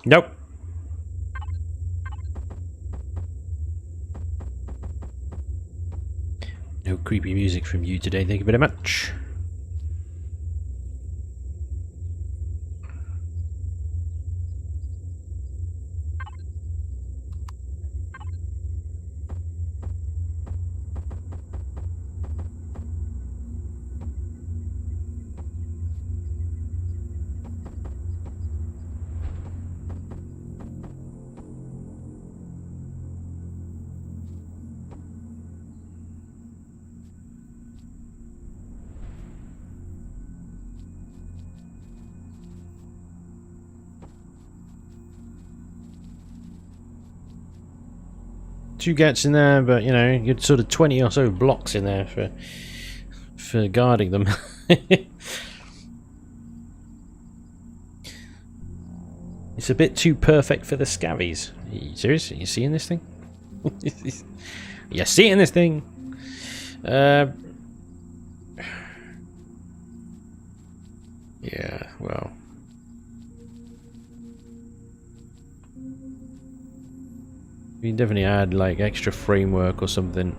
Nope. No creepy music from you today, thank you very much. Two gets in there, but you know, you'd sort of 20 or so blocks in there for for guarding them. It's a bit too perfect for the scavies. Are you serious? Are you seeing this thing? You seeing this thing? Yeah, well. We can definitely add like extra framework or something.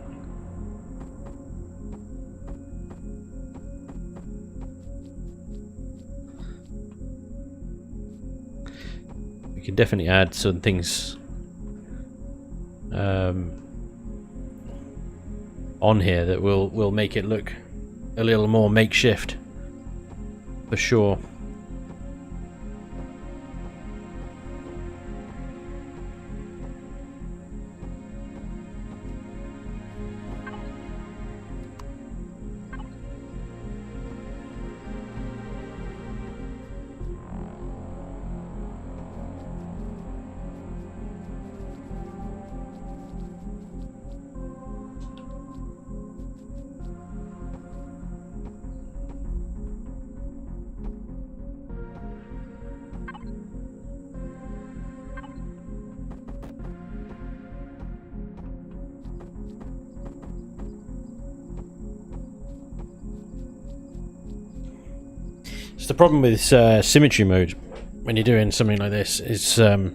We can definitely add some things on here that will make it look a little more makeshift, for sure. The problem with symmetry mode when you're doing something like this is it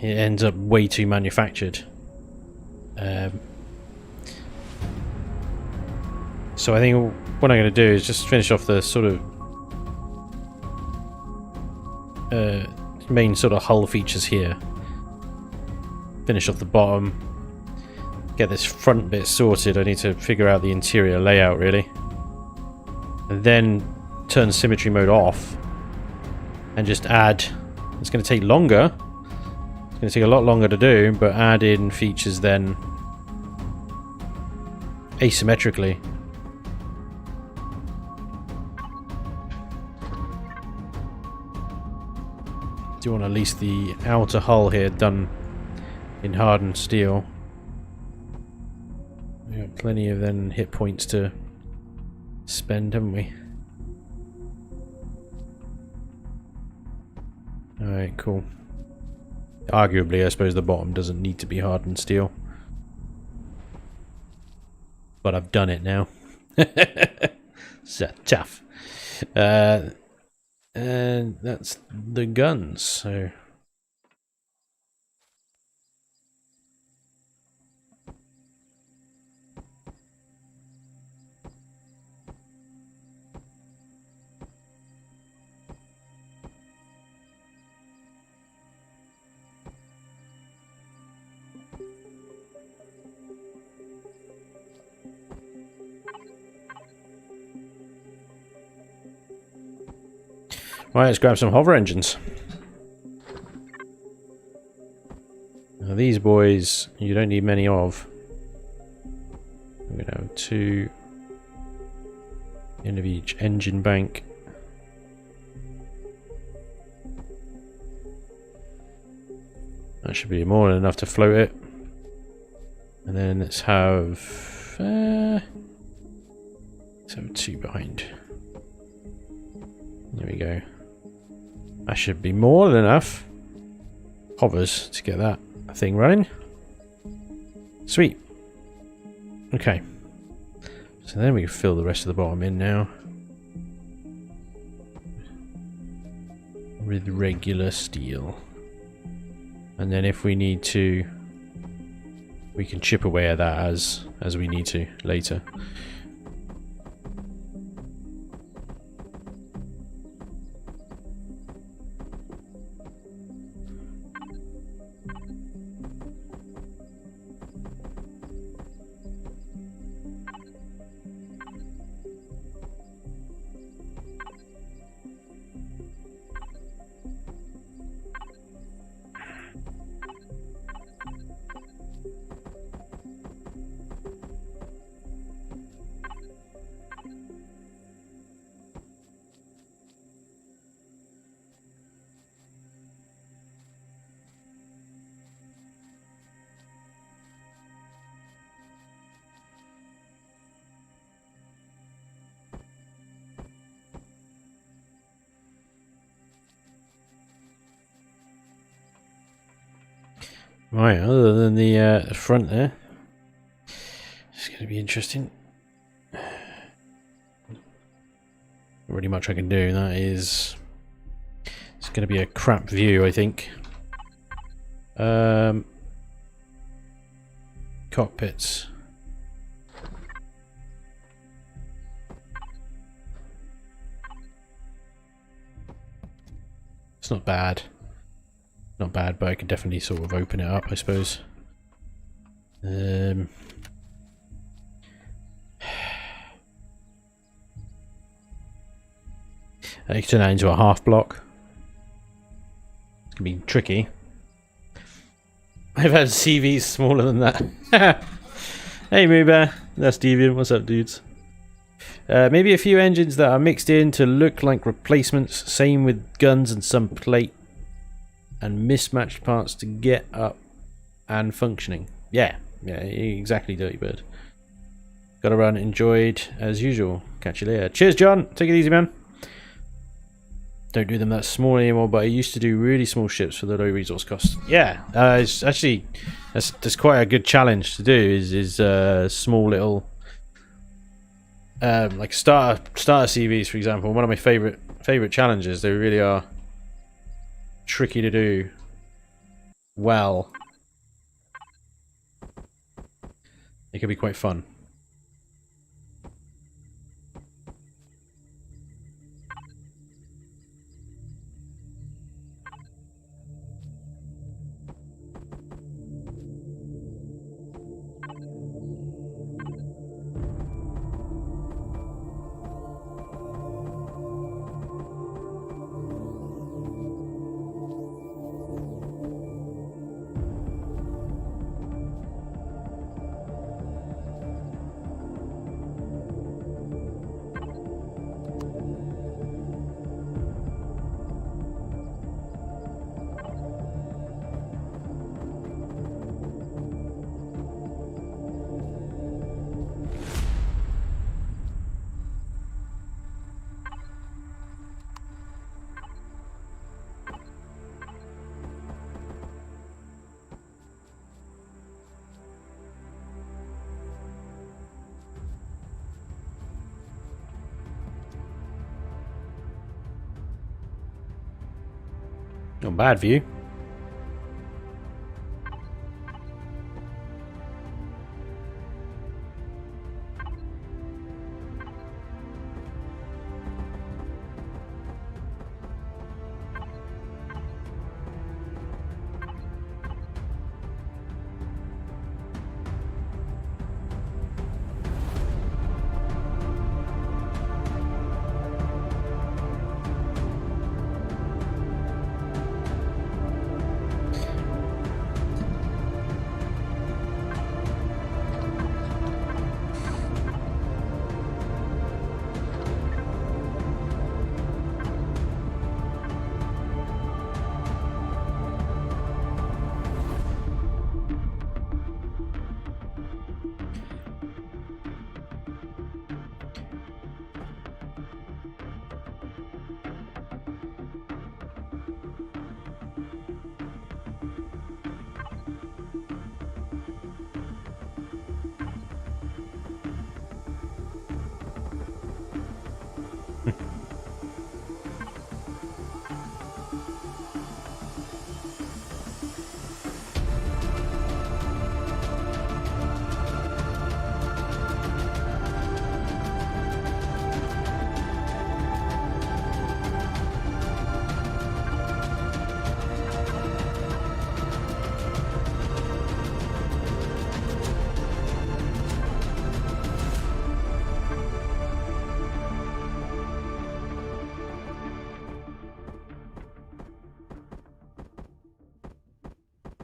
ends up way too manufactured. So I think what I'm going to do is just finish off the sort of main sort of hull features here. Finish off the bottom. Get this front bit sorted. I need to figure out the interior layout really. And then turn symmetry mode off and just add. It's going to take longer. It's going to take a lot longer to do, but add in features then asymmetrically. Do you want at least the outer hull here done in hardened steel? We got plenty of then hit points to spend, haven't we? Alright, cool. Arguably, I suppose the bottom doesn't need to be hardened steel. But I've done it now. So tough. And that's the guns, so... Right, let's grab some hover engines. Now these boys, you don't need many of. We're gonna have 2 end of each engine bank. That should be more than enough to float it. And then let's have 2 behind. There we go. That should be more than enough hovers to get that thing running. Sweet. Okay. So then we can fill the rest of the bottom in now. With regular steel. And then if we need to, we can chip away at that as we need to later. Right, other than the front there, it's going to be interesting. Not really much I can do. That is, it's going to be a crap view, I think. Cockpits. It's not bad. Not bad, but I could definitely sort of open it up, I suppose. I can turn that into a half block. It's gonna be tricky. I've had CVs smaller than that. Hey Moobear, that's Deviant. What's up, dudes? Maybe a few engines that are mixed in to look like replacements. Same with guns and some plate and mismatched parts to get up and functioning. Yeah, exactly, Dirty Bird. Gotta run. Enjoyed as usual. Catch you later. Cheers, John. Take it easy, man. Don't do them that small anymore, but I used to do really small ships for the low resource cost. Yeah, it's actually that's quite a good challenge to do. Is small little like starter CVs, for example. One of my favorite challenges. They really are tricky to do well. It can be quite fun. Not bad view.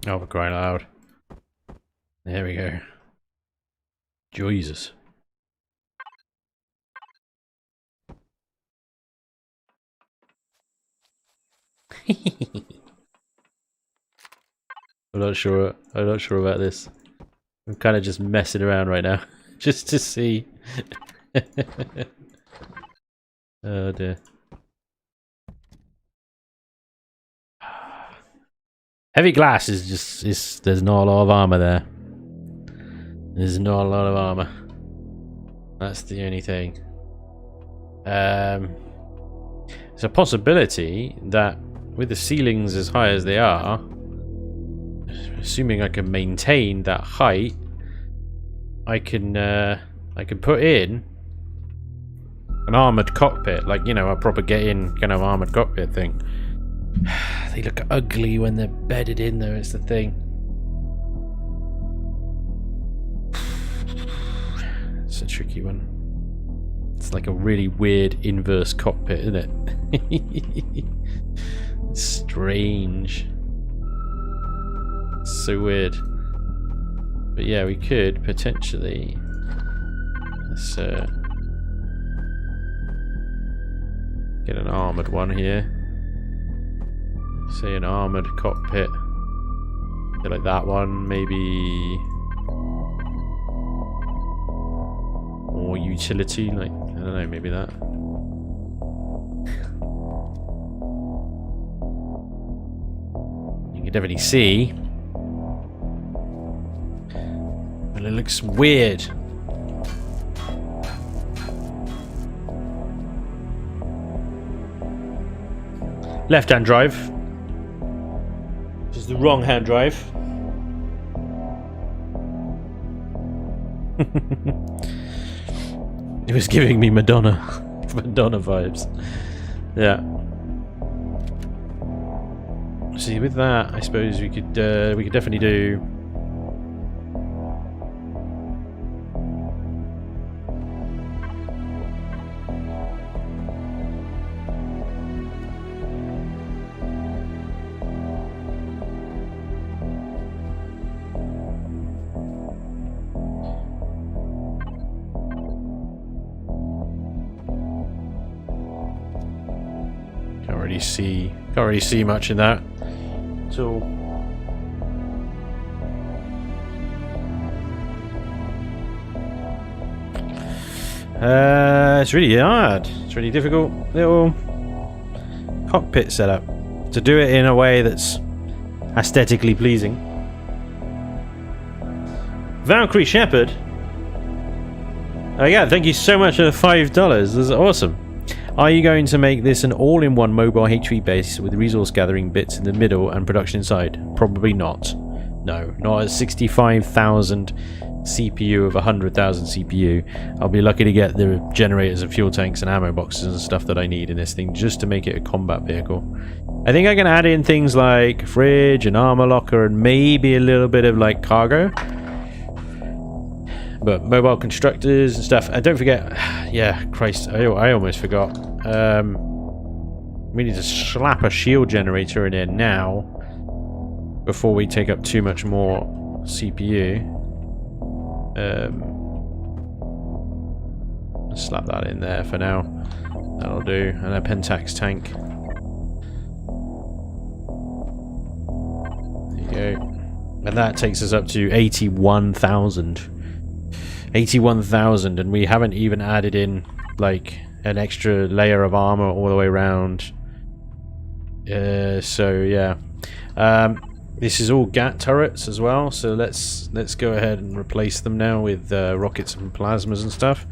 Oh, for crying out loud. There we go. Jesus. I'm not sure about this. I'm kind of just messing around right now. Just to see. Oh dear. Heavy glass is there's not a lot of armor there. There's not a lot of armor. That's the only thing. There's a possibility that with the ceilings as high as they are, assuming I can maintain that height, I can put in an armored cockpit, like, you know, a proper get-in kind of armored cockpit thing. They look ugly when they're bedded in, though. It's the thing. It's a tricky one. It's like a really weird inverse cockpit, isn't it? It's strange. It's so weird. But yeah, we could potentially. Let's get an armored one here. Say an armored cockpit. Like that one, maybe. Or utility, like, I don't know, maybe that. You can definitely see. But it looks weird. Left-hand drive. Which is the wrong hand drive. It was giving me Madonna vibes. Yeah. See, with that, I suppose we could definitely do. Can't really see much in that at all. It's really hard. It's really difficult little cockpit setup to do it in a way that's aesthetically pleasing. Valkyrie Shepherd. Oh yeah, thank you so much for the $5. This is awesome. Are you going to make this an all-in-one mobile HV base with resource gathering bits in the middle and production inside? Probably not. No, not a 65,000 CPU of 100,000 CPU. I'll be lucky to get the generators and fuel tanks and ammo boxes and stuff that I need in this thing just to make it a combat vehicle. I think I can add in things like fridge and armor locker and maybe a little bit of like cargo. But mobile constructors and stuff. And don't forget, yeah, Christ, I almost forgot. We need to slap a shield generator in here now before we take up too much more CPU. Slap that in there for now. That'll do. And a Pentax tank. There you go. And that takes us up to 81,000. 81,000, and we haven't even added in like an extra layer of armor all the way around. So yeah, this is all GAT turrets as well. So let's go ahead and replace them now with rockets and plasmas and stuff.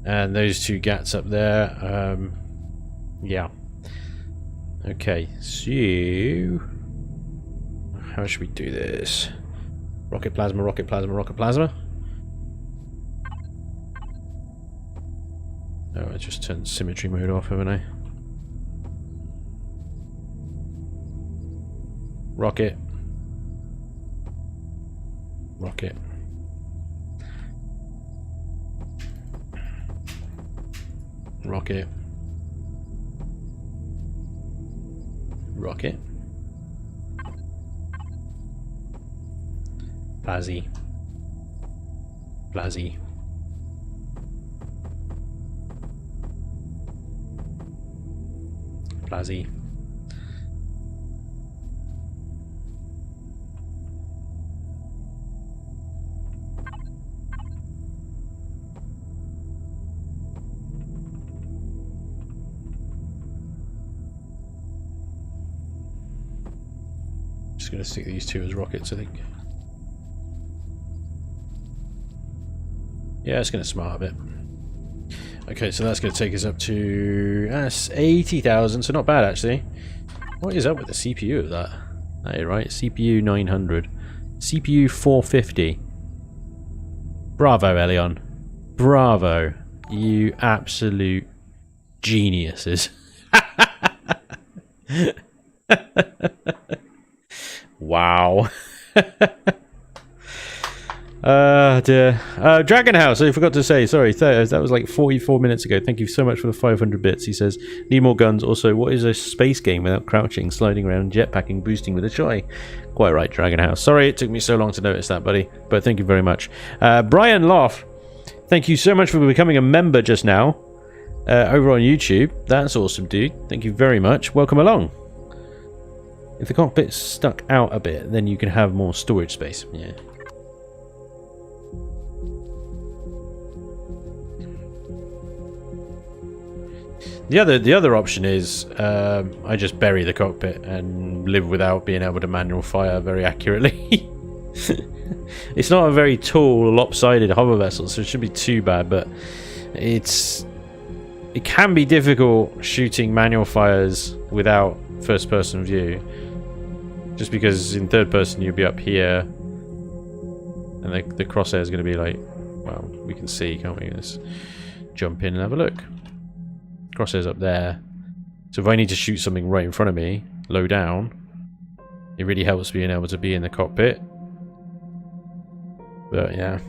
And those two GATs up there. Yeah. Okay. So how should we do this? Rocket plasma, rocket plasma, rocket plasma. Oh, I just turned symmetry mode off, haven't I? Rocket. Rocket. Rocket. Rocket. Blazzy. Blazzy. Blazzy. just going to stick these two as rockets, I think. Yeah, it's going to smart a bit. Okay, so that's going to take us up to 80,000, so not bad actually. What is up with the CPU of that? Hey, right, CPU 900, CPU 450. Bravo, Elion. Bravo, you absolute geniuses. Wow. Dear. Dragon House, I forgot to say, sorry, that was like 44 minutes ago. Thank you so much for the 500 bits. He says, need more guns. Also, what is a space game without crouching, sliding around, jetpacking, boosting with a shy? Quite right, Dragon House. Sorry it took me so long to notice that, buddy, but thank you very much. Brian Loff, thank you so much for becoming a member just now over on YouTube. That's awesome, dude. Thank you very much. Welcome along. If the cockpit's stuck out a bit, then you can have more storage space. Yeah. The other option is I just bury the cockpit and live without being able to manual fire very accurately. It's not a very tall, lopsided hover vessel, so it shouldn't be too bad, but it can be difficult shooting manual fires without first-person view. Just because in third person you'll be up here, and the crosshair is going to be like, well, we can see, can't we? Let's jump in and have a look. Crosshair's up there, so if I need to shoot something right in front of me, low down, it really helps being able to be in the cockpit. But yeah.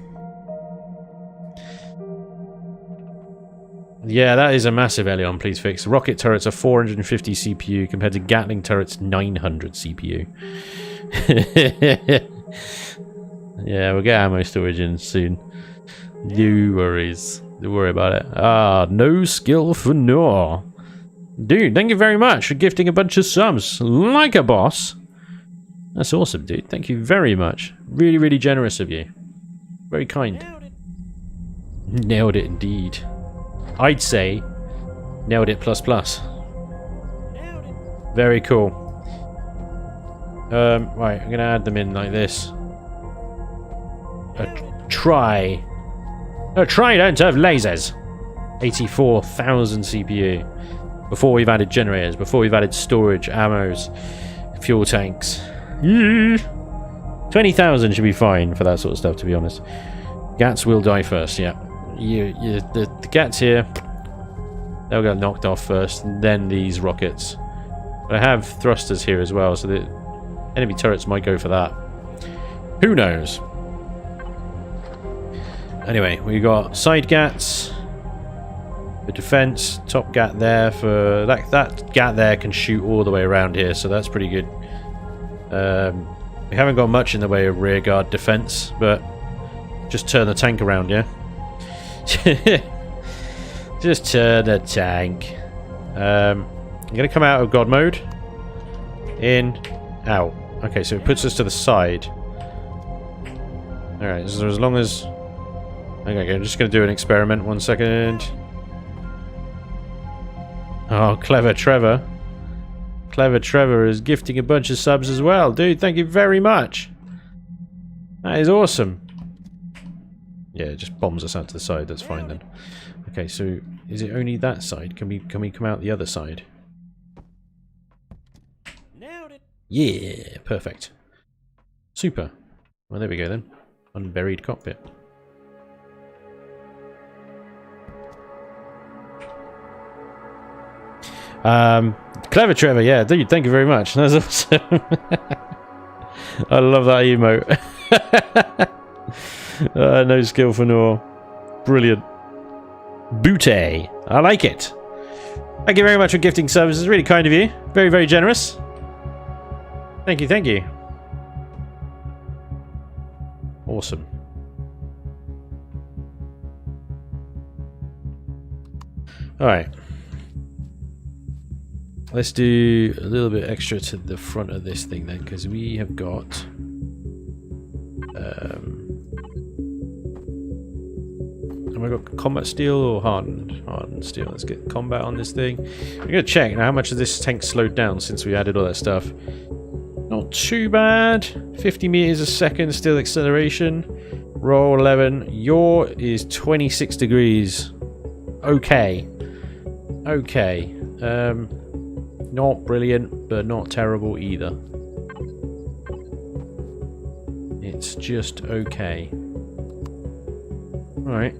Yeah, that is a massive Elion, please fix. Rocket turrets are 450 CPU compared to Gatling turrets 900 CPU. Yeah, we'll get ammo storage in soon. No worries. Don't worry about it. Ah, no skill for no. Dude, thank you very much for gifting a bunch of subs. Like a boss. That's awesome, dude. Thank you very much. Really, really generous of you. Very kind. Nailed it indeed. I'd say nailed it plus plus. Very cool. Right, I'm gonna add them in like this. A trident of lasers. 84,000 CPU. Before we've added generators, before we've added storage, ammos, fuel tanks. 20,000 should be fine for that sort of stuff, to be honest. Gats will die first, yeah. The Gats here, they'll get knocked off first, and then these rockets. But I have thrusters here as well, so the enemy turrets might go for that. Who knows? Anyway, we got side Gats for defense, top Gat there for that Gat there can shoot all the way around here, so that's pretty good. We haven't got much in the way of rear guard defense, but just turn the tank around, yeah. Just turn the tank. I'm gonna come out of God mode. In, out. Okay, so it puts us to the side. Alright, so as long as... Okay, I'm just gonna do an experiment. 1 second. Oh, clever Trevor. Clever Trevor is gifting a bunch of subs as well. Dude, thank you very much. That is awesome. Yeah, it just bombs us out to the side. That's fine then. Okay, so is it only that side? Can we come out the other side? Yeah, perfect. Super. Well, there we go then. Unburied cockpit. Clever Trevor, yeah, dude, thank you very much. That's awesome. I love that emote. No skill for Noor. Brilliant. Booty. I like it. Thank you very much for gifting services. Really kind of you. Very, very generous. Thank you, thank you. Awesome. Alright. Let's do a little bit extra to the front of this thing then, because we have got... have I got combat steel or hardened? Hardened steel. Let's get combat on this thing. We're going to check now how much of this tank slowed down since we added all that stuff. Not too bad. 50 meters a second, still acceleration. Roll 11. Yaw is 26 degrees. Okay. Okay. Not brilliant, but not terrible either. It's just okay. Alright.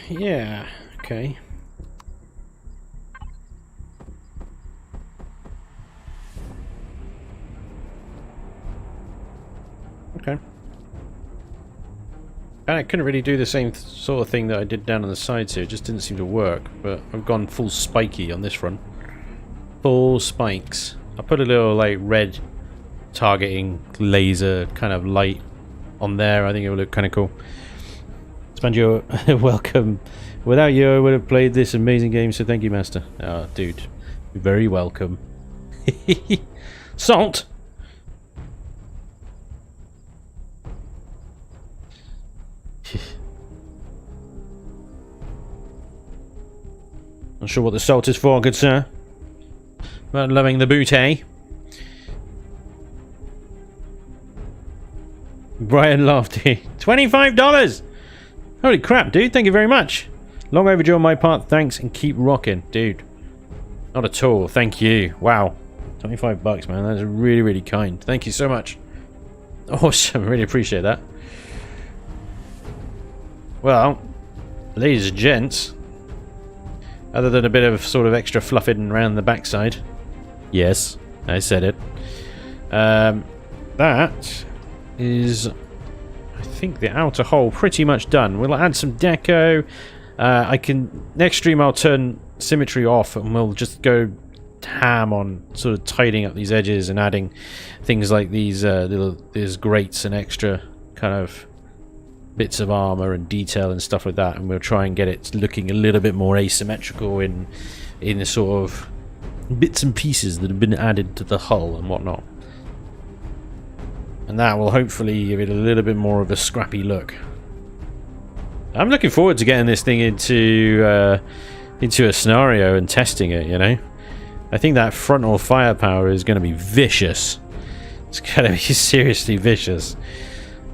Yeah, okay. Okay. And I couldn't really do the same sort of thing that I did down on the sides here. It just didn't seem to work, but I've gone full spiky on this run. Full spikes. I put a little, like, red targeting laser kind of light on there. I think it would look kind of cool. Spanj, welcome. Without you, I would have played this amazing game, so thank you, Master. Oh, dude. You're very welcome. Salt! Not sure what the salt is for, good sir. But loving the booty. Brian laughed. $25! Holy crap, dude. Thank you very much. Long overdue on my part. Thanks, and keep rocking. Dude. Not at all. Thank you. Wow. 25 bucks, man. That's really, really kind. Thank you so much. Awesome. Really appreciate that. Well, ladies and gents, other than a bit of sort of extra fluffing around the backside, yes, I said it, that is, I think, the outer hull pretty much done. We'll add some deco. Next stream I'll turn symmetry off and we'll just go ham on sort of tidying up these edges and adding things like these these grates and extra kind of bits of armor and detail and stuff like that, and we'll try and get it looking a little bit more asymmetrical in the sort of bits and pieces that have been added to the hull and whatnot. And that will hopefully give it a little bit more of a scrappy look. I'm looking forward to getting this thing into a scenario and testing it, you know. I think that frontal firepower is going to be vicious. It's going to be seriously vicious.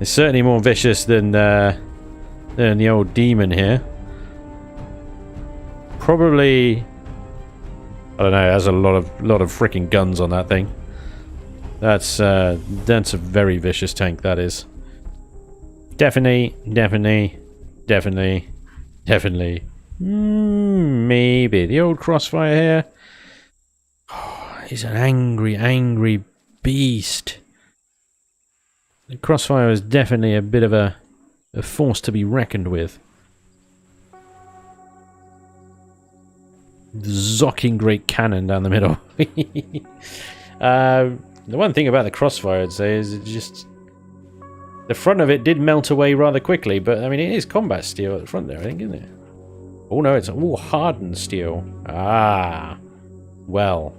It's certainly more vicious than the old demon here. Probably, I don't know, it has a lot of freaking guns on that thing. That's a very vicious tank, that is. Definitely, definitely, definitely, definitely. Maybe. The old crossfire here. Oh, he's an angry, angry beast. The crossfire is definitely a bit of a force to be reckoned with. Zocking great cannon down the middle. The one thing about the crossfire, I'd say, is it just... The front of it did melt away rather quickly, but I mean, it is combat steel at the front there, I think, isn't it? Oh no, it's all hardened steel. Ah. Well.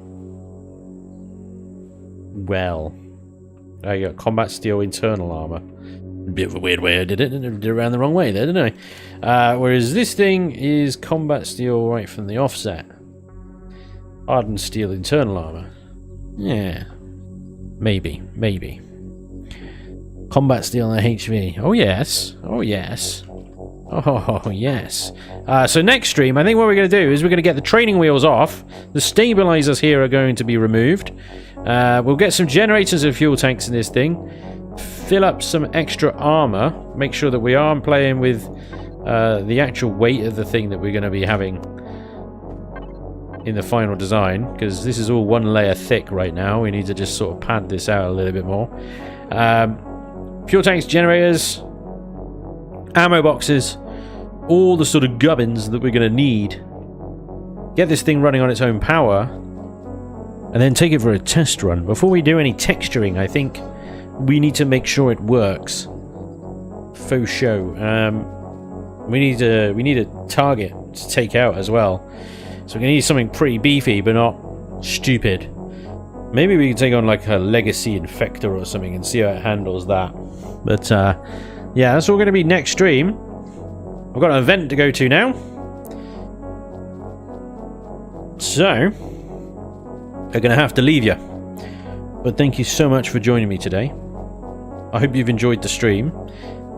Well. I got combat steel internal armor. A bit of a weird way I did it. I did it around the wrong way there, didn't I? Whereas this thing is combat steel right from the offset. Hardened steel internal armor. Yeah. Maybe. Maybe. Combat steel and HV. Oh yes. Oh yes. Oh yes. So next stream, I think what we're going to do is we're going to get the training wheels off. The stabilizers here are going to be removed. We'll get some generators and fuel tanks in this thing. Fill up some extra armor. Make sure that we are playing with the actual weight of the thing that we're going to be having in the final design, because this is all one layer thick right now. We need to just sort of pad this out a little bit more. Fuel tanks, generators, ammo boxes, all the sort of gubbins that we're going to need. Get this thing running on its own power, and then take it for a test run. Before we do any texturing, I think we need to make sure it works. Faux show. We need a target to take out as well. So we're going to need something pretty beefy, but not stupid. Maybe we can take on like a Legacy Infector or something and see how it handles that. But yeah, that's all going to be next stream. I've got an event to go to now. So, I'm going to have to leave you. But thank you so much for joining me today. I hope you've enjoyed the stream.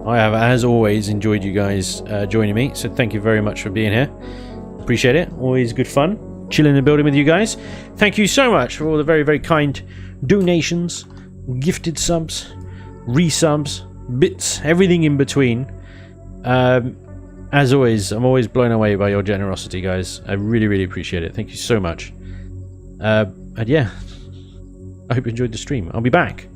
I have, as always, enjoyed you guys joining me. So thank you very much for being here. Appreciate it. Always good fun. Chilling and building with you guys. Thank you so much for all the very, very kind donations, gifted subs, resubs, bits, everything in between. As always, I'm always blown away by your generosity, guys. I really, really appreciate it. Thank you so much. And yeah, I hope you enjoyed the stream. I'll be back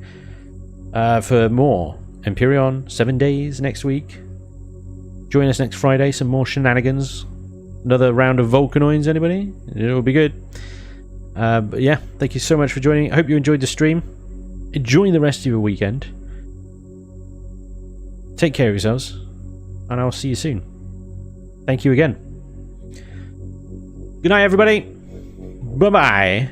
for more Empyrean 7 days next week. Join us next Friday, some more shenanigans. Another round of Vulcanoids, anybody? It'll be good. But yeah, thank you so much for joining. I hope you enjoyed the stream. Enjoy the rest of your weekend. Take care of yourselves, and I'll see you soon. Thank you again. Good night, everybody. Bye-bye.